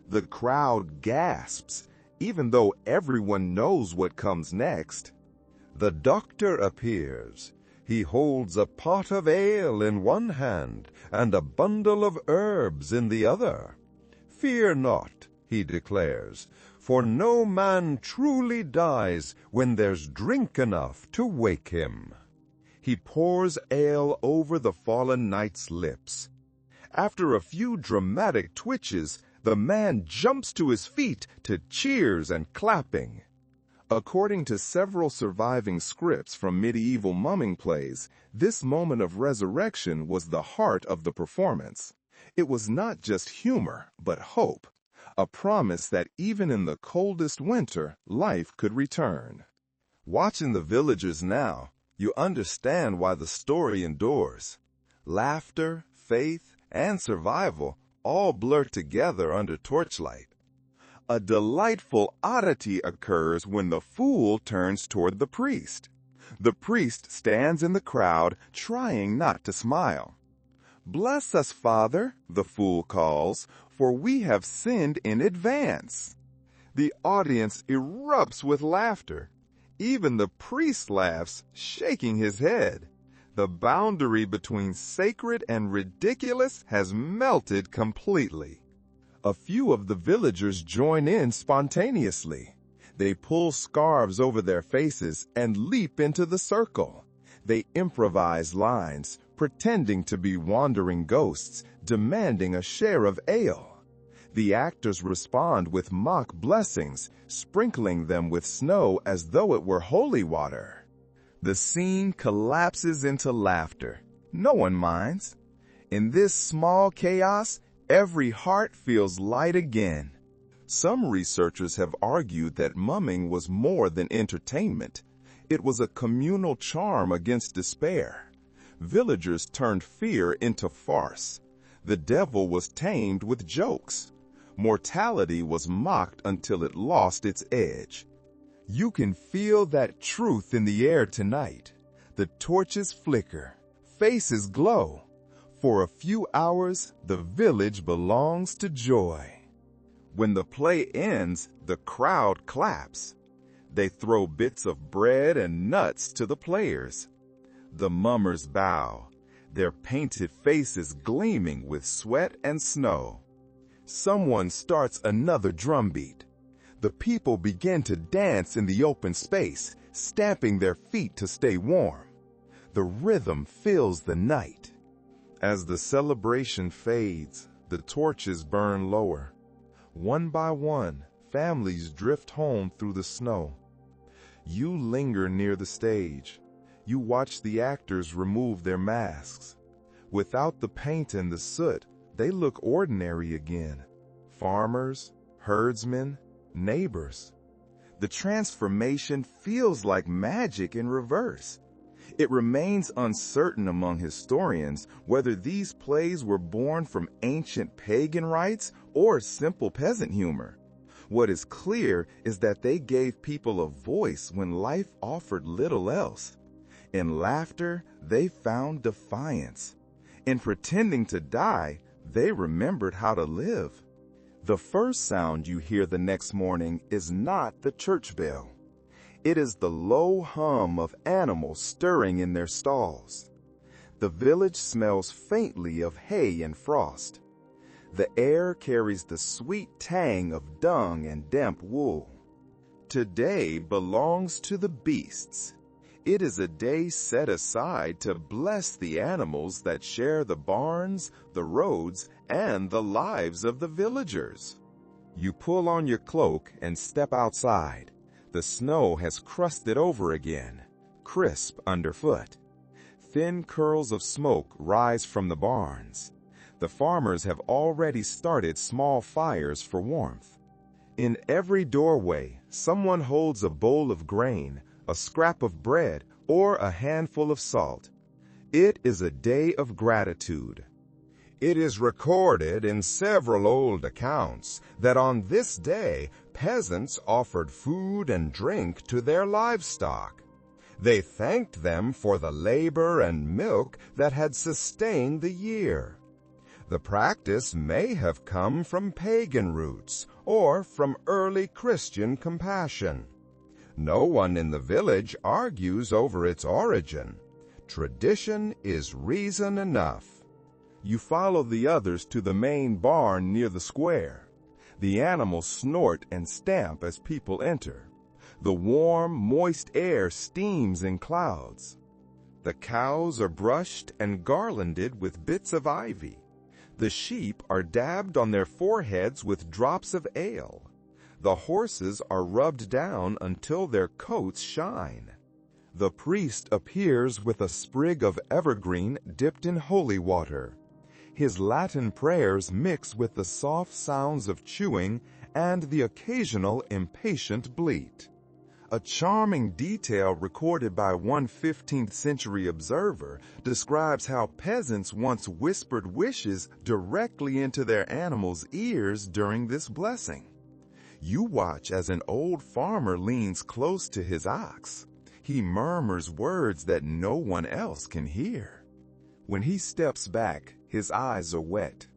The crowd gasps, even though everyone knows what comes next. The doctor appears. He holds a pot of ale in one hand and a bundle of herbs in the other. "Fear not," he declares, "for no man truly dies when there's drink enough to wake him." He pours ale over the fallen knight's lips. After a few dramatic twitches, the man jumps to his feet to cheers and clapping. According to several surviving scripts from medieval mumming plays, this moment of resurrection was the heart of the performance. It was not just humor, but hope, a promise that even in the coldest winter, life could return. Watching the villagers now, you understand why the story endures. Laughter, faith, and survival all blur together under torchlight. A delightful oddity occurs when the fool turns toward the priest. The priest stands in the crowd, trying not to smile. "Bless us, Father," the fool calls, "for we have sinned in advance." The audience erupts with laughter. Even the priest laughs, shaking his head. The boundary between sacred and ridiculous has melted completely. A few of the villagers join in spontaneously. They pull scarves over their faces and leap into the circle. They improvise lines, pretending to be wandering ghosts, demanding a share of ale. The actors respond with mock blessings, sprinkling them with snow as though it were holy water. The scene collapses into laughter. No one minds. In this small chaos, every heart feels light again. Some researchers have argued that mumming was more than entertainment. It was a communal charm against despair. Villagers turned fear into farce. The devil was tamed with jokes. Mortality was mocked until it lost its edge. You can feel that truth in the air tonight. The torches flicker, faces glow. For a few hours, the village belongs to joy. When the play ends, the crowd claps. They throw bits of bread and nuts to the players. The mummers bow, their painted faces gleaming with sweat and snow. Someone starts another drumbeat. The people begin to dance in the open space, stamping their feet to stay warm. The rhythm fills the night. As the celebration fades, the torches burn lower. One by one, families drift home through the snow. You linger near the stage. You watch the actors remove their masks. Without the paint and the soot, they look ordinary again. Farmers, herdsmen, neighbors. The transformation feels like magic in reverse. It remains uncertain among historians whether these plays were born from ancient pagan rites or simple peasant humor. What is clear is that they gave people a voice when life offered little else. In laughter, they found defiance. In pretending to die, they remembered how to live. The first sound you hear the next morning is not the church bell. It is the low hum of animals stirring in their stalls. The village smells faintly of hay and frost. The air carries the sweet tang of dung and damp wool. Today belongs to the beasts. It is a day set aside to bless the animals that share the barns, the roads, and the lives of the villagers. You pull on your cloak and step outside. The snow has crusted over again, crisp underfoot. Thin curls of smoke rise from the barns. The farmers have already started small fires for warmth. In every doorway, someone holds a bowl of grain, a scrap of bread, or a handful of salt. It is a day of gratitude. It is recorded in several old accounts that on this day, peasants offered food and drink to their livestock. They thanked them for the labor and milk that had sustained the year. The practice may have come from pagan roots or from early Christian compassion. No one in the village argues over its origin. Tradition is reason enough. You follow the others to the main barn near the square. The animals snort and stamp as people enter. The warm, moist air steams in clouds. The cows are brushed and garlanded with bits of ivy. The sheep are dabbed on their foreheads with drops of ale. The horses are rubbed down until their coats shine. The priest appears with a sprig of evergreen dipped in holy water. His Latin prayers mix with the soft sounds of chewing and the occasional impatient bleat. A charming detail recorded by one 15th century observer describes how peasants once whispered wishes directly into their animals' ears during this blessing. You watch as an old farmer leans close to his ox. He murmurs words that no one else can hear. When he steps back, his eyes are wet.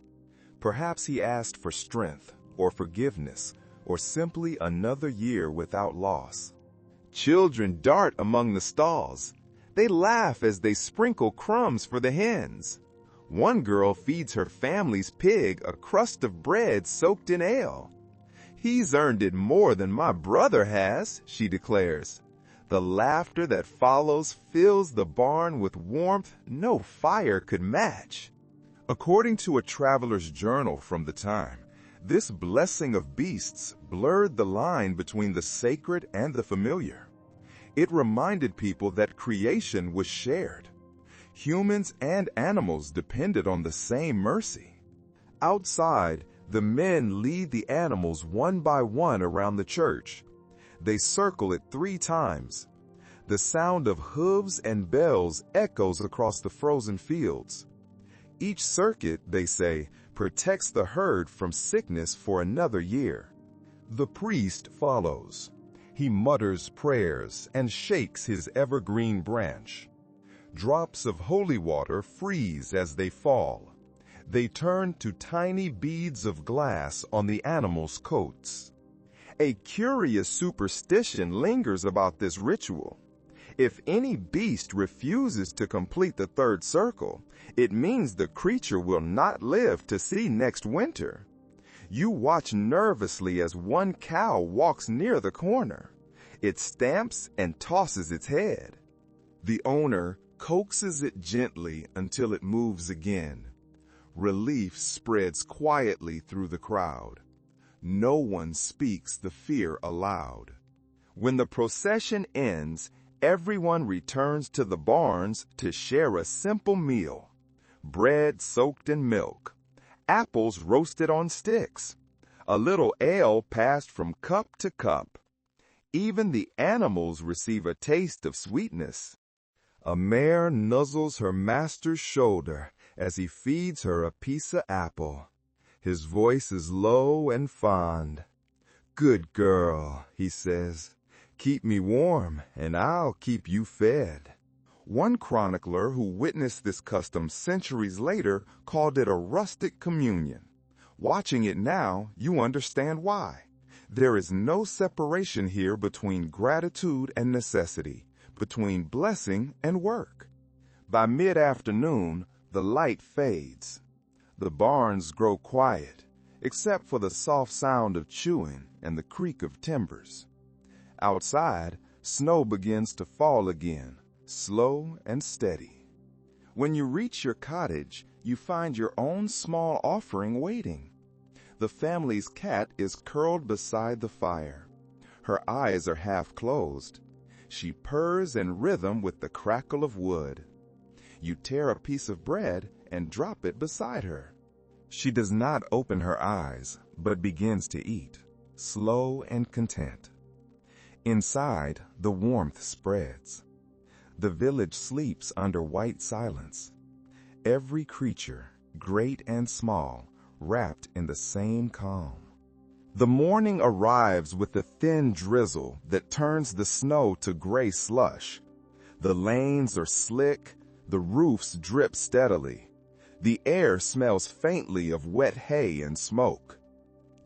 Perhaps he asked for strength or forgiveness or simply another year without loss. Children dart among the stalls. They laugh as they sprinkle crumbs for the hens. One girl feeds her family's pig a crust of bread soaked in ale. "He's earned it more than my brother has," she declares. The laughter that follows fills the barn with warmth no fire could match. According to a traveler's journal from the time, this blessing of beasts blurred the line between the sacred and the familiar. It reminded people that creation was shared. Humans and animals depended on the same mercy. Outside, the men lead the animals one by one around the church. They circle it 3 times. The sound of hooves and bells echoes across the frozen fields. Each circuit, they say, protects the herd from sickness for another year. The priest follows. He mutters prayers and shakes his evergreen branch. Drops of holy water freeze as they fall. They turn to tiny beads of glass on the animals' coats. A curious superstition lingers about this ritual. If any beast refuses to complete the 3rd circle, it means the creature will not live to see next winter. You watch nervously as one cow walks near the corner. It stamps and tosses its head. The owner coaxes it gently until it moves again. Relief spreads quietly through the crowd. No one speaks the fear aloud. When the procession ends, everyone returns to the barns to share a simple meal. Bread soaked in milk, apples roasted on sticks, a little ale passed from cup to cup. Even the animals receive a taste of sweetness. A mare nuzzles her master's shoulder as he feeds her a piece of apple. His voice is low and fond. "Good girl," he says. "Keep me warm, and I'll keep you fed." One chronicler who witnessed this custom centuries later called it a rustic communion. Watching it now, you understand why. There is no separation here between gratitude and necessity, between blessing and work. By mid-afternoon, the light fades. The barns grow quiet, except for the soft sound of chewing and the creak of timbers. Outside, snow begins to fall again, slow and steady. When you reach your cottage, you find your own small offering waiting. The family's cat is curled beside the fire. Her eyes are half closed. She purrs in rhythm with the crackle of wood. You tear a piece of bread and drop it beside her. She does not open her eyes, but begins to eat, slow and content. Inside, the warmth spreads. The village sleeps under white silence. Every creature, great and small, wrapped in the same calm. The morning arrives with a thin drizzle that turns the snow to gray slush. The lanes are slick, the roofs drip steadily. The air smells faintly of wet hay and smoke.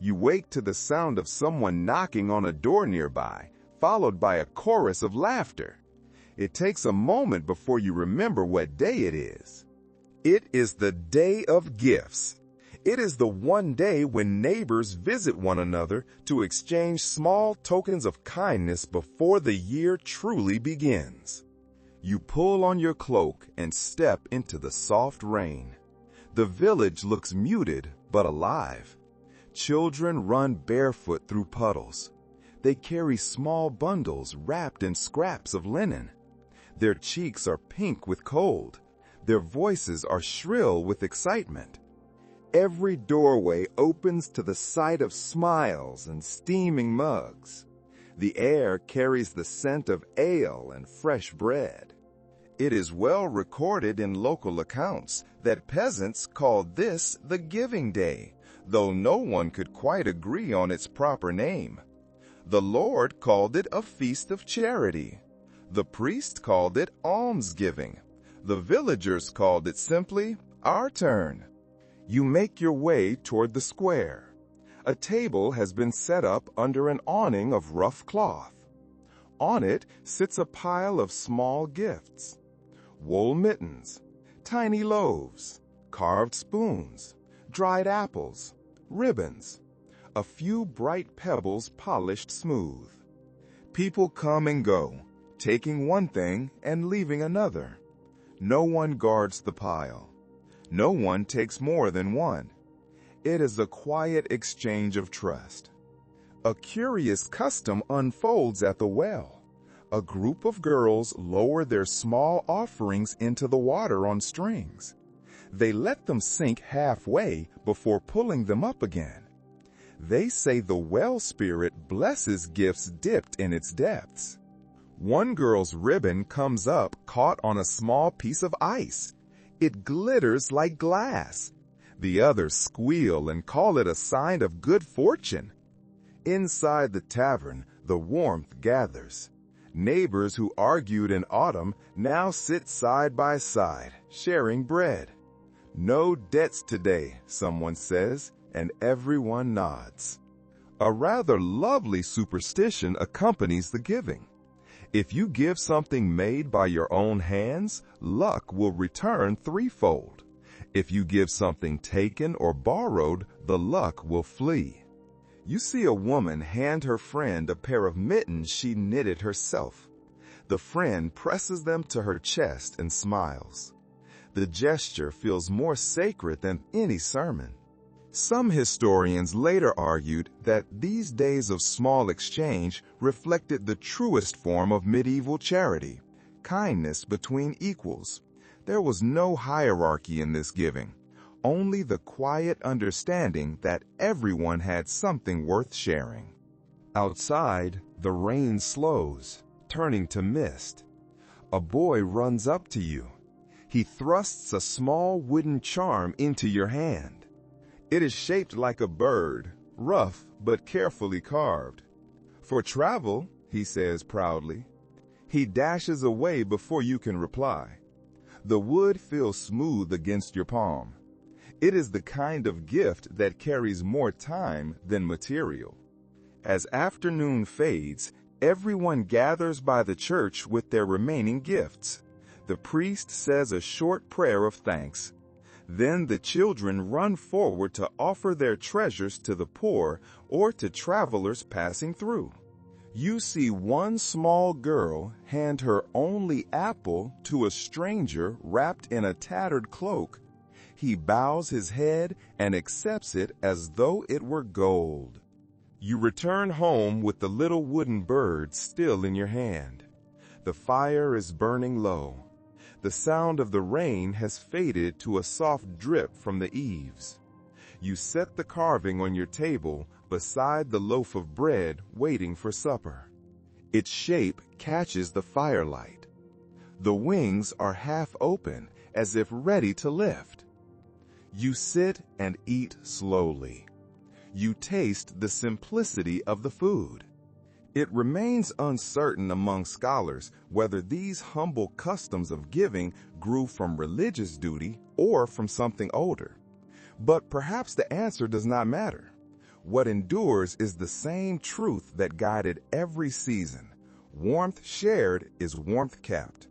You wake to the sound of someone knocking on a door nearby, followed by a chorus of laughter. It takes a moment before you remember what day it is. It is the Day of Gifts. It is the one day when neighbors visit one another to exchange small tokens of kindness before the year truly begins. You pull on your cloak and step into the soft rain. The village looks muted but alive. Children run barefoot through puddles. They carry small bundles wrapped in scraps of linen. Their cheeks are pink with cold. Their voices are shrill with excitement. Every doorway opens to the sight of smiles and steaming mugs. The air carries the scent of ale and fresh bread. It is well recorded in local accounts that peasants called this the Giving Day, though no one could quite agree on its proper name. The Lord called it a feast of charity. The priest called it almsgiving. The villagers called it simply our turn. You make your way toward the square. A table has been set up under an awning of rough cloth. On it sits a pile of small gifts: wool mittens, tiny loaves, carved spoons, dried apples, ribbons, a few bright pebbles polished smooth. People come and go, taking one thing and leaving another. No one guards the pile. No one takes more than one. It is a quiet exchange of trust. A curious custom unfolds at the well. A group of girls lower their small offerings into the water on strings. They let them sink halfway before pulling them up again. They say the well spirit blesses gifts dipped in its depths. One girl's ribbon comes up caught on a small piece of ice. It glitters like glass. The others squeal and call it a sign of good fortune. Inside the tavern, the warmth gathers. Neighbors who argued in autumn now sit side by side, sharing bread. No debts today, someone says, and everyone nods. A rather lovely superstition accompanies the giving. If you give something made by your own hands, luck will return threefold. If you give something taken or borrowed, the luck will flee. You see a woman hand her friend a pair of mittens she knitted herself. The friend presses them to her chest and smiles. The gesture feels more sacred than any sermon. Some historians later argued that these days of small exchange reflected the truest form of medieval charity, kindness between equals. There was no hierarchy in this giving, only the quiet understanding that everyone had something worth sharing. Outside, the rain slows, turning to mist. A boy runs up to you. He thrusts a small wooden charm into your hand. It is shaped like a bird, rough but carefully carved. For travel, he says proudly. He dashes away before you can reply. The wood feels smooth against your palm. It is the kind of gift that carries more time than material. As afternoon fades, everyone gathers by the church with their remaining gifts. The priest says a short prayer of thanks. Then the children run forward to offer their treasures to the poor or to travelers passing through. You see one small girl hand her only apple to a stranger wrapped in a tattered cloak. He bows his head and accepts it as though it were gold. You return home with the little wooden bird still in your hand. The fire is burning low. The sound of the rain has faded to a soft drip from the eaves. You set the carving on your table beside the loaf of bread waiting for supper. Its shape catches the firelight. The wings are half open as if ready to lift. You sit and eat slowly. You taste the simplicity of the food. It remains uncertain among scholars whether these humble customs of giving grew from religious duty or from something older. But perhaps the answer does not matter. What endures is the same truth that guided every season. Warmth shared is warmth kept.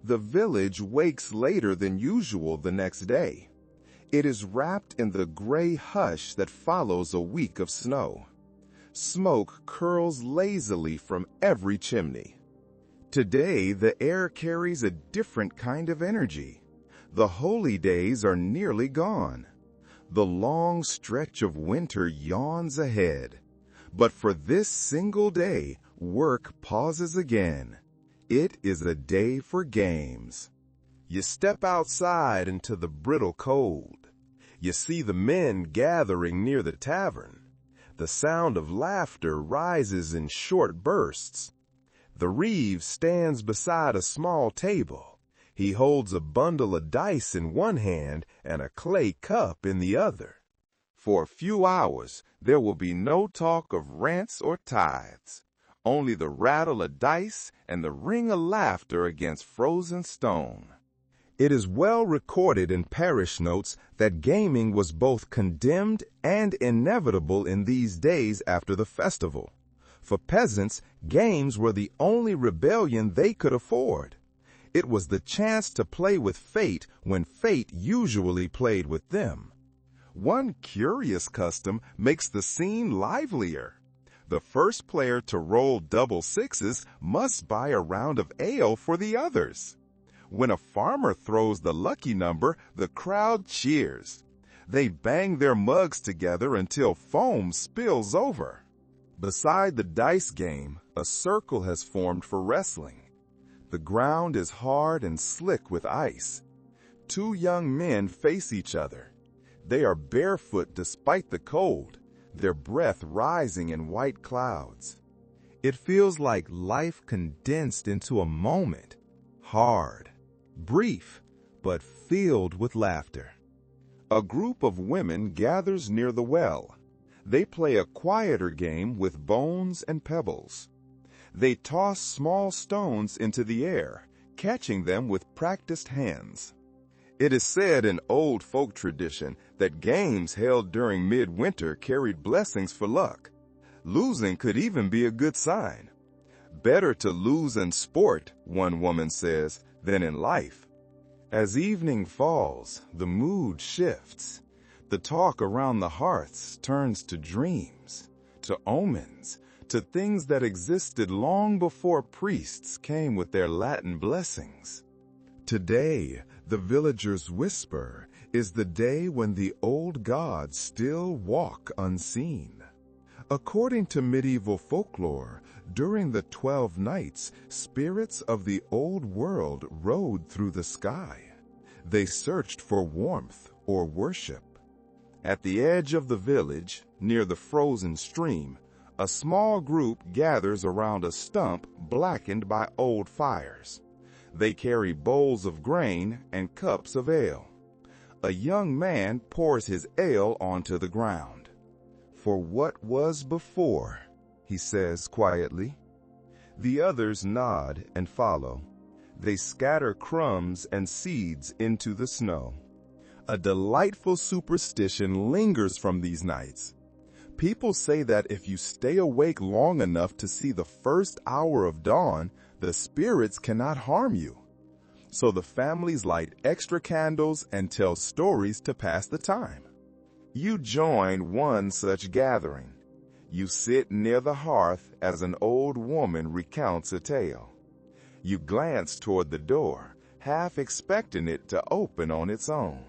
The village wakes later than usual the next day. It is wrapped in the gray hush that follows a week of snow. Smoke curls lazily from every chimney. Today, the air carries a different kind of energy. The holy days are nearly gone. The long stretch of winter yawns ahead. But for this single day, work pauses again. It is a day for games. You step outside into the brittle cold. You see the men gathering near the tavern. The sound of laughter rises in short bursts. The Reeve stands beside a small table. He holds a bundle of dice in one hand and a clay cup in the other. For a few hours, there will be no talk of rents or tithes, only the rattle of dice and the ring of laughter against frozen stone. It is well recorded in parish notes that gaming was both condemned and inevitable in these days after the festival. For peasants, games were the only rebellion they could afford. It was the chance to play with fate when fate usually played with them. One curious custom makes the scene livelier. The first player to roll double sixes must buy a round of ale for the others. When a farmer throws the lucky number, the crowd cheers. They bang their mugs together until foam spills over. Beside the dice game, a circle has formed for wrestling. The ground is hard and slick with ice. Two young men face each other. They are barefoot despite the cold, their breath rising in white clouds. It feels like life condensed into a moment, hard, brief, but filled with laughter. A group of women gathers near the well. They play a quieter game with bones and pebbles. They toss small stones into the air, catching them with practiced hands. It is said in old folk tradition that games held during midwinter carried blessings for luck. Losing could even be a good sign. Better to lose in sport, one woman says, than in life. As evening falls, the mood shifts. The talk around the hearths turns to dreams, to omens, to things that existed long before priests came with their Latin blessings. Today, the villagers whisper, is the day when the old gods still walk unseen. According to medieval folklore, during the 12 nights, spirits of the old world rode through the sky. They searched for warmth or worship. At the edge of the village, near the frozen stream, a small group gathers around a stump blackened by old fires. They carry bowls of grain and cups of ale. A young man pours his ale onto the ground. For what was before, he says quietly. The others nod and follow. They scatter crumbs and seeds into the snow. A delightful superstition lingers from these nights. People say that if you stay awake long enough to see the first hour of dawn, the spirits cannot harm you. So the families light extra candles and tell stories to pass the time. You join one such gathering. You sit near the hearth as an old woman recounts a tale. You glance toward the door, half expecting it to open on its own.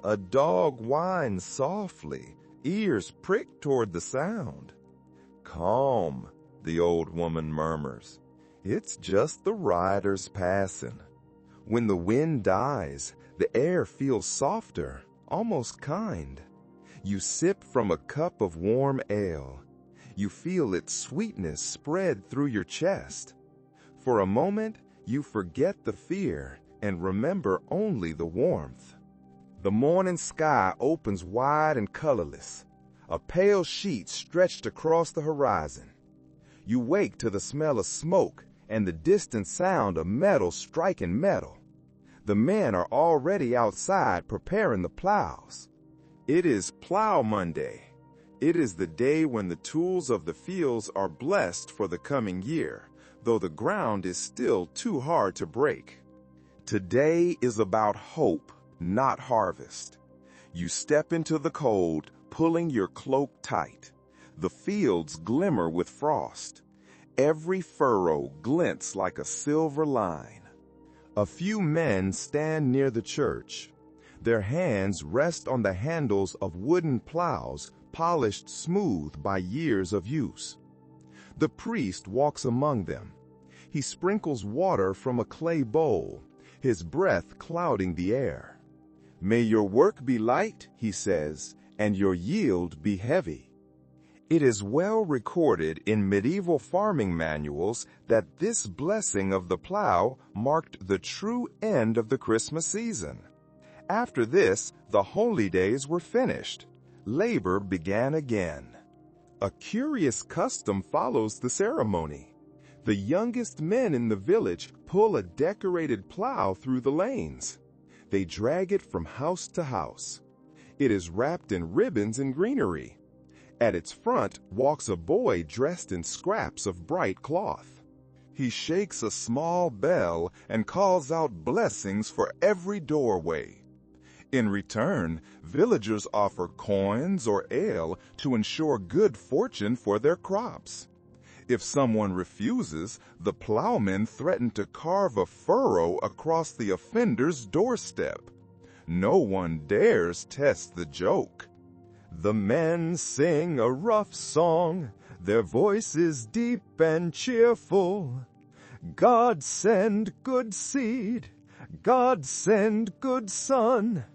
A dog whines softly, ears pricked toward the sound. Calm, the old woman murmurs. It's just the riders passing. When the wind dies, the air feels softer, almost kind. You sip from a cup of warm ale. You feel its sweetness spread through your chest. For a moment, you forget the fear and remember only the warmth. The morning sky opens wide and colorless, a pale sheet stretched across the horizon. You wake to the smell of smoke and the distant sound of metal striking metal. The men are already outside preparing the plows. It is Plow Monday. It is the day when the tools of the fields are blessed for the coming year, though the ground is still too hard to break. Today is about hope, not harvest. You step into the cold, pulling your cloak tight. The fields glimmer with frost. Every furrow glints like a silver line. A few men stand near the church. Their hands rest on the handles of wooden plows polished smooth by years of use. The priest walks among them. He sprinkles water from a clay bowl. his breath clouding the air. "May your work be light," he says, "and your yield be heavy." It is well recorded in medieval farming manuals that this blessing of the plow marked the true end of the Christmas season. After this, the holy days were finished. Labor began again. A curious custom follows the ceremony. The youngest men in the village pull a decorated plow through the lanes. They drag it from house to house. It is wrapped in ribbons and greenery. At its front walks a boy dressed in scraps of bright cloth. He shakes a small bell and calls out blessings for every doorway. In return, villagers offer coins or ale to ensure good fortune for their crops. If someone refuses, the plowmen threaten to carve a furrow across the offender's doorstep. No one dares test the joke. The men sing a rough song, their voices deep and cheerful. God send good seed, God send good sun,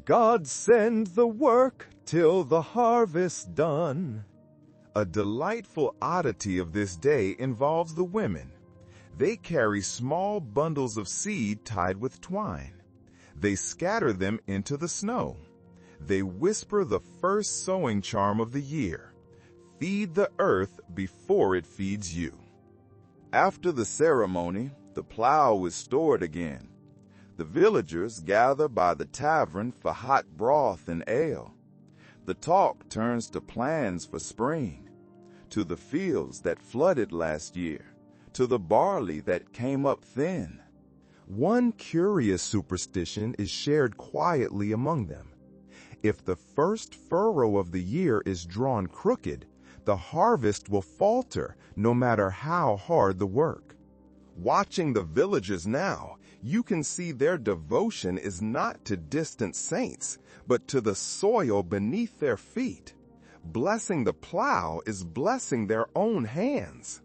God send the work till the harvest done. A delightful oddity of this day involves the women. They carry small bundles of seed tied with twine. They scatter them into the snow. They whisper the first sowing charm of the year: feed the earth before it feeds you. After the ceremony, the plow is stored again. The villagers gather by the tavern for hot broth and ale. The talk turns to plans for spring, to the fields that flooded last year, to the barley that came up thin. One curious superstition is shared quietly among them. If the first furrow of the year is drawn crooked, the harvest will falter no matter how hard the work. Watching the villagers now, you can see their devotion is not to distant saints, but to the soil beneath their feet. Blessing the plow is blessing their own hands.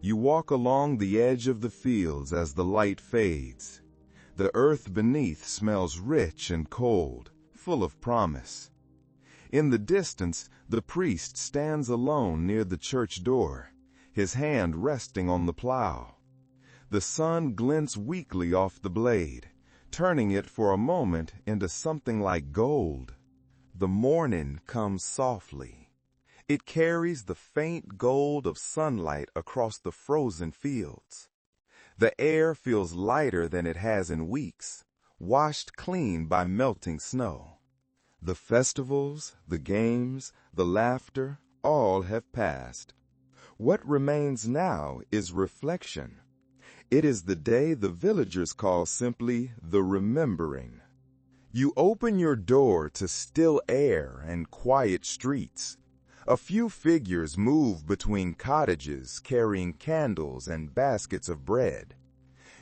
You walk along the edge of the fields as the light fades. The earth beneath smells rich and cold, full of promise. In the distance, the priest stands alone near the church door, his hand resting on the plow. The sun glints weakly off the blade, turning it for a moment into something like gold. The morning comes softly. It carries the faint gold of sunlight across the frozen fields. The air feels lighter than it has in weeks, washed clean by melting snow. The festivals, the games, the laughter, all have passed. What remains now is reflection. It is the day the villagers call simply the remembering. You open your door to still air and quiet streets. A few figures move between cottages carrying candles and baskets of bread.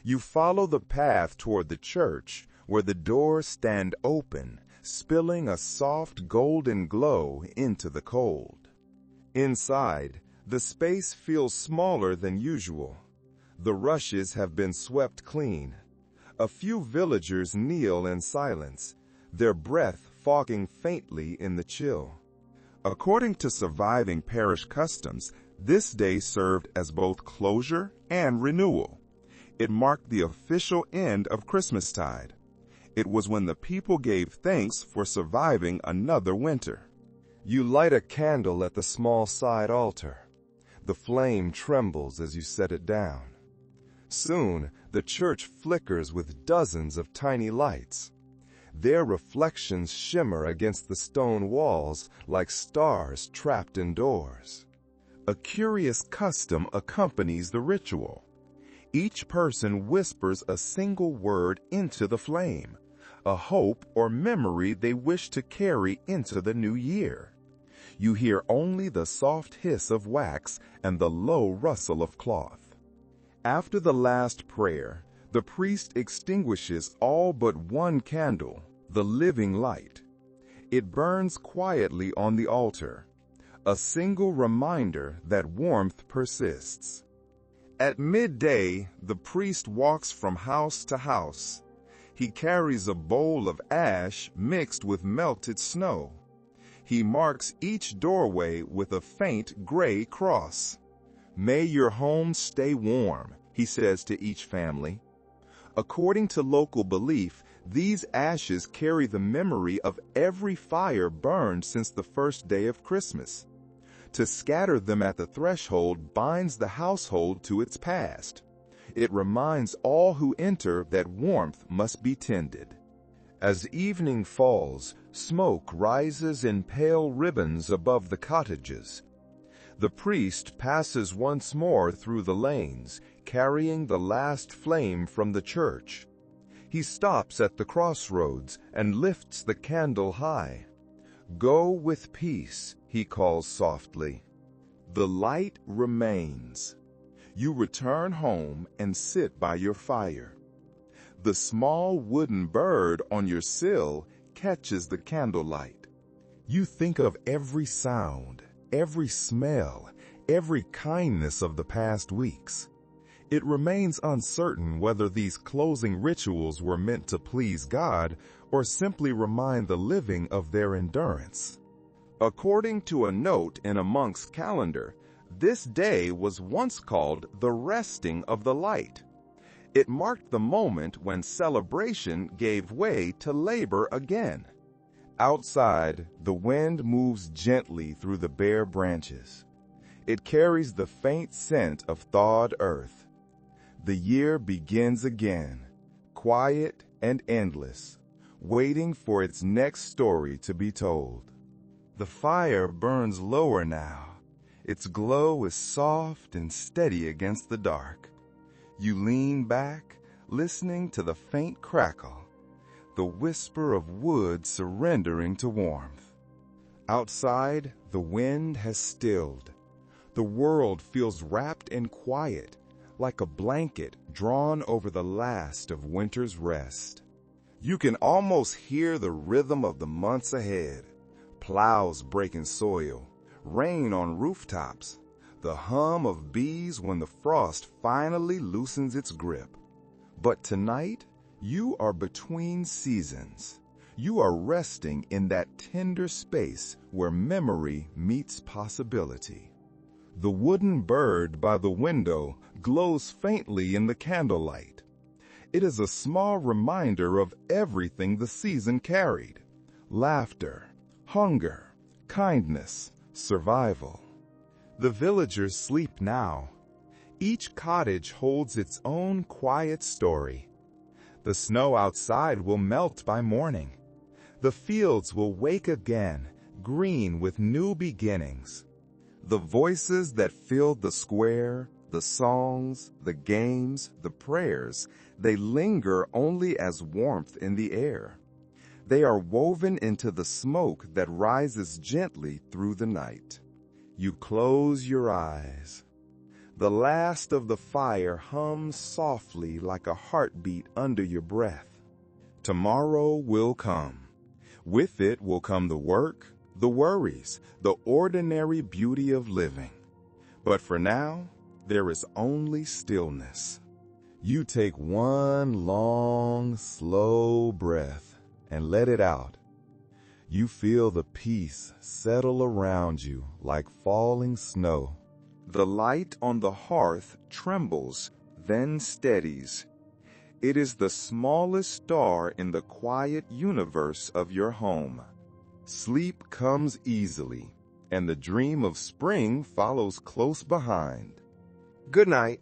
You follow the path toward the church where the doors stand open, spilling a soft golden glow into the cold. Inside, the space feels smaller than usual. The rushes have been swept clean. A few villagers kneel in silence, their breath fogging faintly in the chill. According to surviving parish customs, this day served as both closure and renewal. It marked the official end of Christmastide. It was when the people gave thanks for surviving another winter. You light a candle at the small side altar. The flame trembles as you set it down. Soon, the church flickers with dozens of tiny lights. Their reflections shimmer against the stone walls like stars trapped indoors. A curious custom accompanies the ritual. Each person whispers a single word into the flame, a hope or memory they wish to carry into the new year. You hear only the soft hiss of wax and the low rustle of cloth. After the last prayer, the priest extinguishes all but one candle, the living light. It burns quietly on the altar, a single reminder that warmth persists. At midday, the priest walks from house to house, He carries a bowl of ash mixed with melted snow. He marks each doorway with a faint gray cross. "May your home stay warm," he says to each family. According to local belief, these ashes carry the memory of every fire burned since the first day of Christmas. To scatter them at the threshold binds the household to its past. It reminds all who enter that warmth must be tended. As evening falls, smoke rises in pale ribbons above the cottages. The priest passes once more through the lanes, carrying the last flame from the church. He stops at the crossroads and lifts the candle high. "Go with peace," he calls softly. The light remains. You return home and sit by your fire. The small wooden bird on your sill catches the candlelight. You think of every sound, every smell, every kindness of the past weeks. It remains uncertain whether these closing rituals were meant to please God or simply remind the living of their endurance. According to a note in a monk's calendar, this day was once called the resting of the light. It marked the moment when celebration gave way to labor again. Outside, the wind moves gently through the bare branches. It carries the faint scent of thawed earth. The year begins again, quiet and endless, waiting for its next story to be told. The fire burns lower now. Its glow is soft and steady against the dark. You lean back, listening to the faint crackle, the whisper of wood surrendering to warmth. Outside, the wind has stilled. The world feels wrapped in quiet, like a blanket drawn over the last of winter's rest. You can almost hear the rhythm of the months ahead, plows breaking soil, rain on rooftops, the hum of bees when the frost finally loosens its grip. But tonight, you are between seasons. You are resting in that tender space where memory meets possibility. The wooden bird by the window glows faintly in the candlelight. It is a small reminder of everything the season carried: laughter, hunger, kindness, survival. The villagers sleep now. Each cottage holds its own quiet story. The snow outside will melt by morning. The fields will wake again, green with new beginnings. The voices that filled the square, the songs, the games, the prayers, they linger only as warmth in the air. They are woven into the smoke that rises gently through the night. You close your eyes. The last of the fire hums softly like a heartbeat under your breath. Tomorrow will come. With it will come the work, the worries, the ordinary beauty of living. But for now, there is only stillness. You take one long, slow breath and let it out. You feel the peace settle around you like falling snow. The light on the hearth trembles, then steadies. It is the smallest star in the quiet universe of your home. Sleep comes easily, and the dream of spring follows close behind. Good night.